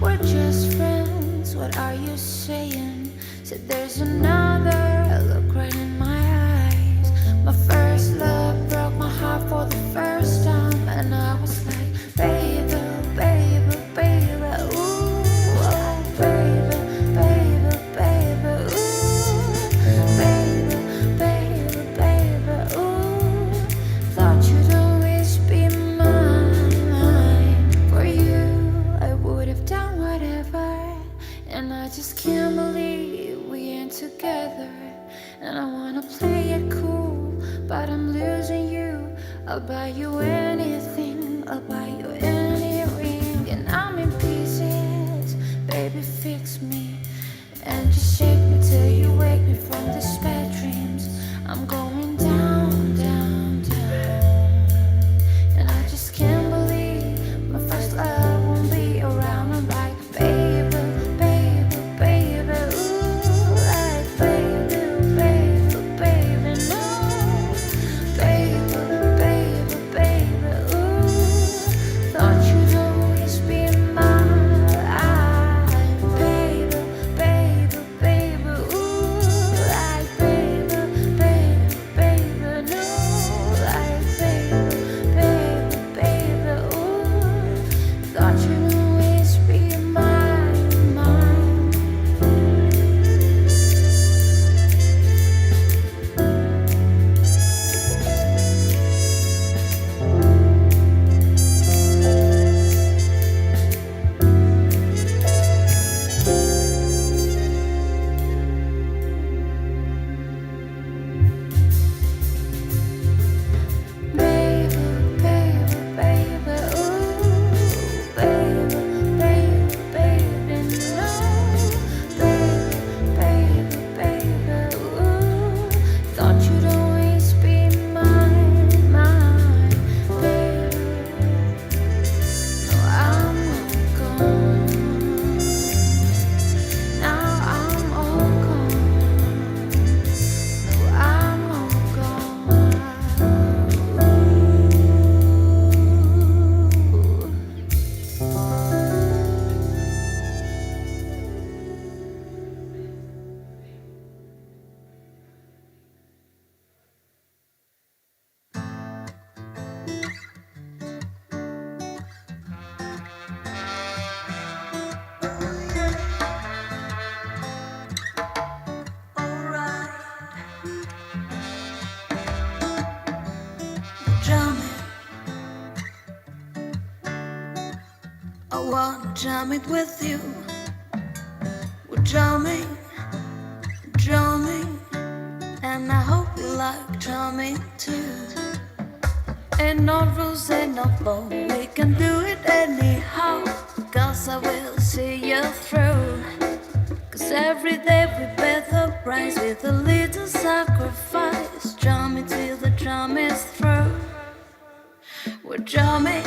We're just friends, what are you saying? Said there's another, look right in my eyes. My first love broke my heart for the first time, and I was like, baby, baby, baby, ooh, oh, baby, baby, baby, ooh, baby, baby, baby, ooh. Thought you'd always be mine. For you, I would have done whatever, and I just can't believe we ain't together. And I wanna play it cool, but I'm losing you. I'll buy you anything, I'll buy you any ring. And I'm in pieces, baby, fix me. And just shake me till you wake me from these bad dreams. I'm going down, down, down. And I just can't believe my first love won't be around. I'm like, baby, baby, baby, ooh, like baby, baby, baby, no, baby, baby, baby, ooh. Thought you'd always be mine, baby, baby, baby, ooh, like baby, wanna jam it with you. We're jamming, and I hope you like jamming too. Ain't no rules, ain't no law, we can do it anyhow. Cause I will see you through. Cause every day we pay the price with a little sacrifice. Jamming till the jam is through. We're jamming.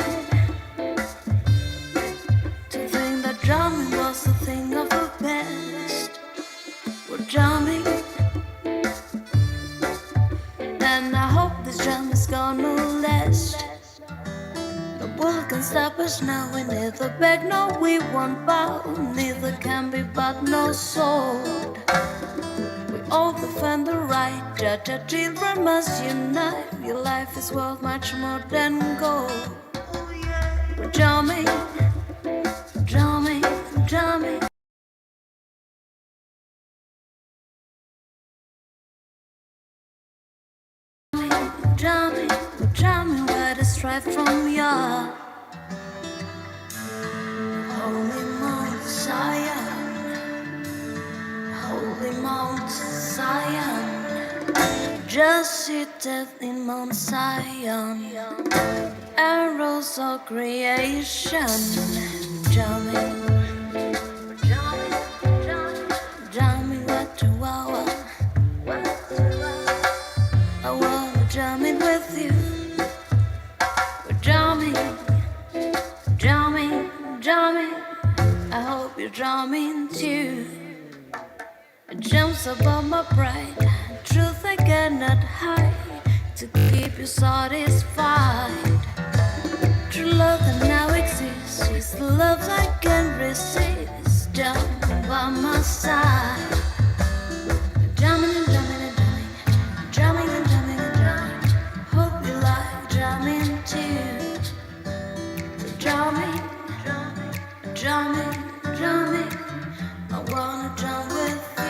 To think that jamming was the thing of the best. We're jamming. And I hope this jam is gonna last. The bull can stop us now. We neither beg, no, we won't bow. Neither can be but no sword. We all defend the right. Judge our children must unite. Your life is worth much more than gold. We're jamming, jamming, jamming. Jamming, jamming, where the strife from your holy Mount Zion, holy Mount Zion, just seated in Mount Zion, arrows of creation, jamming, jamming, jamming, what you are. I wanna jam it with you. We're jamming, jamming, jamming. I hope you're jamming too. It jumps above my pride. Truth I cannot hide. To keep you satisfied. True love that now exists is the love I can resist. Jump by my side. Jamming and jamming and jamming. Jamming and jamming and jamming. Hope you like jamming too. Jamming, jamming, jamming. I wanna jam with you.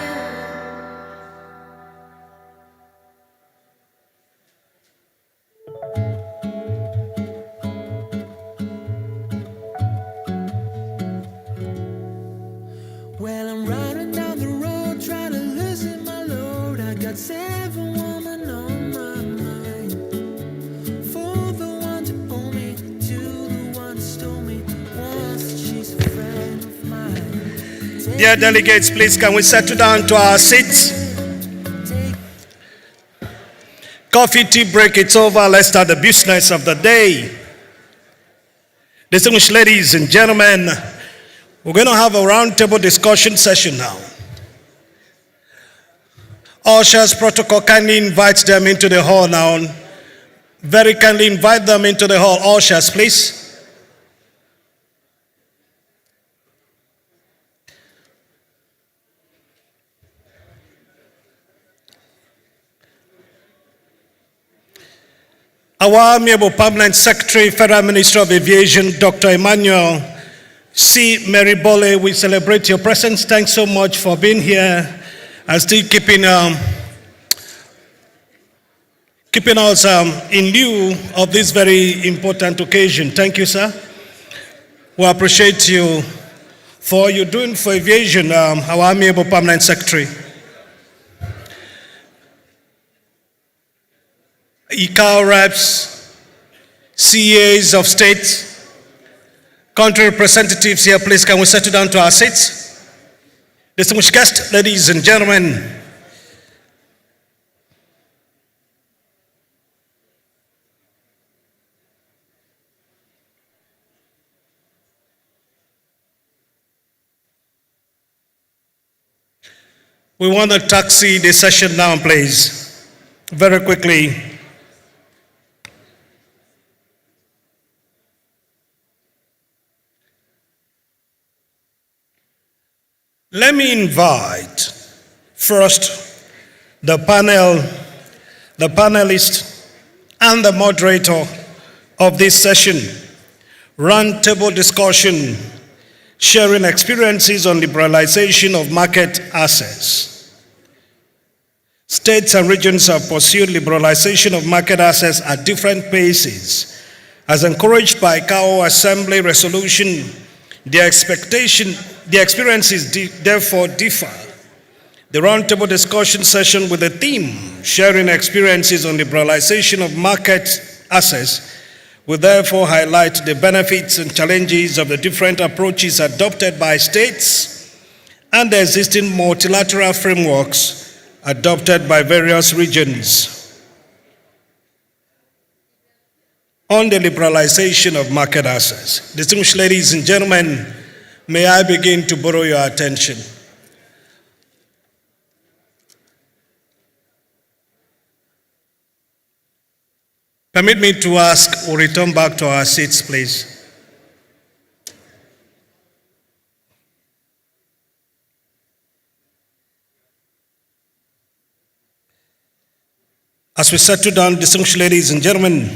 Well, I'm riding down the road trying to loosen my load. I got 7 women on my mind. For the one to own me, to the one who stole me. Once she's a friend of mine. Dear delegates, please can we settle down to our seats? Coffee, tea break, it's over. Let's start the business of the day. Distinguished ladies and gentlemen, we're going to have a roundtable discussion session now. Ushers protocol kindly invite them into the hall now. Very kindly invite them into the hall. Ushers, please. Our amiable Permanent Secretary, Federal Minister of Aviation, Dr. Emmanuel C. Meribole, we celebrate your presence. Thanks so much for being here and still keeping us in lieu of this very important occasion. Thank you, sir. We appreciate you for all you're doing for aviation, our amiable Permanent Secretary. ICAO reps, CAs of state, country representatives here, please can we settle down to our seats? Distinguished guests, ladies and gentlemen, we want to taxi the session now, please, very quickly. Let me invite first the panelist and the moderator of this session, roundtable discussion, sharing experiences on liberalization of market access. States and regions have pursued liberalization of market access at different paces, as encouraged by ICAO Assembly Resolution The experiences therefore differ. The roundtable discussion session with the theme, sharing experiences on liberalization of market access, will therefore highlight the benefits and challenges of the different approaches adopted by states and the existing multilateral frameworks adopted by various regions. On the liberalization of market access, distinguished ladies and gentlemen, may I begin to borrow your attention? Permit me to ask or return back to our seats, please. As we settle down, distinguished ladies and gentlemen,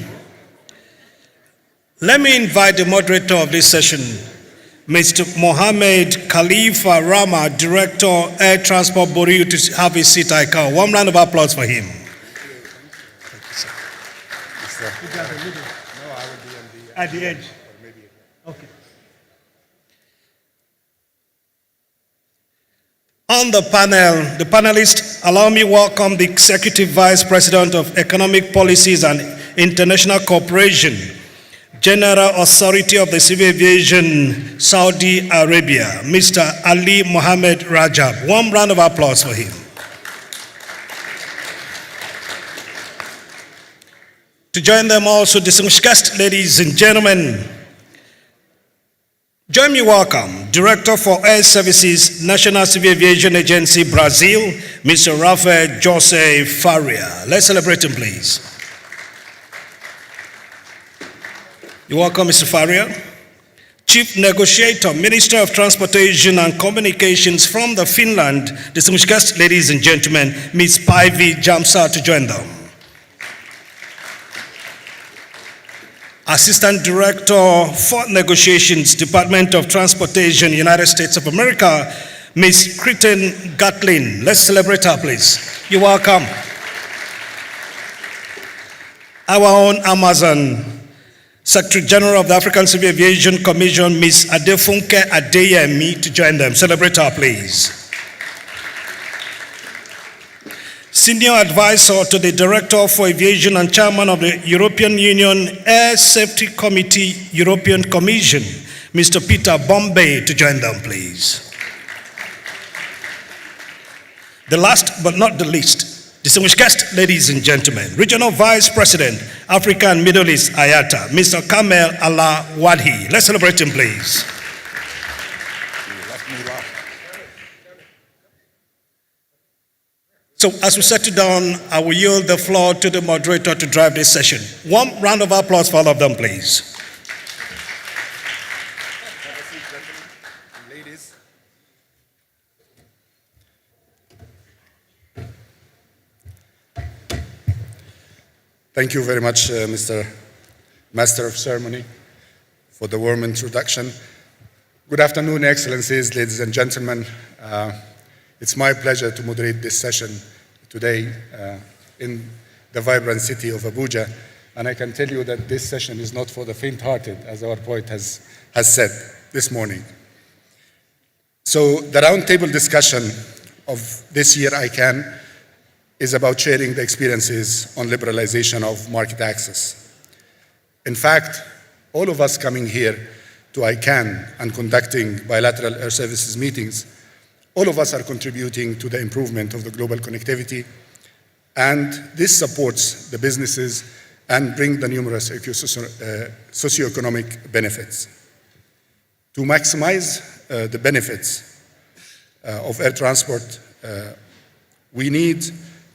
let me invite the moderator of this session, Mr. Mohammed Khalifa Rama, Director, Air Transport Board, to have his seat. I call. One round of applause for him. At the edge. Okay. On the panel, the panelists, allow me welcome the Executive Vice President of Economic Policies and International Cooperation, General Authority of the Civil Aviation, Saudi Arabia, Mr. Ali Mohammed Rajab. One round of applause for him. To join them also, distinguished guests, ladies and gentlemen, join me welcome Director for Air Services, National Civil Aviation Agency, Brazil, Mr. Rafael Jose Faria. Let's celebrate him, please. You're welcome, Mr. Faria. Chief Negotiator, Minister of Transportation and Communications from the Finland, distinguished guests, ladies and gentlemen, Ms. Päivi Jamsa, to join them. Assistant Director for Negotiations, Department of Transportation, United States of America, Ms. Kristen Gatlin. Let's celebrate her, please. You're welcome. Our own Amazon, Secretary General of the African Civil Aviation Commission, Ms. Adefunke Adeyemi, to join them. Celebrate her, please. Senior Advisor to the Director for Aviation and Chairman of the European Union Air Safety Committee, European Commission, Mr. Peter Bombay, to join them, please. The last but not the least, distinguished guests, ladies and gentlemen, Regional Vice President, Africa and Middle East, IATA, Mr. Kamel Allah Wadhi. Let's celebrate him, please. So as we settle down, I will yield the floor to the moderator to drive this session. One round of applause for all of them, please. Ladies. Thank you very much, Mr. Master of Ceremony, for the warm introduction. Good afternoon, Excellencies, ladies and gentlemen. It's my pleasure to moderate this session today in the vibrant city of Abuja. And I can tell you that this session is not for the faint-hearted, as our poet has said this morning. So the roundtable discussion of this year ICANN is about sharing the experiences on liberalization of market access. In fact, all of us coming here to ICANN and conducting bilateral air services meetings, all of us are contributing to the improvement of the global connectivity, and this supports the businesses and brings the numerous socioeconomic benefits. To maximize the benefits of air transport, we need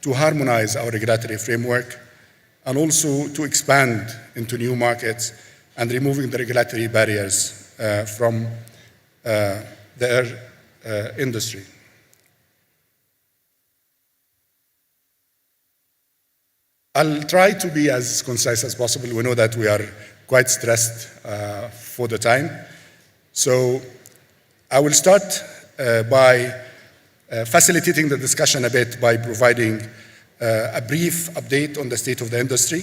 to harmonize our regulatory framework and also to expand into new markets and removing the regulatory barriers from the air industry. I'll try to be as concise as possible. We know that we are quite stressed for the time. So I will start by facilitating the discussion a bit by providing a brief update on the state of the industry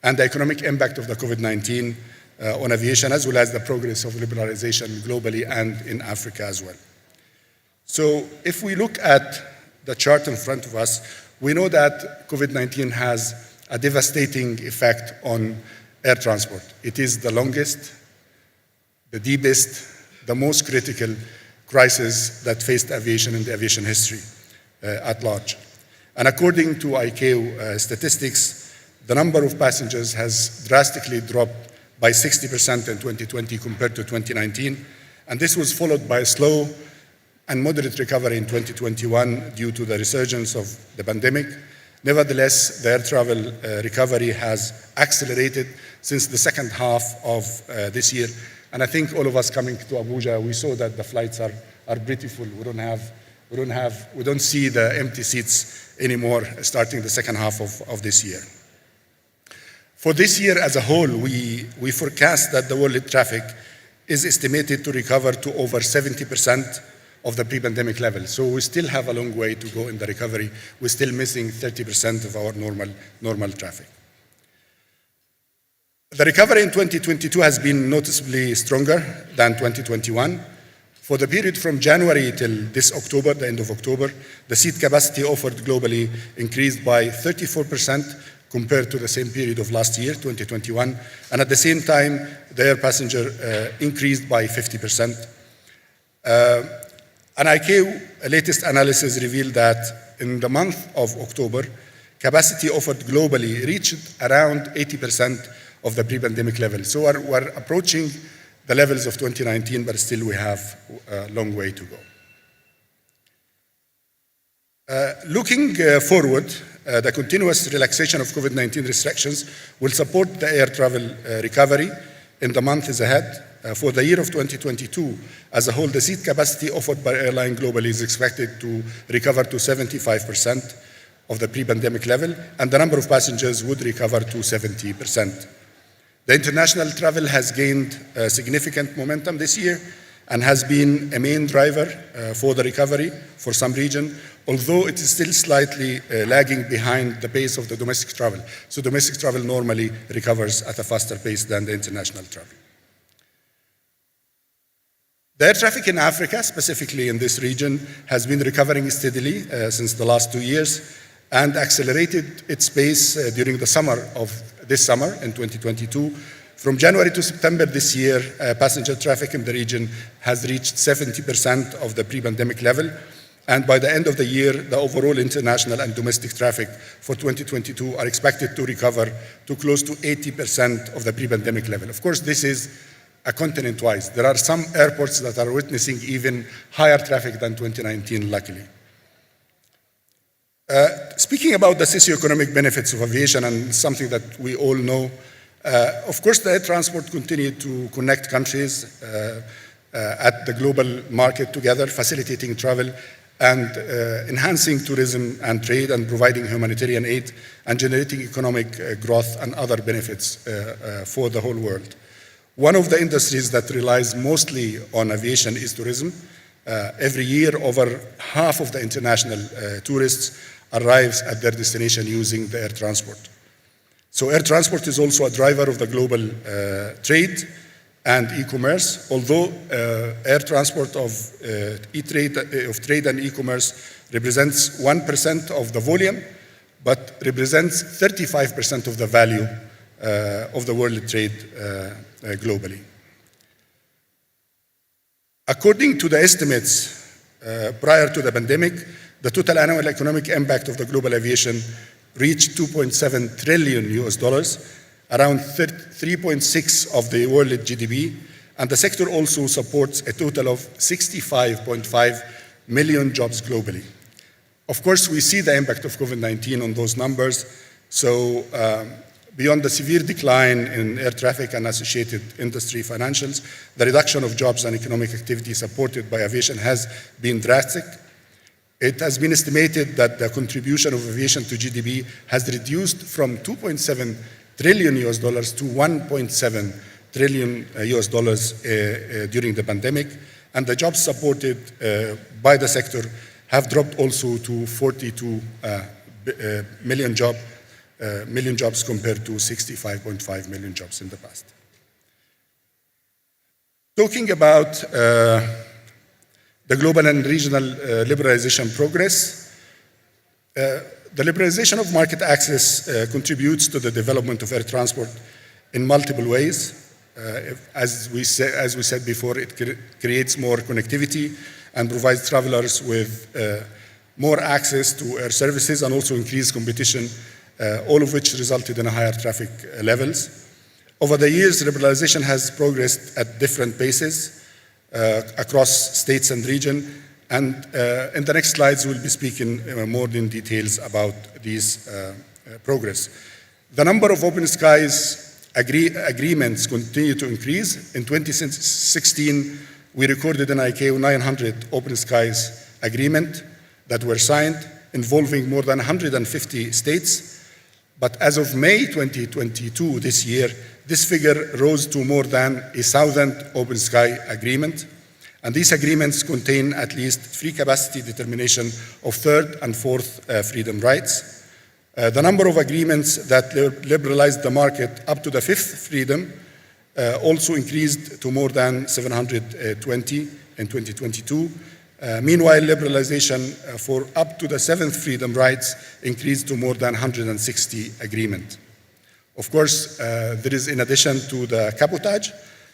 and the economic impact of the COVID-19 on aviation, as well as the progress of liberalization globally and in Africa as well. So if we look at the chart in front of us, we know that COVID-19 has a devastating effect on air transport. It is the longest, the deepest, the most critical crisis that faced aviation in the aviation history at large. And according to ICAO statistics, the number of passengers has drastically dropped by 60% in 2020 compared to 2019. And this was followed by a slow and moderate recovery in 2021 due to the resurgence of the pandemic. Nevertheless, the air travel recovery has accelerated since the second half of this year. And I think all of us coming to Abuja, we saw that the flights are pretty full. We don't see the empty seats anymore starting the second half of this year. For this year as a whole, we forecast that the world traffic is estimated to recover to over 70% of the pre-pandemic level. So we still have a long way to go in the recovery. We're still missing 30% of our normal traffic. The recovery in 2022 has been noticeably stronger than 2021. For the period from January till this October, the end of October, the seat capacity offered globally increased by 34% compared to the same period of last year, 2021. And at the same time, the air passenger increased by 50%. An ICAO latest analysis revealed that in the month of October, capacity offered globally reached around 80% of the pre-pandemic level. So we're approaching the levels of 2019, but still we have a long way to go. Looking forward, the continuous relaxation of COVID-19 restrictions will support the air travel recovery in the months ahead. For the year of 2022, as a whole, the seat capacity offered by airline globally is expected to recover to 75% of the pre-pandemic level, and the number of passengers would recover to 70%. The international travel has gained significant momentum this year and has been a main driver for the recovery for some region, although it is still slightly lagging behind the pace of the domestic travel. So domestic travel normally recovers at a faster pace than the international travel. The air traffic in Africa, specifically in this region, has been recovering steadily since the last 2 years and accelerated its pace during the summer of this summer in 2022. From January to September this year, passenger traffic in the region has reached 70% of the pre-pandemic level. And by the end of the year, the overall international and domestic traffic for 2022 are expected to recover to close to 80% of the pre-pandemic level. Of course, this is a continent-wise. There are some airports that are witnessing even higher traffic than 2019, luckily. Speaking about the socioeconomic benefits of aviation, and something that we all know, of course, the air transport continued to connect countries at the global market together, facilitating travel and enhancing tourism and trade and providing humanitarian aid and generating economic growth and other benefits for the whole world. One of the industries that relies mostly on aviation is tourism. Every year, over half of the international tourists arrives at their destination using the air transport. So air transport is also a driver of the global trade and e-commerce, although air transport of trade and e-commerce represents 1% of the volume, but represents 35% of the value of the world trade globally. According to the estimates prior to the pandemic, the total annual economic impact of the global aviation reached $2.7 trillion, around 3.6 of the world GDP, and the sector also supports a total of 65.5 million jobs globally. Of course, we see the impact of COVID-19 on those numbers, so beyond the severe decline in air traffic and associated industry financials, the reduction of jobs and economic activity supported by aviation has been drastic. It has been estimated that the contribution of aviation to GDP has reduced from $2.7 trillion to $1.7 trillion during the pandemic, and the jobs supported by the sector have dropped also to 42 million jobs compared to 65.5 million jobs in the past. Talking about the global and regional liberalization progress, the liberalization of market access contributes to the development of air transport in multiple ways. As we said before, it creates more connectivity and provides travelers with more access to air services and also increased competition, all of which resulted in higher traffic levels. Over the years, liberalization has progressed at different paces across states and region, and in the next slides we'll be speaking more in details about these progress. The number of open skies agreements continue to increase. In 2016, we recorded in ICAO 900 open skies agreements that were signed involving more than 150 states. But as of May 2022, this year, this figure rose to more than 1,000 open sky agreements. And these agreements contain at least free capacity determination of third and fourth freedom rights. The number of agreements that liberalized the market up to the fifth freedom also increased to more than 720 in 2022. Meanwhile, liberalization for up to the seventh freedom rights increased to more than 160 agreements. Of course, there is in addition to the cabotage,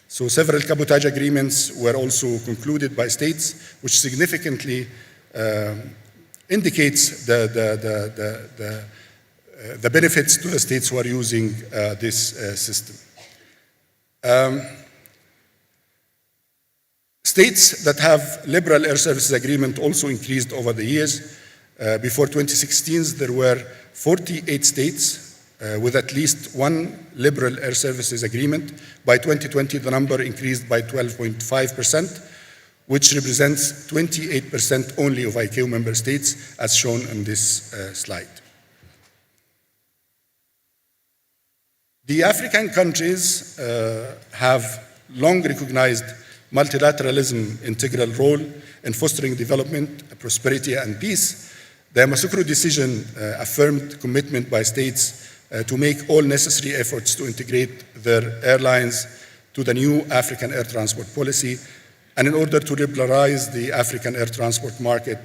so several cabotage agreements were also concluded by states, which significantly indicates the benefits to the states who are using this system. States that have liberal air services agreement also increased over the years. Before 2016, there were 48 states with at least one liberal air services agreement. By 2020, the number increased by 12.5%, which represents 28% only of ICAO member states, as shown in this slide. The African countries have long recognized multilateralism integral role in fostering development, prosperity, and peace. The Yamoussoukro decision affirmed commitment by states to make all necessary efforts to integrate their airlines to the new African air transport policy, and in order to liberalize the African air transport market,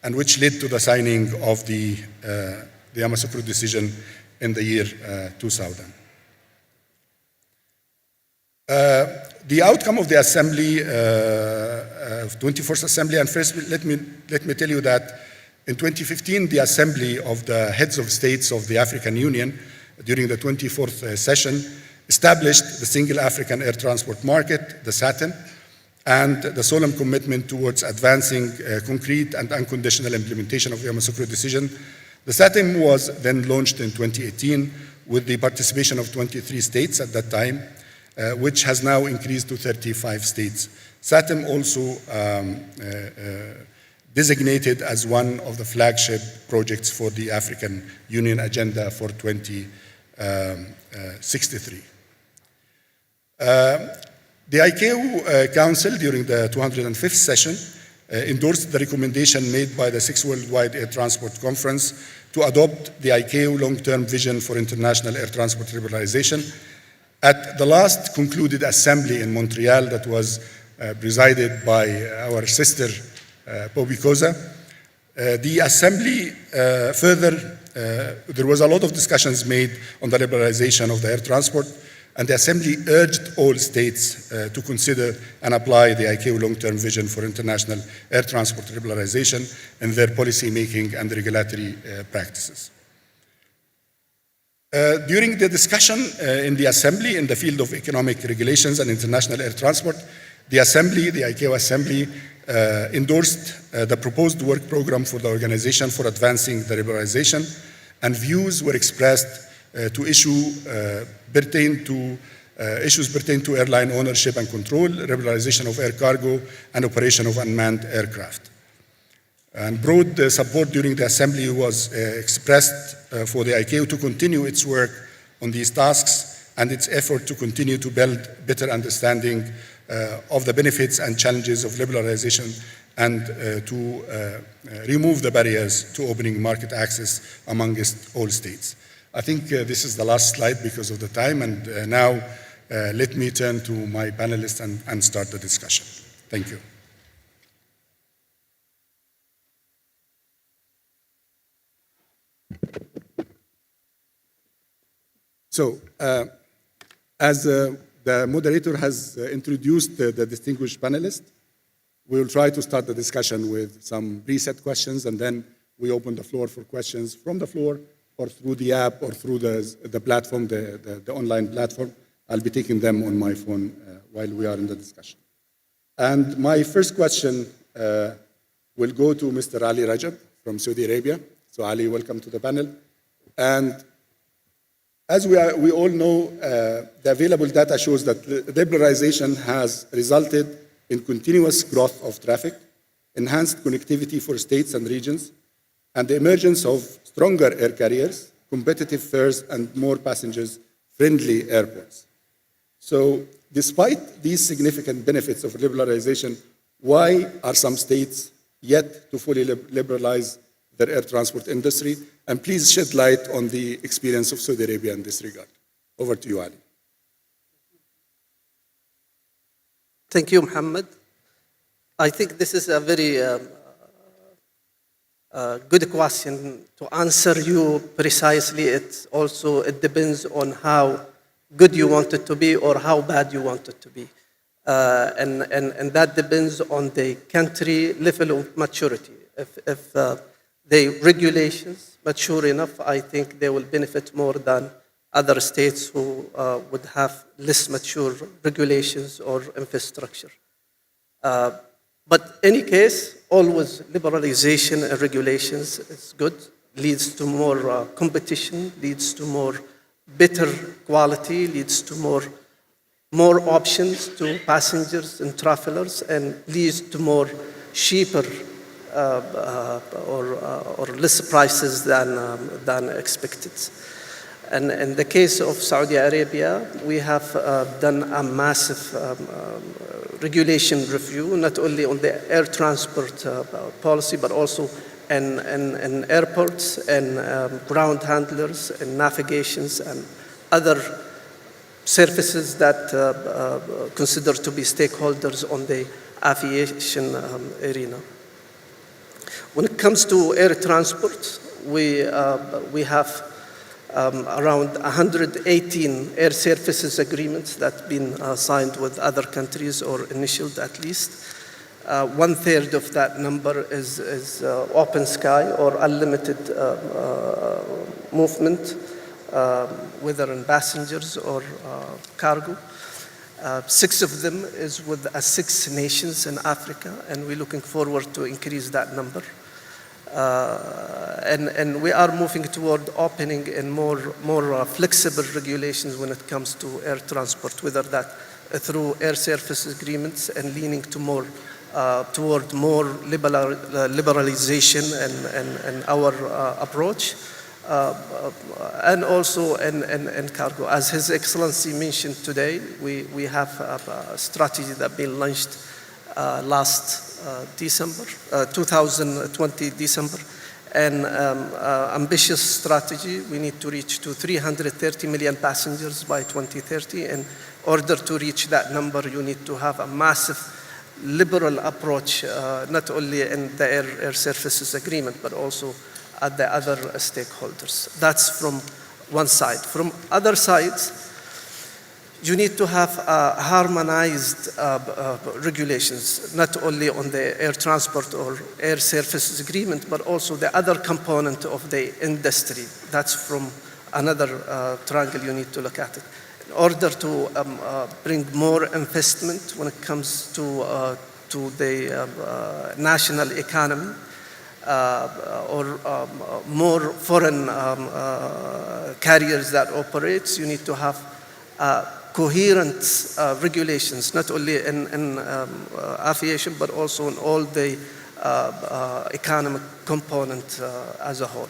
and which led to the signing of the Yamoussoukro decision in the year 2000. The outcome of the Assembly, 24th Assembly, and first let me tell you that in 2015, the Assembly of the Heads of States of the African Union, during the 24th session, established the Single African Air Transport Market, the SATM, and the solemn commitment towards advancing concrete and unconditional implementation of the Yamoussoukro decision. The SATM was then launched in 2018 with the participation of 23 states at that time, which has now increased to 35 states. SATM also designated as one of the flagship projects for the African Union Agenda for 2063. The ICAO Council, during the 205th session, endorsed the recommendation made by the 6th Worldwide Air Transport Conference to adopt the ICAO long-term vision for international air transport liberalization. At the last concluded assembly in Montreal that was presided by our sister, Bobby Koza, the assembly there was a lot of discussions made on the liberalization of the air transport, and the assembly urged all states to consider and apply the ICAO long-term vision for international air transport liberalization in their policy making and regulatory practices. During the discussion in the Assembly in the field of economic regulations and international air transport, the ICAO Assembly, endorsed the proposed work program for the organization for advancing the liberalization, and views were expressed to issues pertain to airline ownership and control, liberalization of air cargo, and operation of unmanned aircraft. And broad support during the Assembly was expressed for the ICAO to continue its work on these tasks and its effort to continue to build better understanding of the benefits and challenges of liberalization and to remove the barriers to opening market access amongst all states. I think this is the last slide because of the time, and now let me turn to my panelists and start the discussion. Thank you. So, as the moderator has introduced the distinguished panelists, we will try to start the discussion with some preset questions, and then we open the floor for questions from the floor or through the app or through the platform, the online platform. I'll be taking them on my phone while we are in the discussion. And my first question will go to Mr. Ali Rajab from Saudi Arabia. So Ali, welcome to the panel. And as we all know, the available data shows that liberalization has resulted in continuous growth of traffic, enhanced connectivity for states and regions, and the emergence of stronger air carriers, competitive fares, and more passengers-friendly airports. So despite these significant benefits of liberalization, why are some states yet to fully liberalize their air transport industry? And please shed light on the experience of Saudi Arabia in this regard. Over to you, Ali. Thank you, Mohammed. I think this is a very good question. To answer you precisely, it depends on how good you want it to be or how bad you want it to be. And that depends on the country level of maturity. If the regulations mature enough, I think they will benefit more than other states who would have less mature regulations or infrastructure. But in any case, always liberalization and regulations is good, leads to more competition, leads to more better quality, leads to more options to passengers and travelers, and leads to more cheaper or less prices than expected. And in the case of Saudi Arabia, we have done a massive regulation review, not only on the air transport policy, but also in airports and ground handlers and navigations and other services that consider to be stakeholders on the aviation arena. When it comes to air transport, we have around 118 air services agreements that have been signed with other countries or initialed at least. 1/3 of that number is open sky or unlimited movement, whether in passengers or cargo. 6 of them is with 6 nations in Africa, and we're looking forward to increase that number. And we are moving toward opening in more flexible regulations when it comes to air transport, whether that through air service agreements and leaning to toward more liberalization and our approach, and also in cargo. As His Excellency mentioned today, we have a strategy that been launched last December, 2020 December, an ambitious strategy. We need to reach to 330 million passengers by 2030. In order to reach that number, you need to have a massive liberal approach, not only in the air services agreement, but also at the other stakeholders. That's from one side. From other sides, you need to have harmonized regulations, not only on the air transport or air services agreement, but also the other component of the industry. That's from another triangle you need to look at it. In order to bring more investment when it comes to the national economy, or more foreign carriers that operate, you need to have coherent regulations, not only in aviation, but also in all the economic component as a whole.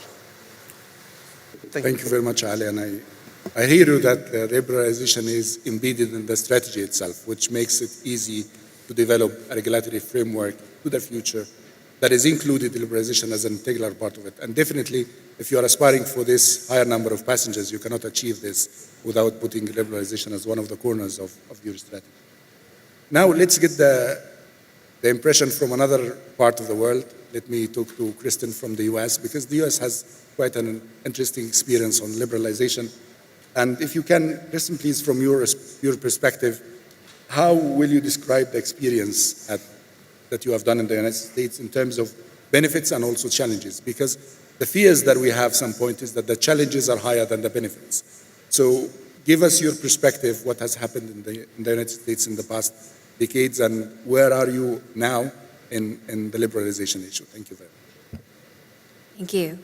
Thank you very much, Ali. And I hear you that liberalization is embedded in the strategy itself, which makes it easy to develop a regulatory framework to the future that is included liberalization as an integral part of it. And definitely, if you are aspiring for this higher number of passengers, you cannot achieve this without putting liberalization as one of the corners of your strategy. Now, let's get the impression from another part of the world. Let me talk to Kristen from the US, because the US has quite an interesting experience on liberalization. And if you can, Kristen, please, from your perspective, how will you describe the experience that you have done in the United States in terms of benefits and also challenges? Because the fears that we have some point is that the challenges are higher than the benefits. So give us your perspective, what has happened in the United States in the past decades, and where are you now in the liberalization issue? Thank you very much. Thank you.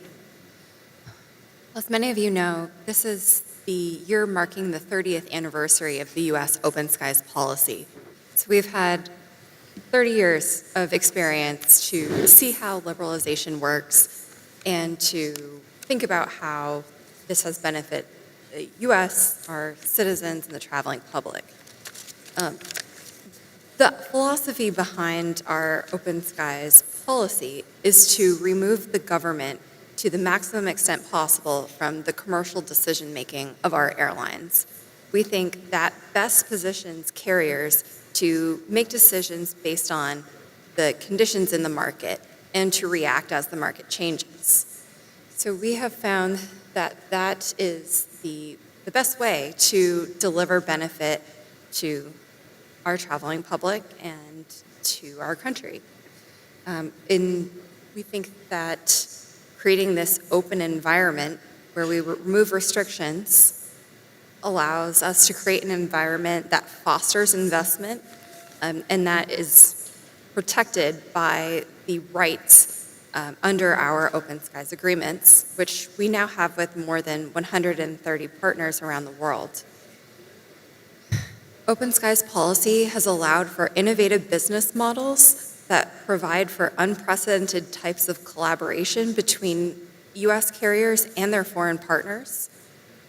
As many of you know, this is the year marking the 30th anniversary of the U.S. Open Skies policy. So we've had 30 years of experience to see how liberalization works and to think about how this has benefited the U.S., our citizens, and the traveling public. The philosophy behind our Open Skies policy is to remove the government to the maximum extent possible from the commercial decision-making of our airlines. We think that best positions carriers to make decisions based on the conditions in the market and to react as the market changes. So we have found that that is the best way to deliver benefit to our traveling public and to our country. We think that creating this open environment where we remove restrictions allows us to create an environment that fosters investment and that is protected by the rights under our Open Skies agreements, which we now have with more than 130 partners around the world. Open Skies policy has allowed for innovative business models that provide for unprecedented types of collaboration between U.S. carriers and their foreign partners.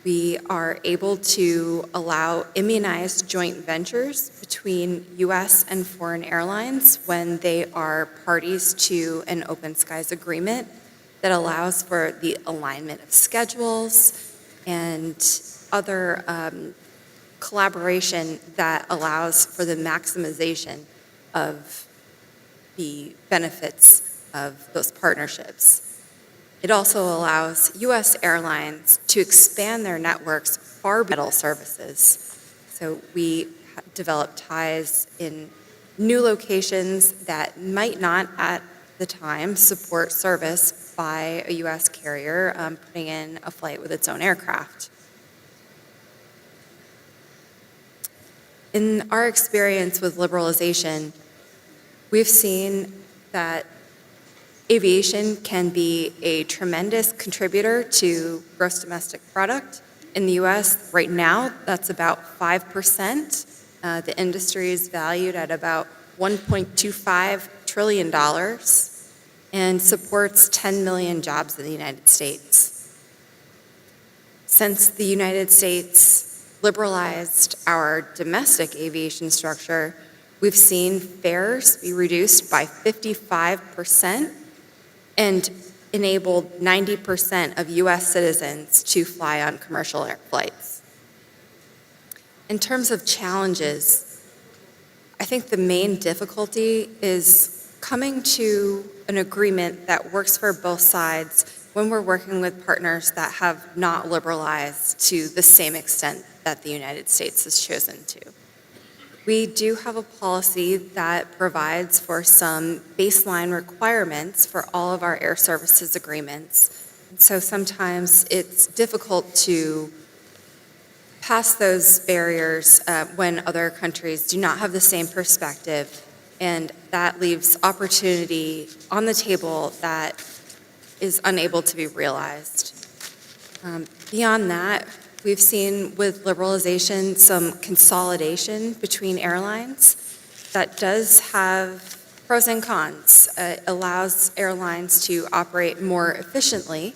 We are able to allow immunized joint ventures between U.S. and foreign airlines when they are parties to an Open Skies agreement that allows for the alignment of schedules and other collaboration that allows for the maximization of the benefits of those partnerships. It also allows U.S. airlines to expand their networks far beyond services. So we develop ties in new locations that might not at the time support service by a U.S. carrier putting in a flight with its own aircraft. In our experience with liberalization, we've seen that aviation can be a tremendous contributor to gross domestic product. In the U.S. right now, that's about 5%. The industry is valued at about $1.25 trillion and supports 10 million jobs in the United States. Since the United States liberalized our domestic aviation structure, we've seen fares be reduced by 55% and enabled 90% of U.S. citizens to fly on commercial air flights. In terms of challenges, I think the main difficulty is coming to an agreement that works for both sides when we're working with partners that have not liberalized to the same extent that the United States has chosen to. We do have a policy that provides for some baseline requirements for all of our air services agreements. So sometimes it's difficult to pass those barriers when other countries do not have the same perspective, and that leaves opportunity on the table that is unable to be realized. Beyond that, we've seen with liberalization some consolidation between airlines that does have pros and cons. It allows airlines to operate more efficiently,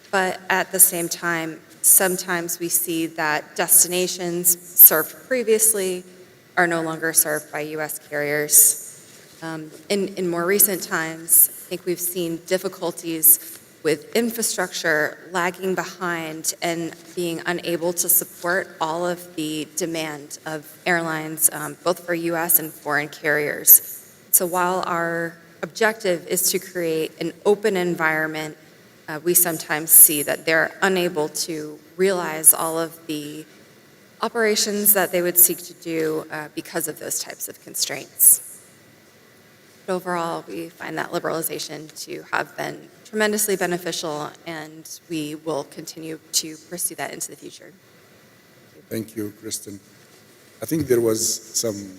but at the same time, sometimes we see that destinations served previously are no longer served by U.S. carriers. In more recent times, I think we've seen difficulties with infrastructure lagging behind and being unable to support all of the demand of airlines, both for U.S. and foreign carriers. So while our objective is to create an open environment, we sometimes see that they're unable to realize all of the operations that they would seek to do because of those types of constraints. But overall, we find that liberalization to have been tremendously beneficial, and we will continue to pursue that into the future. Thank you, Kristen. I think there was some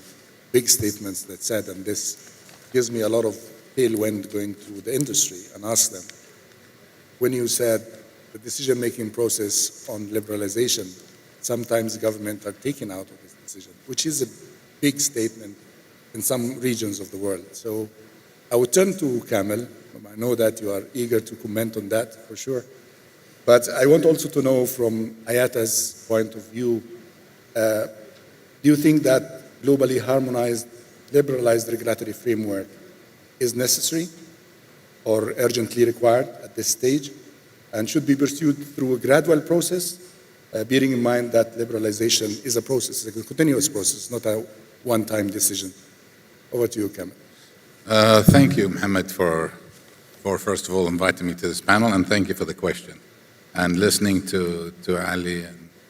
big statements that said, and this gives me a lot of tailwind going through the industry and ask them. When you said the decision-making process on liberalization, sometimes governments are taken out of this decision, which is a big statement in some regions of the world. So I would turn to Kamel. I know that you are eager to comment on that for sure. But I want also to know from IATA's point of view, do you think that globally harmonized, liberalized regulatory framework is necessary or urgently required at this stage and should be pursued through a gradual process, bearing in mind that liberalization is a process, a continuous process, not a one-time decision? Over to you, Kamel. Thank you, Mohammed, for first of all inviting me to this panel, and thank you for the question. And listening to Ali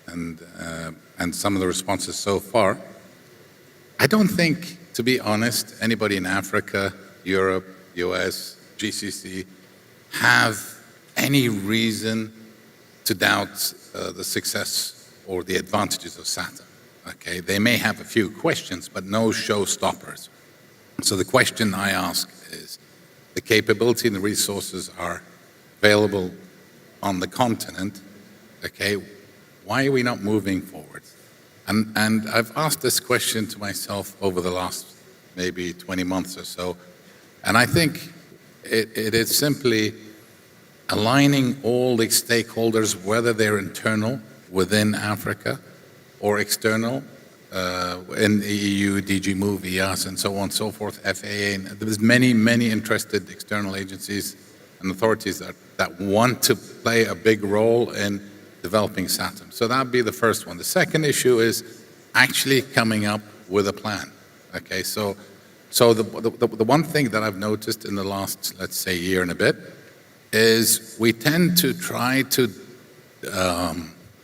and some of the responses so far, I don't think, to be honest, anybody in Africa, Europe, US, GCC have any reason to doubt the success or the advantages of SATA. Okay, they may have a few questions, but no showstoppers. So the question I ask is, the capability and the resources are available on the continent, okay, why are we not moving forward? And I've asked this question to myself over the last maybe 20 months or so, and I think it is simply aligning all the stakeholders, whether they're internal within Africa or external, in the EU, DG Move, EAS, and so on and so forth, FAA, and there's many interested external agencies and authorities that want to play a big role in developing SATM. So that'd be the first one. The second issue is actually coming up with a plan. Okay, so the one thing that I've noticed in the last, let's say, year and a bit, is we tend to try to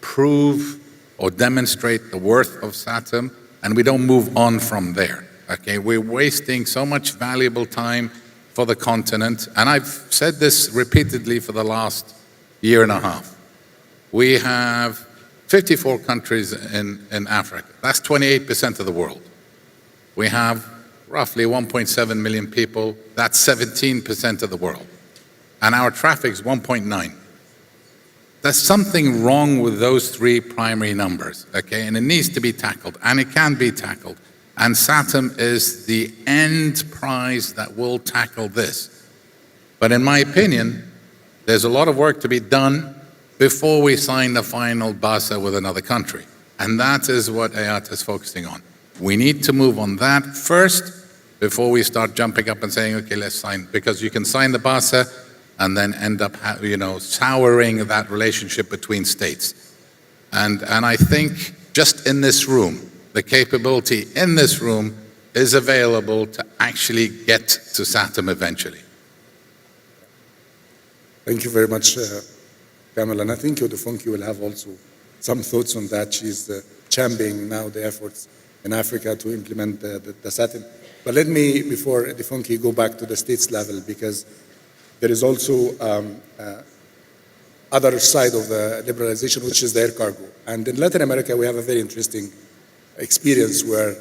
prove or demonstrate the worth of SATM, and we don't move on from there. Okay, we're wasting so much valuable time for the continent, and I've said this repeatedly for the last year and a half. We have 54 countries in Africa. That's 28% of the world. We have roughly 1.7 million people. That's 17% of the world. And our traffic is 1.9. There's something wrong with those three primary numbers, okay? And it needs to be tackled, and it can be tackled. And SATM is the end prize that will tackle this. But in my opinion, there's a lot of work to be done before we sign the final BASA with another country. And that is what IATA is focusing on. We need to move on that first before we start jumping up and saying, okay, let's sign. Because you can sign the BASA and then end up, souring that relationship between states. And I think just in this room, the capability in this room is available to actually get to SATM eventually. Thank you very much, Kamel. And I think Odefunke will have also some thoughts on that. She's championing now the efforts in Africa to implement the SATM. But let me, before Odefunke, go back to the states level, because there is also other side of the liberalization, which is the air cargo. And in Latin America, we have a very interesting experience where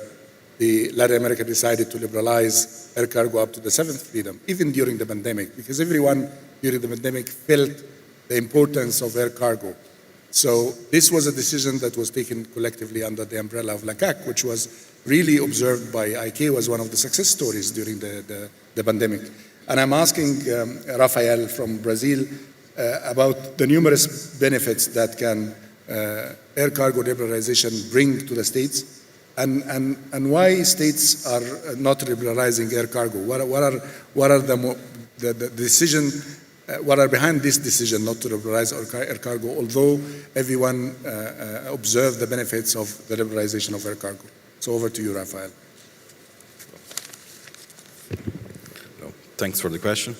the Latin America decided to liberalize air cargo up to the seventh freedom, even during the pandemic, because everyone during the pandemic felt the importance of air cargo. So this was a decision that was taken collectively under the umbrella of LACAC, which was really observed by ICAO as one of the success stories during the pandemic. And I'm asking Rafael from Brazil about the numerous benefits that can air cargo liberalization bring to the states, And why states are not liberalizing air cargo? What are the decision? What are behind this decision not to liberalize air cargo? Although everyone observed the benefits of the liberalization of air cargo. So over to you, Rafael. Thanks for the question.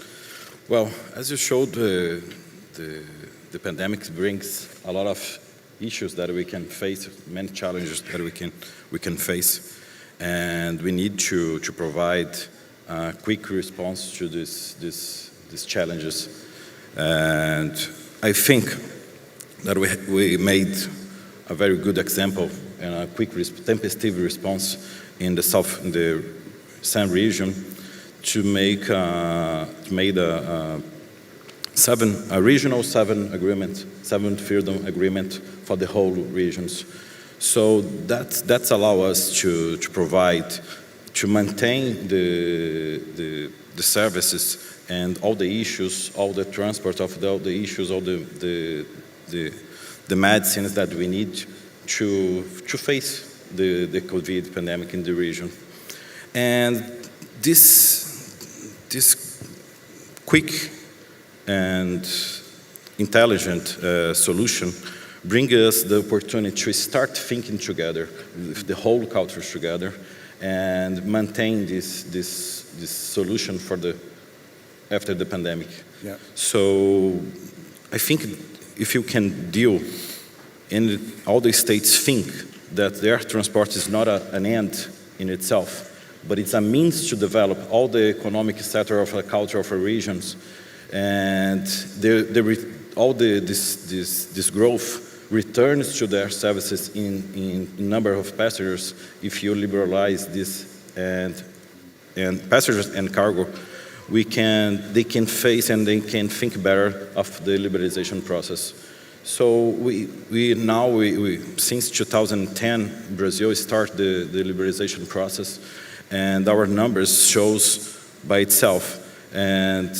Well, as you showed, the pandemic brings a lot of issues that we can face, many challenges that we can face, and we need to provide a quick response to these challenges. And I think that we made a very good example and a quick tempestive response in the SAM region to make a regional seven freedom agreement for the whole regions. So that's allow us to provide, to maintain the services and all the issues, all the transport of all the issues, all the medicines that we need to face the COVID pandemic in the region. And this quick and intelligent solution brings us the opportunity to start thinking together, the whole cultures together, and maintain this solution for after the pandemic. Yeah. So I think if you can deal, and all the states think that the air transport is not an end in itself, but it's a means to develop all the economic sector of the culture of our regions, and all this growth returns to their services in number of passengers if you liberalize this and passengers and cargo. They can face and they can think better of the liberalization process. So we since 2010 Brazil started the liberalization process, and our numbers shows by itself, and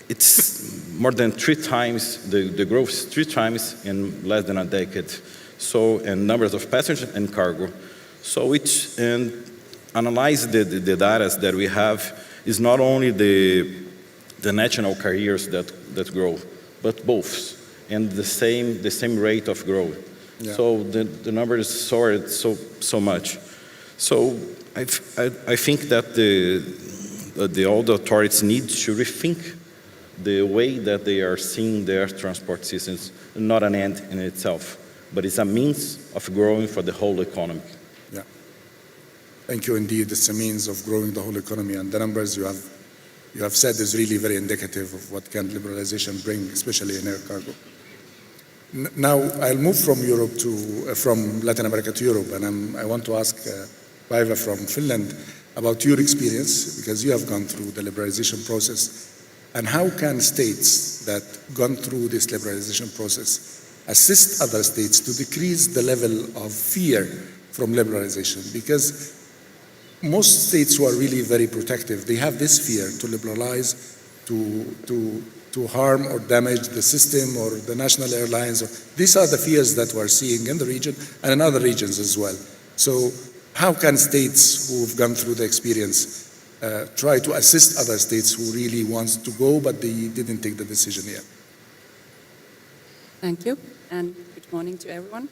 it's more than 3 times the growth is 3 times in less than a decade. So, and numbers of passengers and cargo. So and analyze the data that we have is not only the national carriers that grow, but both, and the same rate of growth. Yeah. So the numbers soared so much. So I think that all the authorities need to rethink the way that they are seeing their transport systems, not an end in itself, but it's a means of growing for the whole economy. Yeah. Thank you indeed. It's a means of growing the whole economy, and the numbers you have said is really very indicative of what can liberalization bring, especially in air cargo. Now I'll move from Latin America to Europe, and I want to ask Päivä from Finland about your experience, because you have gone through the liberalization process. And how can states that gone through this liberalization process assist other states to decrease the level of fear from liberalization? Because most states who are really very protective, they have this fear to liberalize, to harm or damage the system or the national airlines. These are the fears that we're seeing in the region and in other regions as well. So how can states who've gone through the experience try to assist other states who really want to go, but they didn't take the decision yet? Thank you, and good morning to everyone.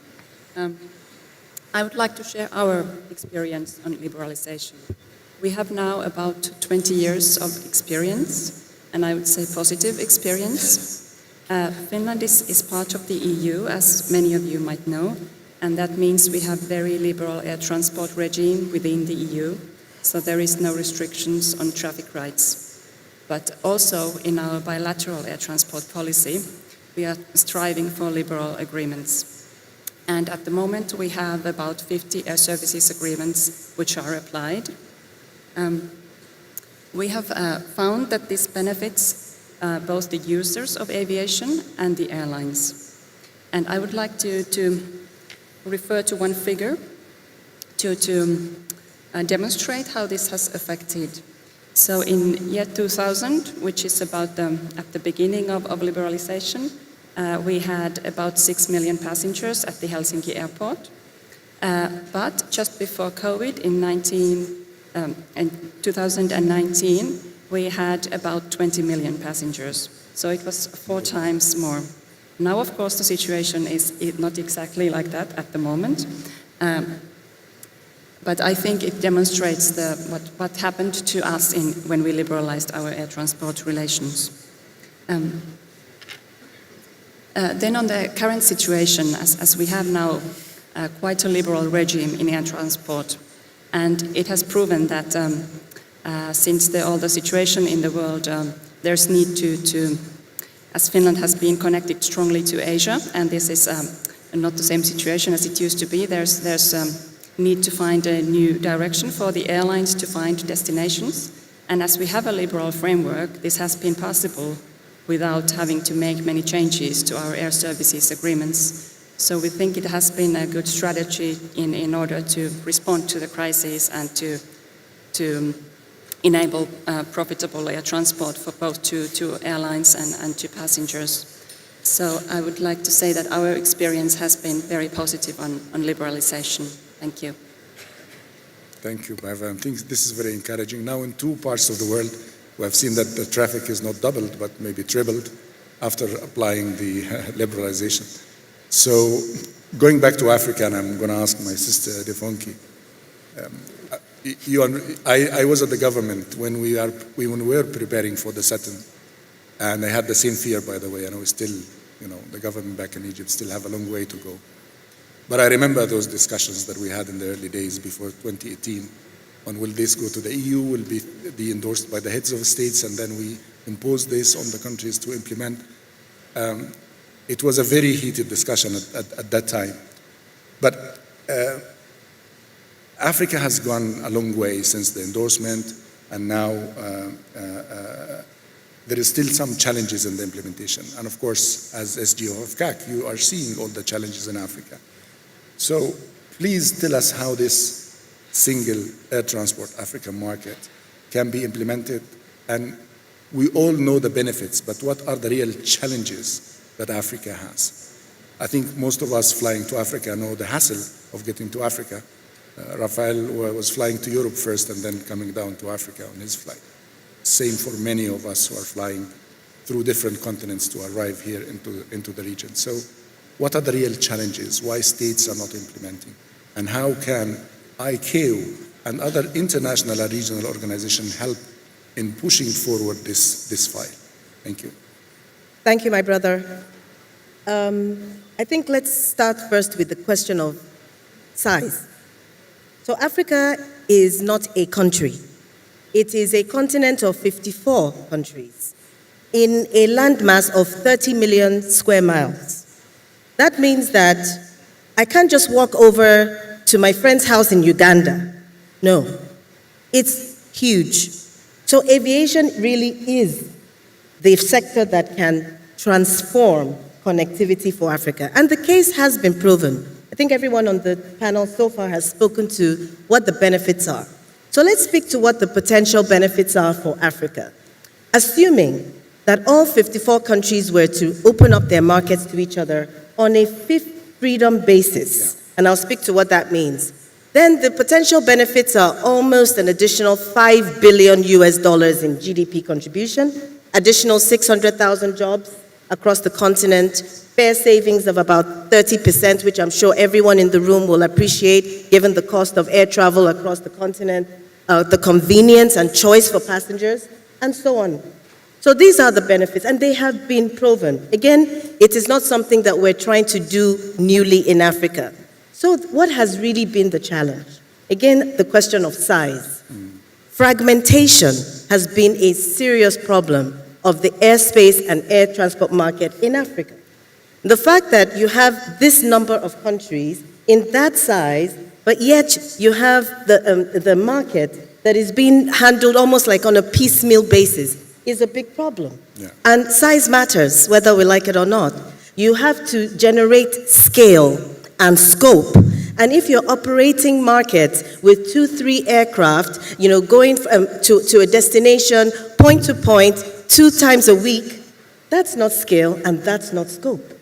I would like to share our experience on liberalization. We have now about 20 years of experience, and I would say positive experience. Finland is part of the EU, as many of you might know, and that means we have very liberal air transport regime within the EU. So there is no restrictions on traffic rights. But also in our bilateral air transport policy, we are striving for liberal agreements. And at the moment we have about 50 air services agreements which are applied. We have found that this benefits both the users of aviation and the airlines. And I would like to refer to one figure to demonstrate how this has affected. So in year 2000, which is about at the beginning of liberalization, we had about 6 million passengers at the Helsinki airport. But just before COVID, in 2019, we had about 20 million passengers. So it was 4 times more. Now, of course, the situation is not exactly like that at the moment. But I think it demonstrates what happened to us when we liberalized our air transport relations. Then on the current situation, as we have now quite a liberal regime in air transport, and it has proven that since all the situation in the world, there's need to, as Finland has been connected strongly to Asia, and this is not the same situation as it used to be, there's need to find a new direction for the airlines to find destinations. And as we have a liberal framework, this has been possible without having to make many changes to our air services agreements. So we think it has been a good strategy in order to respond to the crisis and to enable profitable air transport for both to airlines and to passengers. So I would like to say that our experience has been very positive on liberalization. Thank you. Thank you, Barbara. I think this is very encouraging. Now in 2 parts of the world, we have seen that the traffic is not doubled, but maybe tripled after applying the liberalization. So going back to Africa, and I'm going to ask my sister, Defonki, I was at the government when we were preparing for the settlement, and I had the same fear, by the way, and I was still, the government back in Egypt still have a long way to go. But I remember those discussions that we had in the early days before 2018, on will this go to the EU, will be endorsed by the heads of states, and then we impose this on the countries to implement. It was a very heated discussion at that time. But Africa has gone a long way since the endorsement, and now there is still some challenges in the implementation. And of course, as SGO of CAC, you are seeing all the challenges in Africa. So please tell us how this single air transport African market can be implemented. And we all know the benefits, but what are the real challenges that Africa has? I think most of us flying to Africa know the hassle of getting to Africa. Rafael was flying to Europe first and then coming down to Africa on his flight. Same for many of us who are flying through different continents to arrive here into the region. So what are the real challenges? Why states are not implementing? And how can ICAO and other international and regional organizations help in pushing forward this file? Thank you. Thank you, my brother. I think let's start first with the question of size. So Africa is not a country. It is a continent of 54 countries in a landmass of 30 million square miles. That means that I can't just walk over to my friend's house in Uganda. No, it's huge. So aviation really is the sector that can transform connectivity for Africa. And the case has been proven. I think everyone on the panel so far has spoken to what the benefits are. So let's speak to what the potential benefits are for Africa. Assuming that all 54 countries were to open up their markets to each other on a fifth freedom basis, and I'll speak to what that means, then the potential benefits are almost an additional $5 billion in GDP contribution, additional 600,000 jobs across the continent, fare savings of about 30%, which I'm sure everyone in the room will appreciate given the cost of air travel across the continent, the convenience and choice for passengers, and so on. So these are the benefits, and they have been proven. Again, it is not something that we're trying to do newly in Africa. So what has really been the challenge? Again, the question of size. Fragmentation has been a serious problem of the airspace and air transport market in Africa. The fact that you have this number of countries in that size, but yet you have the market that is being handled almost like on a piecemeal basis is a big problem. Yeah. And size matters, whether we like it or not. You have to generate scale and scope. And if you're operating markets with 2-3 aircraft, going to a destination, point to point, 2 times a week, that's not scale and that's not scope.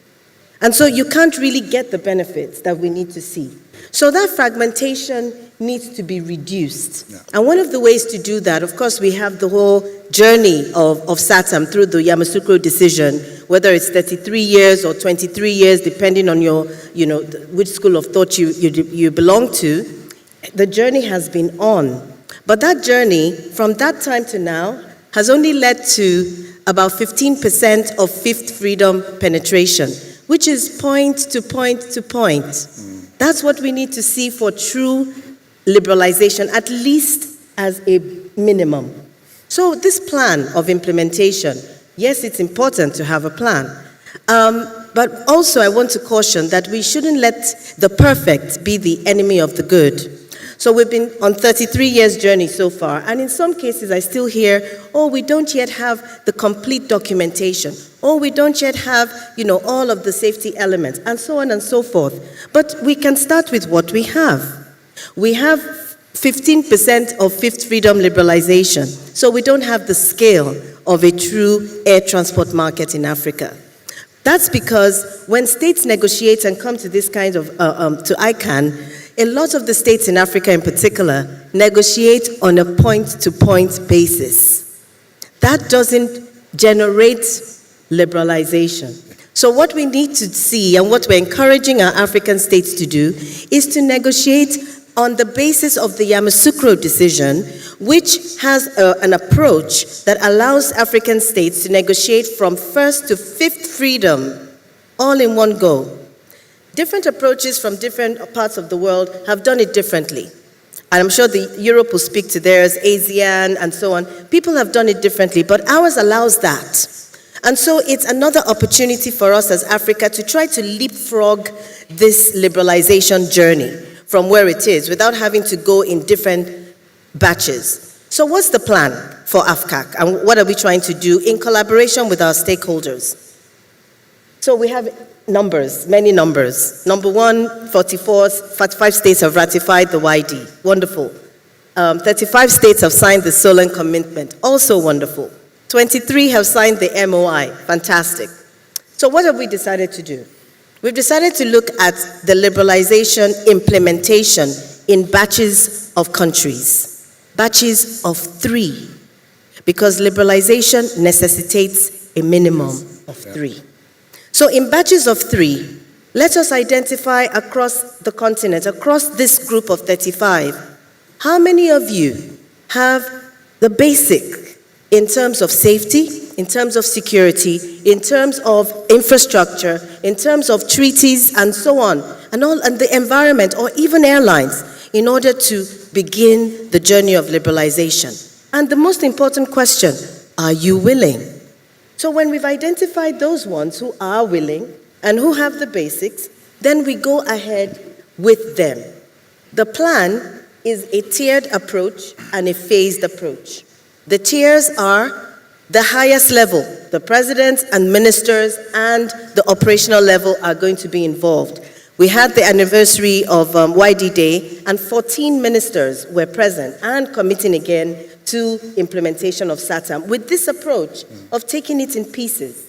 And so you can't really get the benefits that we need to see. So that fragmentation needs to be reduced. Yeah. And one of the ways to do that, of course, we have the whole journey of SATAM through the Yamoussoukro decision, whether it's 33 years or 23 years, depending on your, which school of thought you belong to. The journey has been on. But that journey, from that time to now, has only led to about 15% of fifth freedom penetration, which is point to point to point. That's what we need to see for true liberalization, at least as a minimum. So this plan of implementation, yes, it's important to have a plan. But also I want to caution that we shouldn't let the perfect be the enemy of the good. So we've been on 33 years journey so far, and in some cases I still hear, oh, we don't yet have the complete documentation, oh, we don't yet have, all of the safety elements, and so on and so forth. But we can start with what we have. We have 15% of fifth freedom liberalization, so we don't have the scale of a true air transport market in Africa. That's because when states negotiate and come to this kind of, to Ican, a lot of the states in Africa in particular negotiate on a point-to-point basis. That doesn't generate liberalization. So what we need to see and what we're encouraging our African states to do is to negotiate on the basis of the Yamoussoukro decision, which has an approach that allows African states to negotiate from first to fifth freedom all in one go. Different approaches from different parts of the world have done it differently. And I'm sure Europe will speak to theirs, ASEAN, and so on. People have done it differently, but ours allows that. And so it's another opportunity for us as Africa to try to leapfrog this liberalization journey from where it is without having to go in different batches. So what's the plan for AFCAC, and what are we trying to do in collaboration with our stakeholders? So we have numbers, many numbers. Number one, 45 states have ratified the YD. Wonderful. 35 states have signed the Solon Commitment. Also wonderful. 23 have signed the MOI. Fantastic. So what have we decided to do? We've decided to look at the liberalization implementation in batches of countries. Batches of 3. Because liberalization necessitates a minimum of 3. So in batches of 3, let us identify across the continent, across this group of 35, how many of you have the basic in terms of safety, in terms of security, in terms of infrastructure, in terms of treaties and so on, and the environment, or even airlines, in order to begin the journey of liberalization? And the most important question, are you willing? So when we've identified those ones who are willing and who have the basics, then we go ahead with them. The plan is a tiered approach and a phased approach. The tiers are the highest level. The presidents and ministers and the operational level are going to be involved. We had the anniversary of YD Day, and 14 ministers were present and committing again to implementation of SATAM with this approach of taking it in pieces.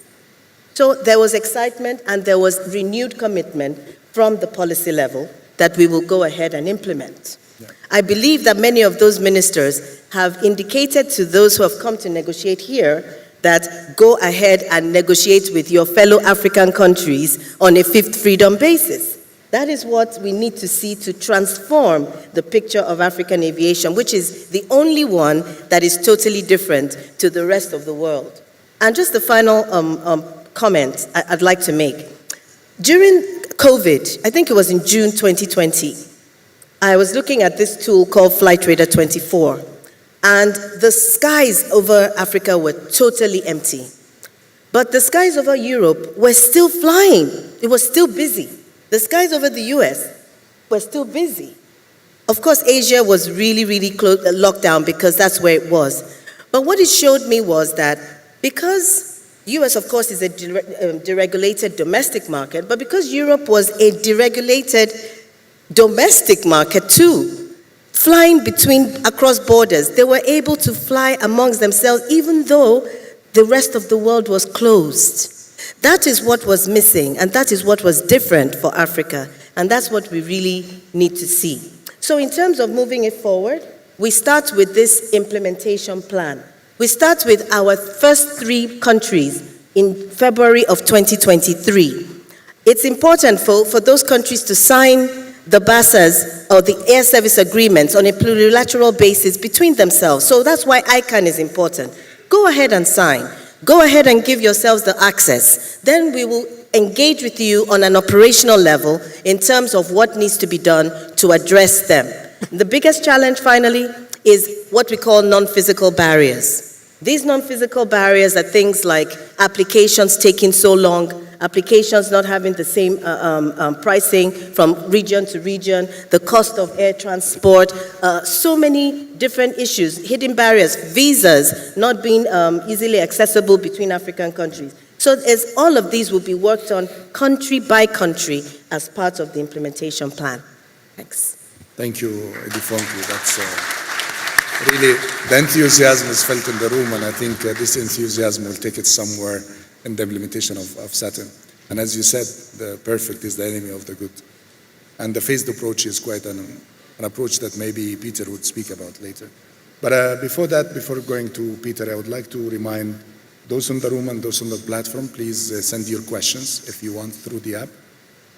So there was excitement and there was renewed commitment from the policy level that we will go ahead and implement. Yeah. I believe that many of those ministers have indicated to those who have come to negotiate here that go ahead and negotiate with your fellow African countries on a fifth freedom basis. That is what we need to see to transform the picture of African aviation, which is the only one that is totally different to the rest of the world. And just the final comment I'd like to make. During COVID, I think it was in June 2020, I was looking at this tool called Flight Radar 24, and the skies over Africa were totally empty. But the skies over Europe were still flying. It was still busy. The skies over the US were still busy. Of course, Asia was really, really locked down because that's where it was. But what it showed me was that because US, of course, is a deregulated domestic market, but because Europe was a deregulated domestic market too, flying across borders, they were able to fly amongst themselves even though the rest of the world was closed. That is what was missing, and that is what was different for Africa, and that's what we really need to see. So in terms of moving it forward, we start with this implementation plan. We start with our first 3 countries in February of 2023. It's important for those countries to sign the BASAs, or the air service agreements, on a plurilateral basis between themselves. So that's why Ican is important. Go ahead and sign. Go ahead and give yourselves the access. Then we will engage with you on an operational level in terms of what needs to be done to address them. The biggest challenge, finally, is what we call non-physical barriers. These non-physical barriers are things like applications taking so long, applications not having the same pricing from region to region, the cost of air transport, so many different issues, hidden barriers, visas not being easily accessible between African countries. So as all of these will be worked on country by country as part of the implementation plan. Thanks. Thank you, Edifonki. That's really, the enthusiasm is felt in the room, and I think this enthusiasm will take it somewhere in the implementation of Saturn. And as you said, the perfect is the enemy of the good. And the phased approach is quite an approach that maybe Peter would speak about later. But before that, before going to Peter, I would like to remind those in the room and those on the platform, please send your questions if you want through the app,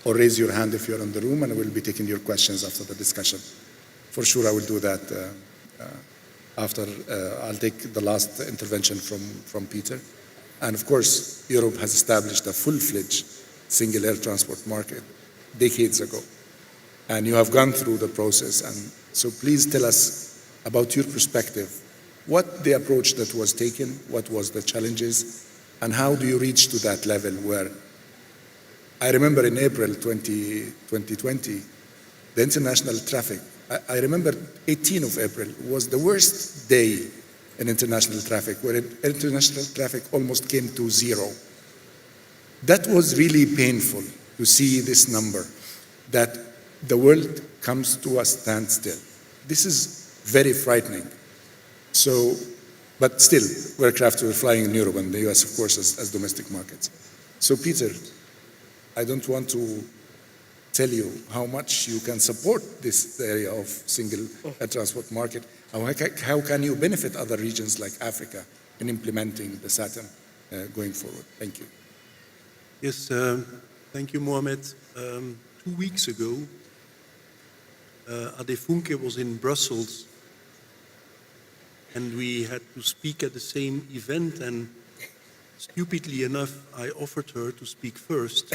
or raise your hand if you're in the room, and we'll be taking your questions after the discussion. For sure, I will do that after I'll take the last intervention from Peter. And of course, Europe has established a full-fledged single air transport market decades ago. And you have gone through the process. And so please tell us about your perspective, what the approach that was taken, what was the challenges, and how do you reach to that level where, I remember in April 2020, the international traffic, I remember 18th of April was the worst day in international traffic, where international traffic almost came to 0. That was really painful to see this number, that the world comes to a standstill. This is very frightening. So, but still, aircraft were flying in Europe and the US, of course, as domestic markets. So Peter, I don't want to tell you how much you can support this area of single air transport market. How can you benefit other regions like Africa in implementing the Saturn going forward? Thank you. Yes, thank you, Mohamed. 2 weeks ago, Adefunke was in Brussels, and we had to speak at the same event, and stupidly enough, I offered her to speak first.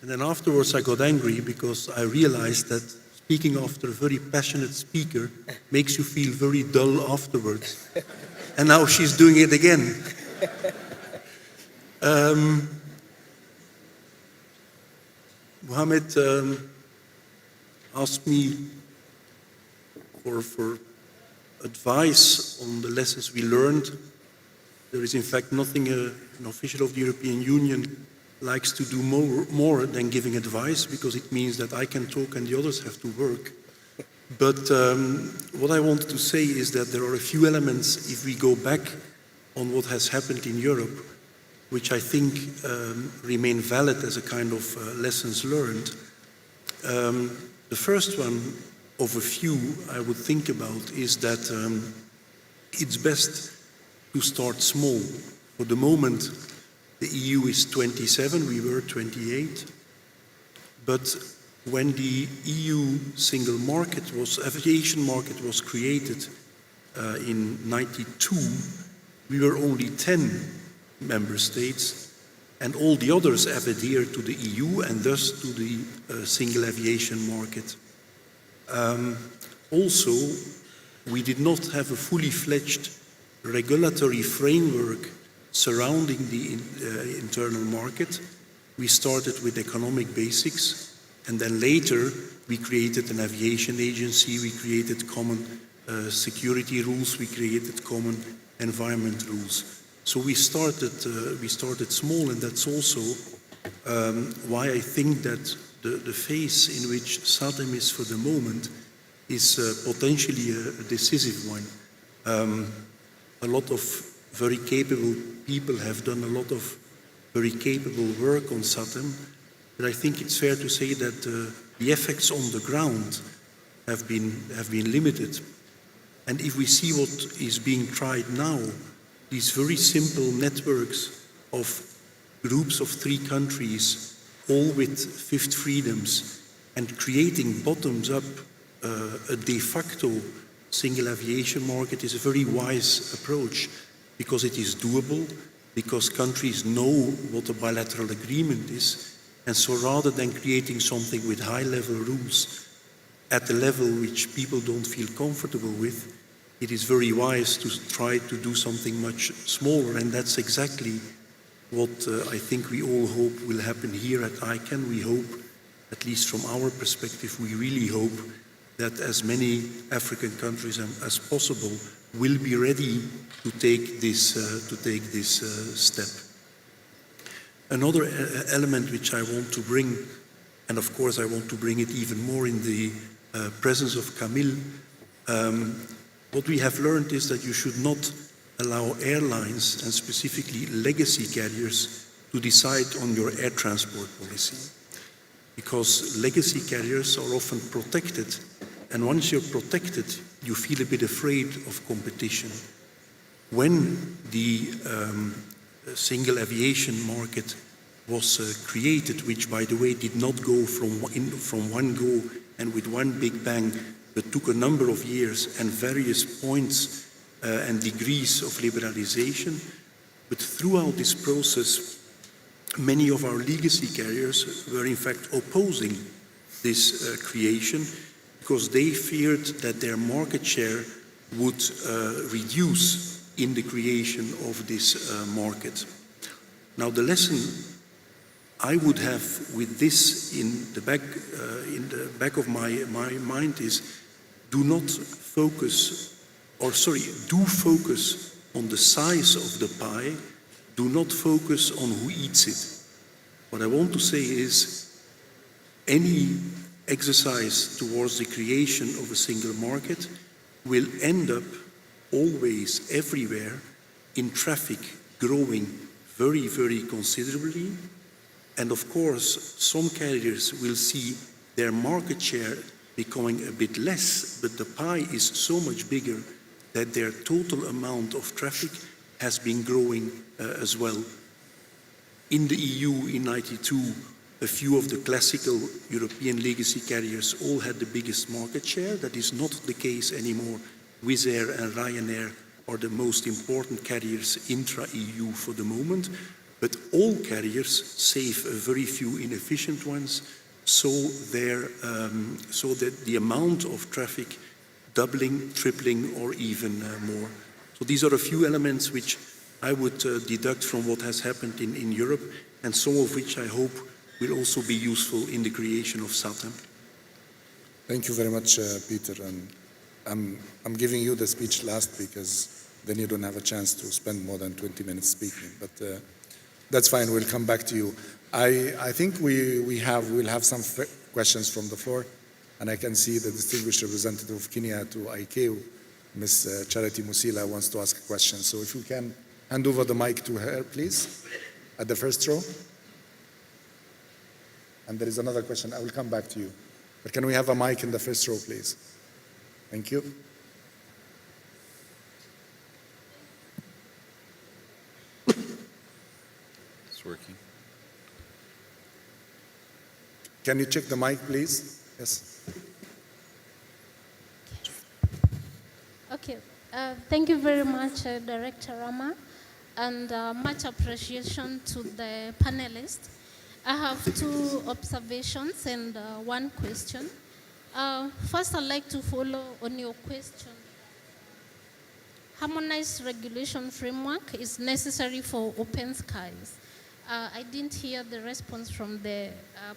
And then afterwards I got angry because I realized that speaking after a very passionate speaker makes you feel very dull afterwards. And now she's doing it again. Mohamed asked me for advice on the lessons we learned. There is in fact nothing an official of the European Union likes to do more than giving advice, because it means that I can talk and the others have to work. But what I want to say is that there are a few elements, if we go back on what has happened in Europe, which I think remain valid as a kind of lessons learned. The first one of a few I would think about is that it's best to start small. For the moment, the EU is 27, we were 28. But when the EU single market aviation market was created in '92, we were only 10 member states, and all the others have adhered to the EU and thus to the single aviation market. Also, we did not have a fully fledged regulatory framework surrounding the internal market. We started with economic basics, and then later we created an aviation agency, we created common security rules, we created common environment rules. So we started small, and that's also why I think that the phase in which SATEM is for the moment is potentially a decisive one. A lot of very capable people have done a lot of very capable work on SATEM, but I think it's fair to say that the effects on the ground have been limited. And if we see what is being tried now, these very simple networks of groups of 3 countries, all with fifth freedoms, and creating bottoms-up a de facto single aviation market is a very wise approach, because it is doable, because countries know what a bilateral agreement is, and so rather than creating something with high-level rules at the level which people don't feel comfortable with, it is very wise to try to do something much smaller, and that's exactly what I think we all hope will happen here at Ican. We hope, at least from our perspective, we really hope that as many African countries as possible will be ready to take this step. Another element which I want to bring, and of course I want to bring it even more in the presence of Camille, what we have learned is that you should not allow airlines, and specifically legacy carriers, to decide on your air transport policy. Because legacy carriers are often protected, and once you're protected, you feel a bit afraid of competition. When the single aviation market was created, which by the way did not go from one go and with one big bang, but took a number of years and various points and degrees of liberalization. But throughout this process, many of our legacy carriers were in fact opposing this creation, because they feared that their market share would reduce in the creation of this market. Now, the lesson I would have with this in the back of my mind is, do focus on the size of the pie, do not focus on who eats it. What I want to say is, any exercise towards the creation of a single market will end up always, everywhere, in traffic growing very, very considerably. And of course, some carriers will see their market share becoming a bit less, but the pie is so much bigger that their total amount of traffic has been growing as well. In the EU in '92, a few of the classical European legacy carriers all had the biggest market share. That is not the case anymore. Wizz Air and Ryanair are the most important carriers intra-EU for the moment, but all carriers, save a very few inefficient ones, saw that the amount of traffic doubling, tripling, or even more. So these are a few elements which I would deduct from what has happened in Europe, and some of which I hope will also be useful in the creation of SATEM. Thank you very much, Peter. And I'm giving you the speech last because then you don't have a chance to spend more than 20 minutes speaking. But that's fine. We'll come back to you. I think we'll have some questions from the floor, and I can see the distinguished representative of Kenya to ICAO, Ms. Charity Musila, wants to ask a question. So if you can hand over the mic to her, please, at the first row. And there is another question. I will come back to you. But can we have a mic in the first row, please? Thank you. It's working. Can you check the mic, please? Yes. Okay. Thank you very much, Director Rama, and much appreciation to the panelists. I have 2 observations and 1 question. First, I'd like to follow on your question. Harmonized regulation framework is necessary for open skies. I didn't hear the response from the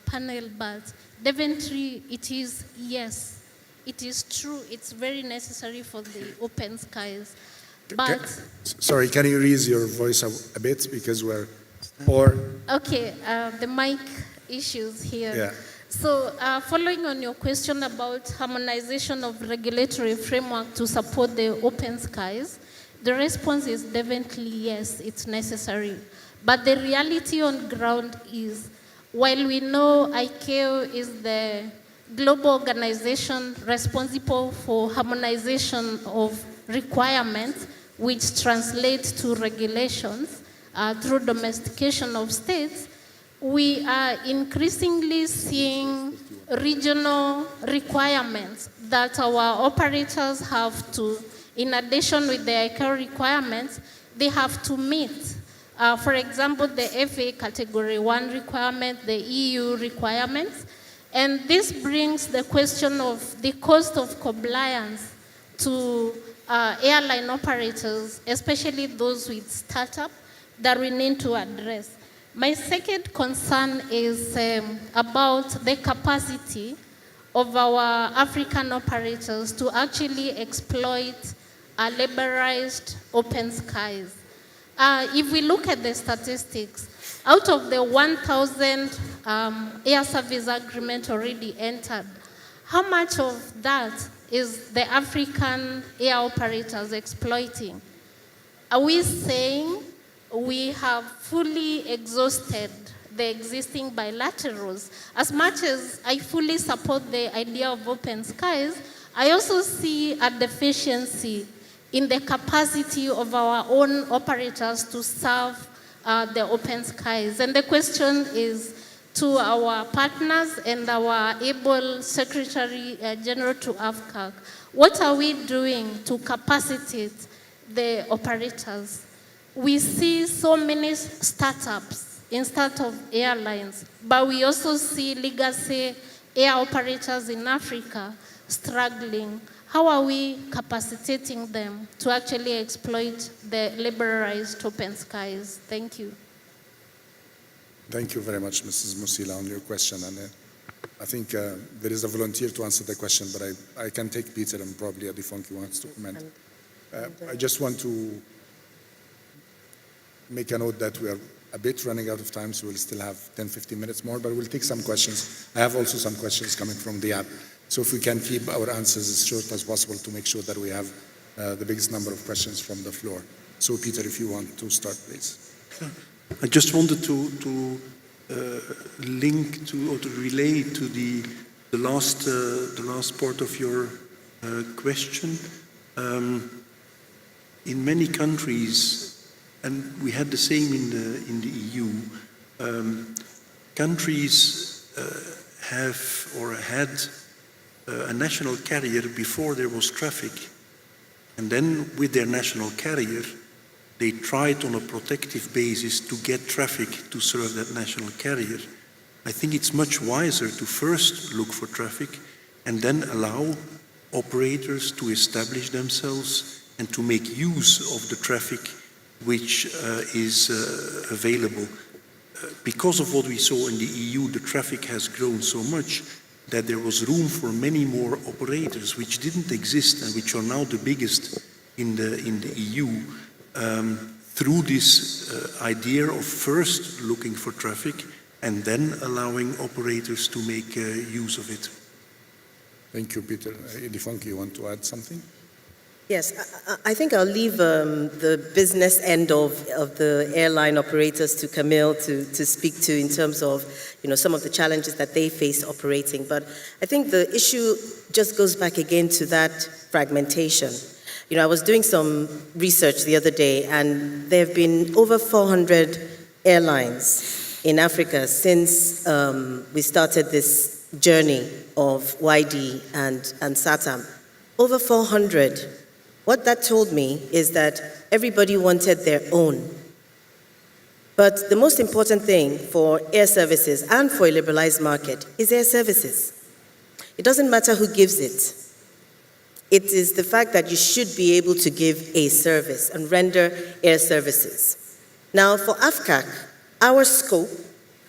panel, but definitely it is yes. It is true, it's very necessary for the open skies. But Sorry, can you raise your voice a bit because okay, the mic issues here. Yeah. So following on your question about harmonization of regulatory framework to support the open skies, the response is definitely yes, it's necessary. But the reality on ground is, while we know ICAO is the global organization responsible for harmonization of requirements, which translates to regulations through domestication of states, we are increasingly seeing regional requirements that our operators have to, in addition with the ICAO requirements, they have to meet. For example, the FA Category 1 requirement, the EU requirements, and this brings the question of the cost of compliance to airline operators, especially those with startup, that we need to address. My second concern is about the capacity of our African operators to actually exploit liberalized open skies. If we look at the statistics, out of the 1,000 air service agreement already entered, how much of that is the African air operators exploiting? Are we saying we have fully exhausted the existing bilaterals? As much as I fully support the idea of open skies, I also see a deficiency in the capacity of our own operators to serve the open skies. And the question is to our partners and our able Secretary General to AFCAC, what are we doing to capacitate the operators? We see so many startups in startup airlines, but we also see legacy air operators in Africa struggling. How are we capacitating them to actually exploit the liberalized open skies? Thank you. Thank you very much, Mrs. Musila, on your question. And I think there is a volunteer to answer the question, but I can take Peter and probably Adifonki wants to comment. I just want to make a note that we are a bit running out of time, so we'll still have 10, 15 minutes more, but we'll take some questions. I have also some questions coming from the app. So if we can keep our answers as short as possible to make sure that we have the biggest number of questions from the floor. So Peter, if you want to start, please. I just wanted to link to or to relate to the last part of your question. In many countries, and we had the same in the EU, countries have or had a national carrier before there was traffic, and then with their national carrier, they tried on a protective basis to get traffic to serve that national carrier. I think it's much wiser to first look for traffic and then allow operators to establish themselves and to make use of the traffic which is available. Because of what we saw in the EU, the traffic has grown so much that there was room for many more operators which didn't exist and which are now the biggest in the EU. Through this idea of first looking for traffic and then allowing operators to make use of it. Thank you, Peter. Edifonki, you want to add something? Yes, I think I'll leave the business end of the airline operators to Camille to speak to in terms of, some of the challenges that they face operating. But I think the issue just goes back again to that fragmentation. I was doing some research the other day, and there have been over 400 airlines in Africa since we started this journey of YD and SATAM. Over 400. What that told me is that everybody wanted their own. But the most important thing for air services and for a liberalized market is air services. It doesn't matter who gives it. It is the fact that you should be able to give a service and render air services. Now, for AFCAC, our scope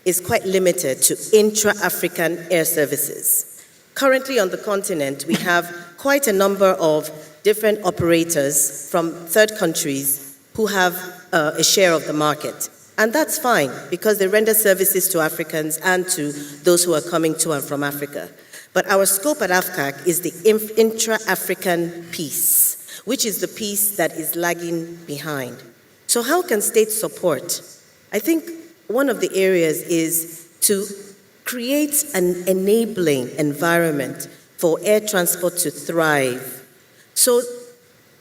is quite limited to intra-African air services. Currently on the continent, we have quite a number of different operators from third countries who have a share of the market. And that's fine, because they render services to Africans and to those who are coming to and from Africa. But our scope at AFCAC is the intra-African piece, which is the piece that is lagging behind. So how can states support? I think one of the areas is to create an enabling environment for air transport to thrive. So,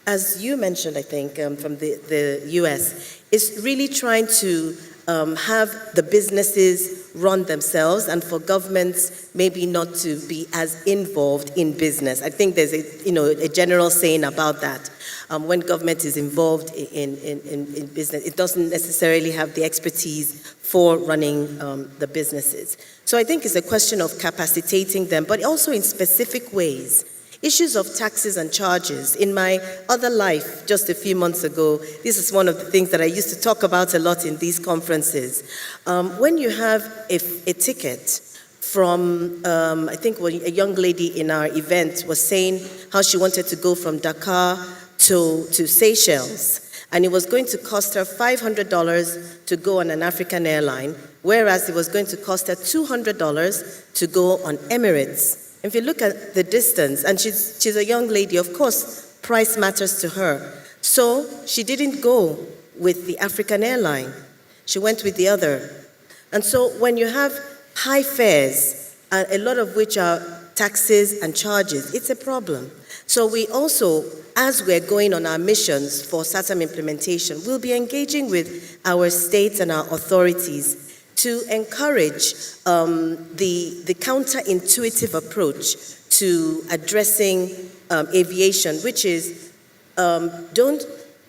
as you mentioned, I think, from the US, is really trying to have the businesses run themselves and for governments maybe not to be as involved in business. I think there's a general saying about that. When government is involved in business, it doesn't necessarily have the expertise for running the businesses. So I think it's a question of capacitating them, but also in specific ways. Issues of taxes and charges. In my other life, just a few months ago, this is one of the things that I used to talk about a lot in these conferences. When you have a ticket from, I think a young lady in our event was saying how she wanted to go from Dakar to Seychelles, and it was going to cost her $500 to go on an African airline, whereas it was going to cost her $200 to go on Emirates. If you look at the distance, and she's a young lady, of course, price matters to her. So she didn't go with the African airline. She went with the other. And so when you have high fares, a lot of which are taxes and charges, it's a problem. So we also, as we're going on our missions for SATAM implementation, we'll be engaging with our states and our authorities to encourage the counterintuitive approach to addressing aviation, which is don't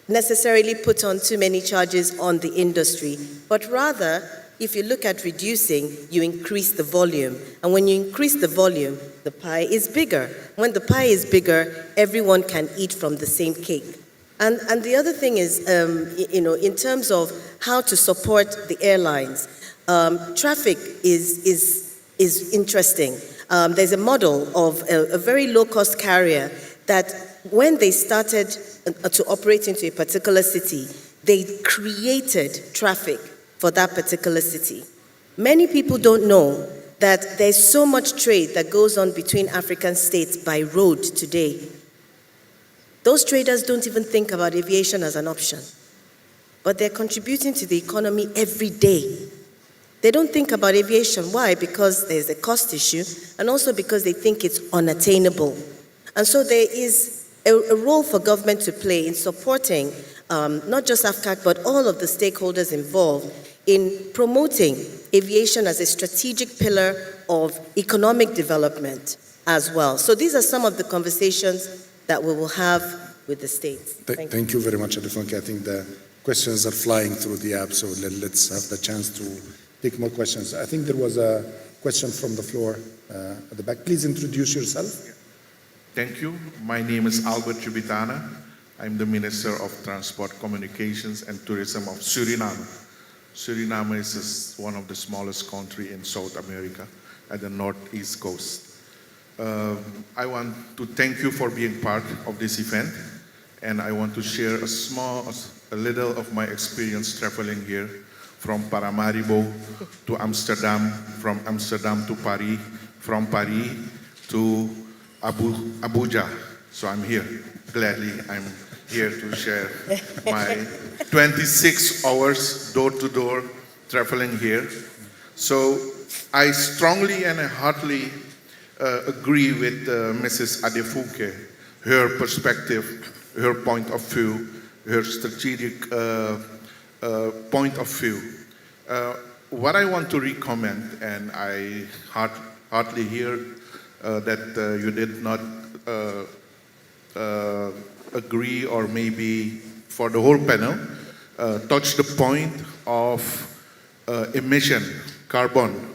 necessarily put on too many charges on the industry, but rather, if you look at reducing, you increase the volume. And when you increase the volume, the pie is bigger. When the pie is bigger, everyone can eat from the same cake. And the other thing is, in terms of how to support the airlines, traffic is interesting. There's a model of a very low-cost carrier that when they started to operate into a particular city, they created traffic for that particular city. Many people don't know that there's so much trade that goes on between African states by road today. Those traders don't even think about aviation as an option, but they're contributing to the economy every day. They don't think about aviation. Why? Because there's a cost issue, and also because they think it's unattainable. And so there is a role for government to play in supporting not just AFCAC, but all of the stakeholders involved in promoting aviation as a strategic pillar of economic development as well. So these are some of the conversations that we will have with the states. Thank you very much, Adefunke. I think the questions are flying through the app, so let's have the chance to take more questions. I think there was a question from the floor at the back. Please introduce yourself. Thank you. My name is Albert Chibitana. I'm the Minister of Transport, Communications and Tourism of Suriname. Suriname is one of the smallest countries in South America at the northeast coast. I want to thank you for being part of this event, and I want to share a little of my experience traveling here from Paramaribo to Amsterdam, from Amsterdam to Paris, from Paris to Abuja. So I'm here. Gladly, I'm here to share my 26 hours door-to-door traveling here. So I strongly and heartily agree with Mrs. Adefunke, her perspective, her point of view, her strategic point of view. What I want to recommend, and I hardly hear that you did not agree, or maybe for the whole panel, touch the point of emission, carbon.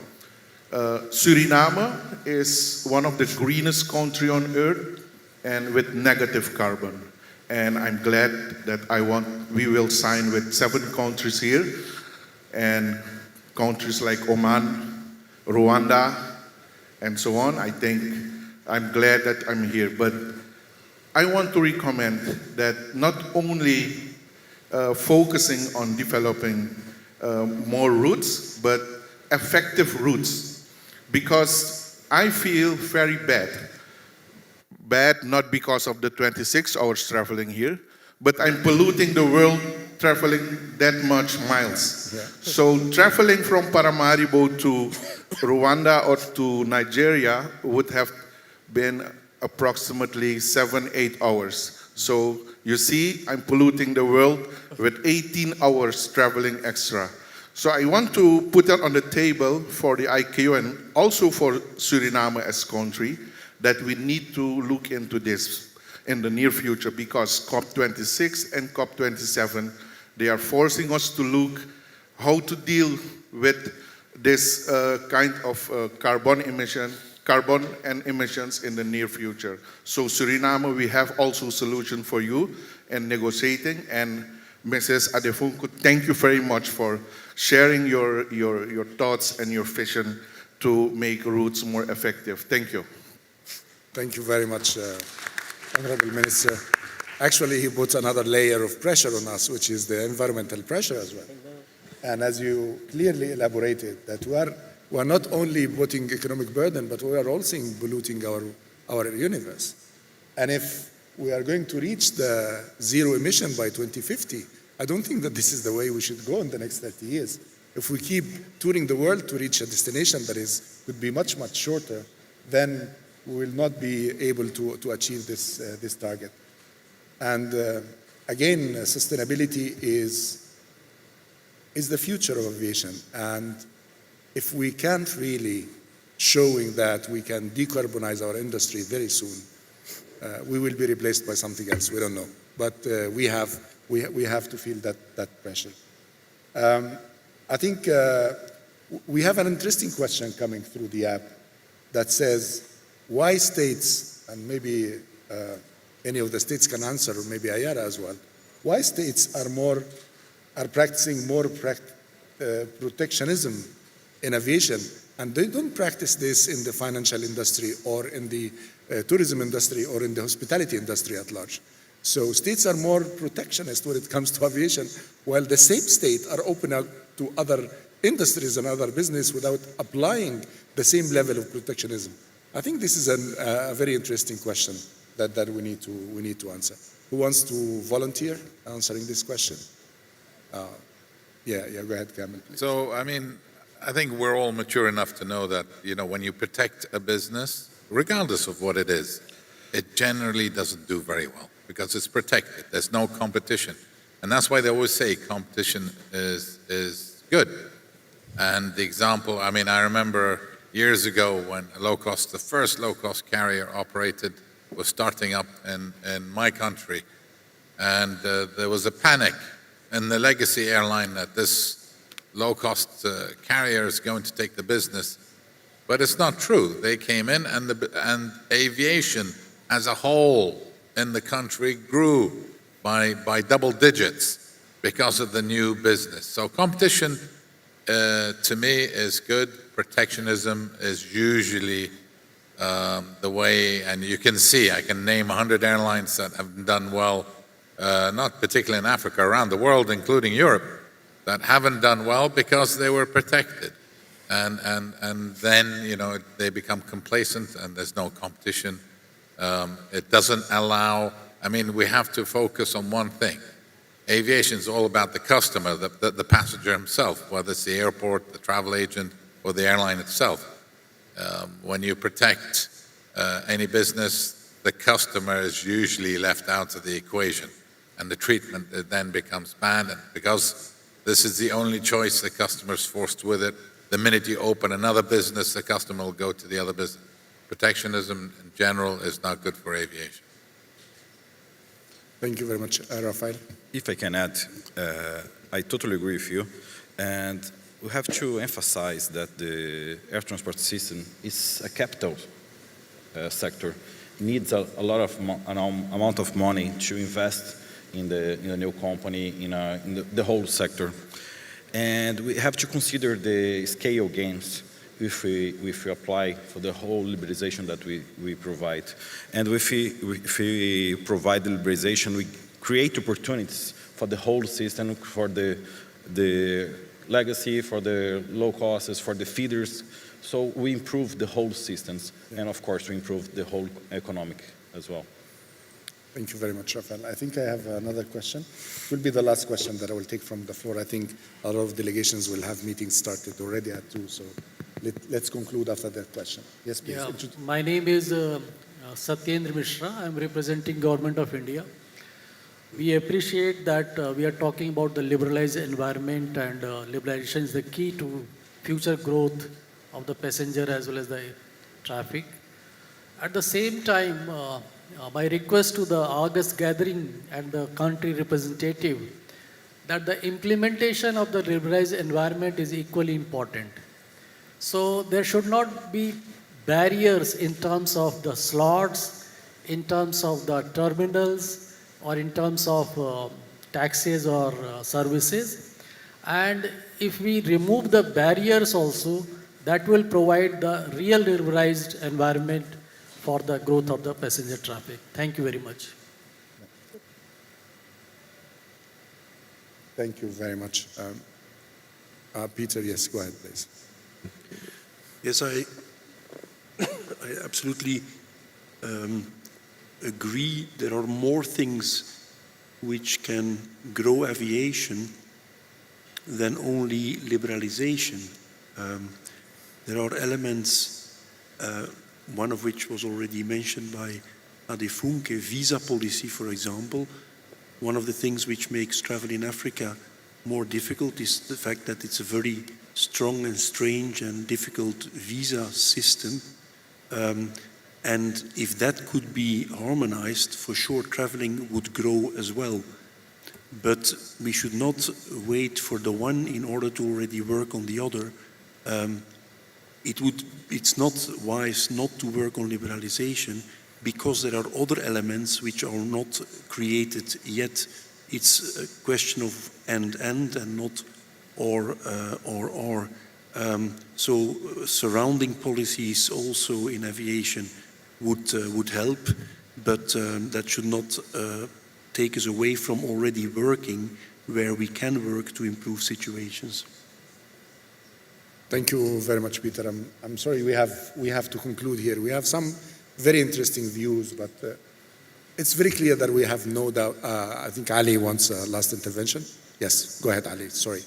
Suriname is one of the greenest countries on earth and with negative carbon. And I'm glad that we will sign with 7 countries here, and countries like Oman, Rwanda, and so on. I think I'm glad that I'm here. But I want to recommend that not only focusing on developing more routes, but effective routes, because I feel very bad. Bad not because of the 26 hours traveling here, but I'm polluting the world traveling that much miles. So traveling from Paramaribo to Rwanda or to Nigeria would have been approximately 7-8 hours. So you see, I'm polluting the world with 18 hours traveling extra. So I want to put that on the table for the ICAO and also for Suriname as country, that we need to look into this in the near future, because COP26 and COP27, they are forcing us to look how to deal with this kind of carbon and emissions in the near future. So Suriname, we have also a solution for you in negotiating. And Mrs. Adefunku, thank you very much for sharing your thoughts and your vision to make routes more effective. Thank you. Thank you very much, Honorable Minister. Actually, he puts another layer of pressure on us, which is the environmental pressure as well. And as you clearly elaborated, that we are not only putting economic burden, but we are also polluting our universe. And if we are going to reach the zero emission by 2050, I don't think that this is the way we should go in the next 30 years. If we keep touring the world to reach a destination that could be much, much shorter, then we will not be able to achieve this target. And again, sustainability is the future of aviation. And if we can't really showing that we can decarbonize our industry very soon, we will be replaced by something else. We don't know. But we have to feel that pressure. I think we have an interesting question coming through the app that says, why states, and maybe any of the states can answer, or maybe Ayara as well, why states are practicing more protectionism in aviation, and they don't practice this in the financial industry or in the tourism industry or in the hospitality industry at large. So states are more protectionist when it comes to aviation, while the same state are open up to other industries and other business without applying the same level of protectionism. I think this is a very interesting question that we need to answer. Who wants to volunteer answering this question? Yeah, go ahead, Kamil, please. So, I mean, I think we're all mature enough to know that, when you protect a business, regardless of what it is, it generally doesn't do very well because it's protected. There's no competition. And that's why they always say competition is good. And the example, I mean, I remember years ago when the first low-cost carrier was starting up in my country, and there was a panic in the legacy airline that this low-cost carrier is going to take the business. But it's not true. They came in, and aviation as a whole in the country grew by double digits because of the new business. So competition, to me, is good. Protectionism is usually the way, and you can see, I can name 100 airlines that have done well, not particularly in Africa, around the world, including Europe, that haven't done well because they were protected. And then, they become complacent and there's no competition. It doesn't allow, I mean, we have to focus on one thing. Aviation is all about the customer, the passenger himself, whether it's the airport, the travel agent, or the airline itself. When you protect any business, the customer is usually left out of the equation, and the treatment then becomes bad. And because this is the only choice, the customer is forced with it. The minute you open another business, the customer will go to the other business. Protectionism in general is not good for aviation. Thank you very much. Rafael? If I can add, I totally agree with you. And we have to emphasize that the air transport system is a capital sector. It needs a lot of amount of money to invest in the new company, in the whole sector. And we have to consider the scale gains if we apply for the whole liberalization that we provide. And if we provide the liberalization, we create opportunities for the whole system, for the legacy, for the low costs, for the feeders. So we improve the whole systems, and of course we improve the whole economic as well. Thank you very much, Rafael. I think I have another question. It will be the last question that I will take from the floor. I think a lot of delegations will have meetings started already at 2, so let's conclude after that question. Yes, please. Yeah, my name is Satyendra Mishra. I'm representing Government of India. We appreciate that we are talking about the liberalized environment, and liberalization is the key to future growth of the passenger as well as the traffic. At the same time, my request to the August gathering and the country representative that the implementation of the liberalized environment is equally important. So there should not be barriers in terms of the slots, in terms of the terminals, or in terms of taxis or services. And if we remove the barriers also, that will provide the real liberalized environment for the growth of the passenger traffic. Thank you very much. Thank you very much. Peter, yes, go ahead, please. Yes, I absolutely agree. There are more things which can grow aviation than only liberalization. There are elements, one of which was already mentioned by Ade Funke, visa policy, for example. One of the things which makes travel in Africa more difficult is the fact that it's a very strong and strange and difficult visa system. And if that could be harmonized, for sure traveling would grow as well. But we should not wait for the one in order to already work on the other. It's not wise not to work on liberalization because there are other elements which are not created yet. It's a question of and not or. So surrounding policies also in aviation would help, but that should not take us away from already working where we can work to improve situations. Thank you very much, Peter. I'm sorry we have to conclude here. We have some very interesting views, but it's very clear that we have no doubt. I think Ali wants a last intervention. Yes, go ahead, Ali. Sorry.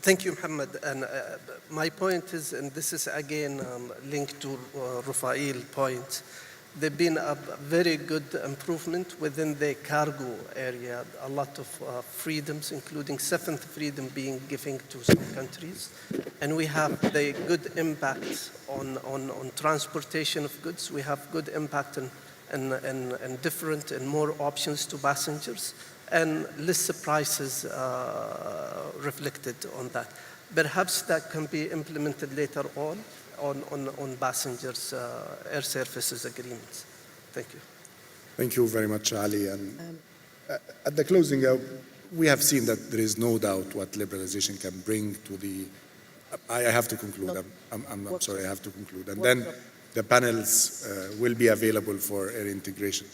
Thank you, Mohammed. And my point is, and this is again linked to Rafael's point, there's been a very good improvement within the cargo area. A lot of freedoms, including seventh freedom being given to some countries. And we have the good impact on transportation of goods. We have good impact and different and more options to passengers, and less prices reflected on that. Perhaps that can be implemented later on passengers' air services agreements. Thank you. Thank you very much, Ali. And at the closing, we have seen that there is no doubt what liberalization can bring to the. I have to conclude. I'm sorry, I have to conclude. And then the panels will be available for air integration.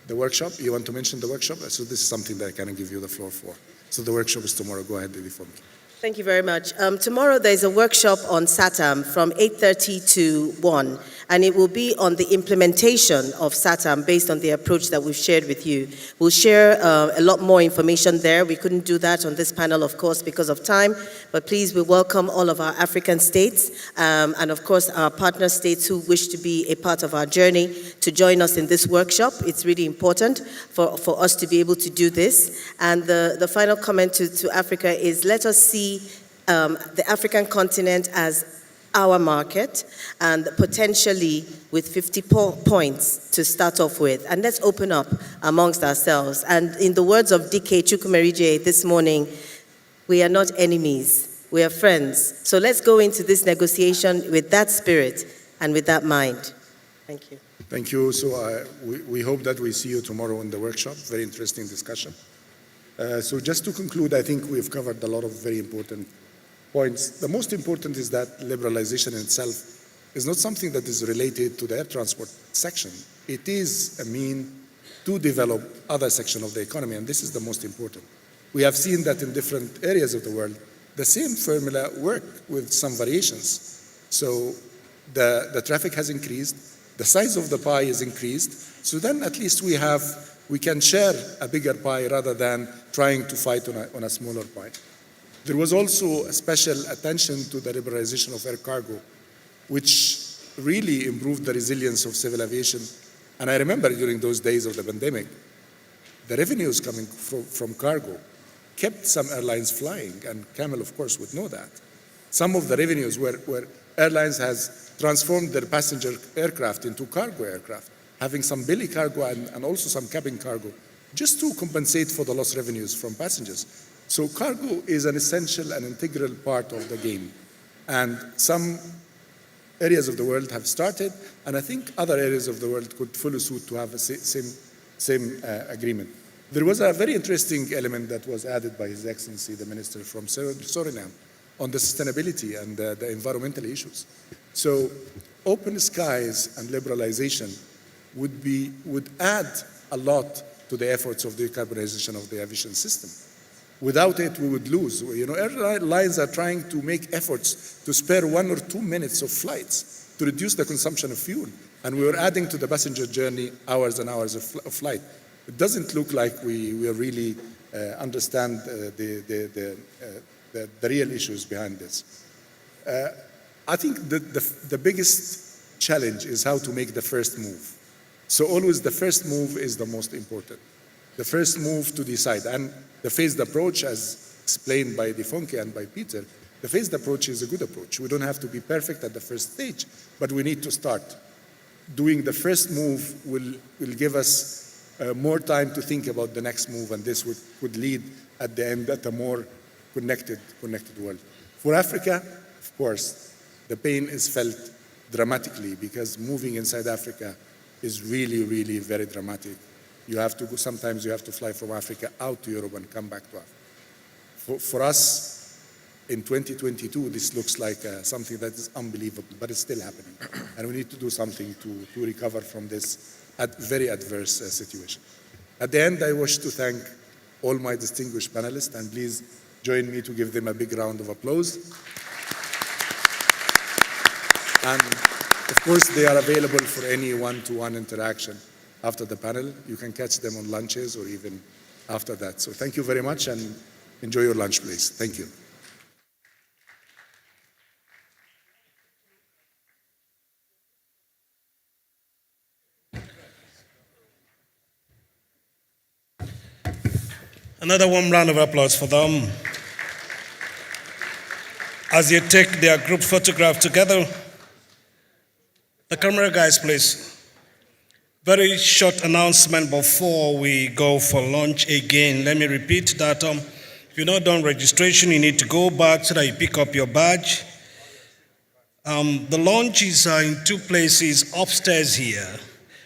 The workshop, you want to mention the workshop? So this is something that I can give you the floor for. So the workshop is tomorrow. Go ahead, Lily, for me. Thank you very much. Tomorrow there's a workshop on SATAM from 8:30 to 1, and it will be on the implementation of SATAM based on the approach that we've shared with you. We'll share a lot more information there. We couldn't do that on this panel, of course, because of time, but please, we welcome all of our African states and, of course, our partner states who wish to be a part of our journey to join us in this workshop. It's really important for us to be able to do this. And the final comment to Africa is, let us see the African continent as our market, and potentially with 50 points to start off with. And let's open up amongst ourselves. And in the words of DK Chukwumerije this morning, we are not enemies, we are friends. So let's go into this negotiation with that spirit and with that mind. Thank you. Thank you. So we hope that we see you tomorrow in the workshop. Very interesting discussion. So just to conclude, I think we've covered a lot of very important points. The most important is that liberalization in itself is not something that is related to the air transport section. It is a mean to develop other section of the economy, and this is the most important. We have seen that in different areas of the world, the same formula work with some variations. So the traffic has increased, The size of the pie is increased, so then at least we can share a bigger pie rather than trying to fight on a smaller pie. There was also a special attention to the liberalization of air cargo, which really improved the resilience of civil aviation. And I remember during those days of the pandemic, the revenues coming from cargo kept some airlines flying, and Kamel, of course, would know that. Some of the revenues where airlines has transformed their passenger aircraft into cargo aircraft, having some belly cargo and also some cabin cargo, just to compensate for the lost revenues from passengers. So cargo is an essential and integral part of the game. And some areas of the world have started, and I think other areas of the world could follow suit to have the same agreement. There was a very interesting element that was added by His Excellency, the Minister from Suriname, on the sustainability and the environmental issues. So open skies and liberalization would add a lot to the efforts of decarbonization of the aviation system. Without it, we would lose. You know, airlines are trying to make efforts to spare 1 or 2 minutes of flights to reduce the consumption of fuel. And we are adding to the passenger journey hours and hours of flight. It doesn't look like we really understand the real issues behind this. I think the biggest challenge is how to make the first move. So always the first move is the most important. The first move to decide. And the phased approach, as explained by Defonke and by Peter, the phased approach is a good approach. We don't have to be perfect at the first stage, but we need to start. Doing the first move will give us more time to think about the next move, and this would lead at the end at a more connected world. For Africa, of course, the pain is felt dramatically because moving inside Africa is really, really very dramatic. Sometimes you have to fly from Africa out to Europe and come back to Africa. For us, in 2022, this looks like something that is unbelievable, but it's still happening. And we need to do something to recover from this very adverse situation. At the end, I wish to thank all my distinguished panelists, and please join me to give them a big round of applause. And of course, they are available for any one-to-one interaction after the panel. You can catch them on lunches or even after that. So thank you very much, and enjoy your lunch, please. Thank you. Another warm round of applause for them. As they take their group photograph together, the camera guys, please. Very short announcement before we go for lunch again. Let me repeat that if you're not done registration, you need to go back so that you pick up your badge. The lunch is in 2 places upstairs here.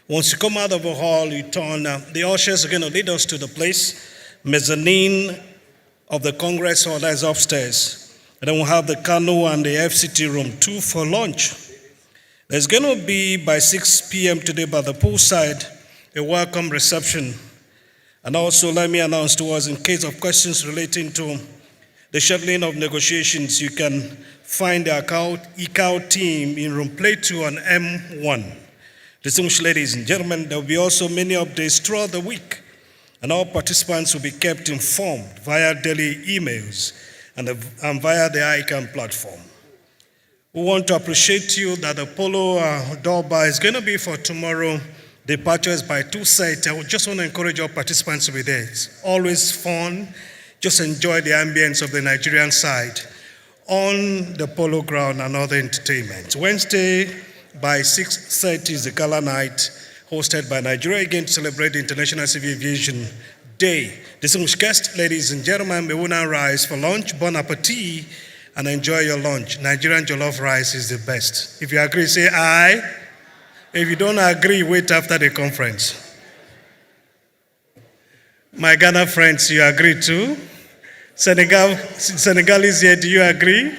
Once you come out of the hall, you turn, the ushers are going to lead us to the place, mezzanine of the Congress Hall, that's upstairs. And then we'll have the Kano and the FCT room 2 for lunch. There's going to be, by 6 p.m. today, by the poolside, a welcome reception. And also, let me announce to us, in case of questions relating to the scheduling of negotiations, you can find the ICAO team in room plate 2 on M1. Distinguished ladies and gentlemen, there will be also many updates throughout the week, and all participants will be kept informed via daily emails and via the Ican platform. We want to appreciate you that the Polo Durbar is going to be for tomorrow. Departure is by 2:30. I just want to encourage all participants to be there. It's always fun. Just enjoy the ambience of the Nigerian side on the Polo ground and other entertainment. Wednesday by 6:30 is the gala night hosted by Nigeria again to celebrate the International Civil Aviation Day. Distinguished guests, ladies and gentlemen, may we now rise for lunch. Bon appetit and enjoy your lunch. Nigerian jollof rice is the best. If you agree, say aye. If you don't agree, wait after the conference. My Ghana friends, you agree too? Senegalese here, do you agree?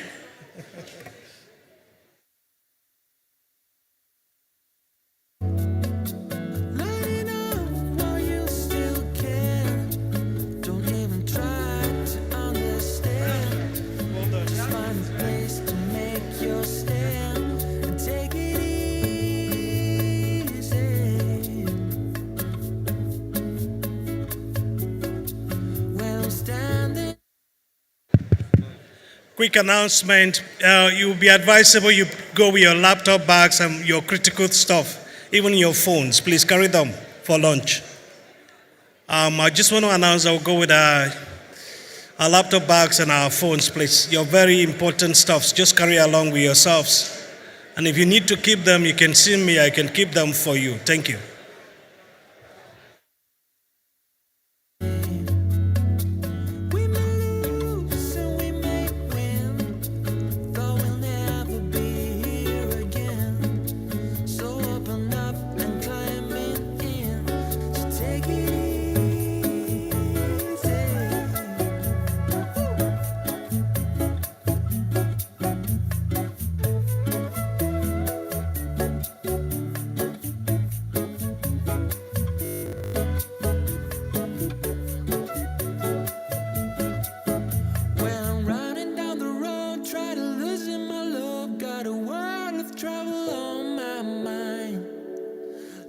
quick announcement. It will be advisable you go with your laptop bags and your critical stuff, even your phones. Please carry them for lunch. I just want to announce I'll go with our laptop bags and our phones, please. Your very important stuffs, just carry along with yourselves. And if you need to keep them, you can see me. I can keep them for you. Thank you. We may lose and we may win, though we'll never be here again. So open up and climb in, so take it easy. When I'm riding down the road, try to losing my love, got a world of trouble on my mind.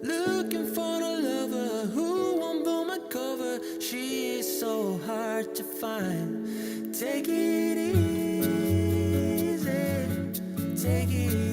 Looking for a lover who won't blow my cover. She is so hard to find. Take it easy, take it easy.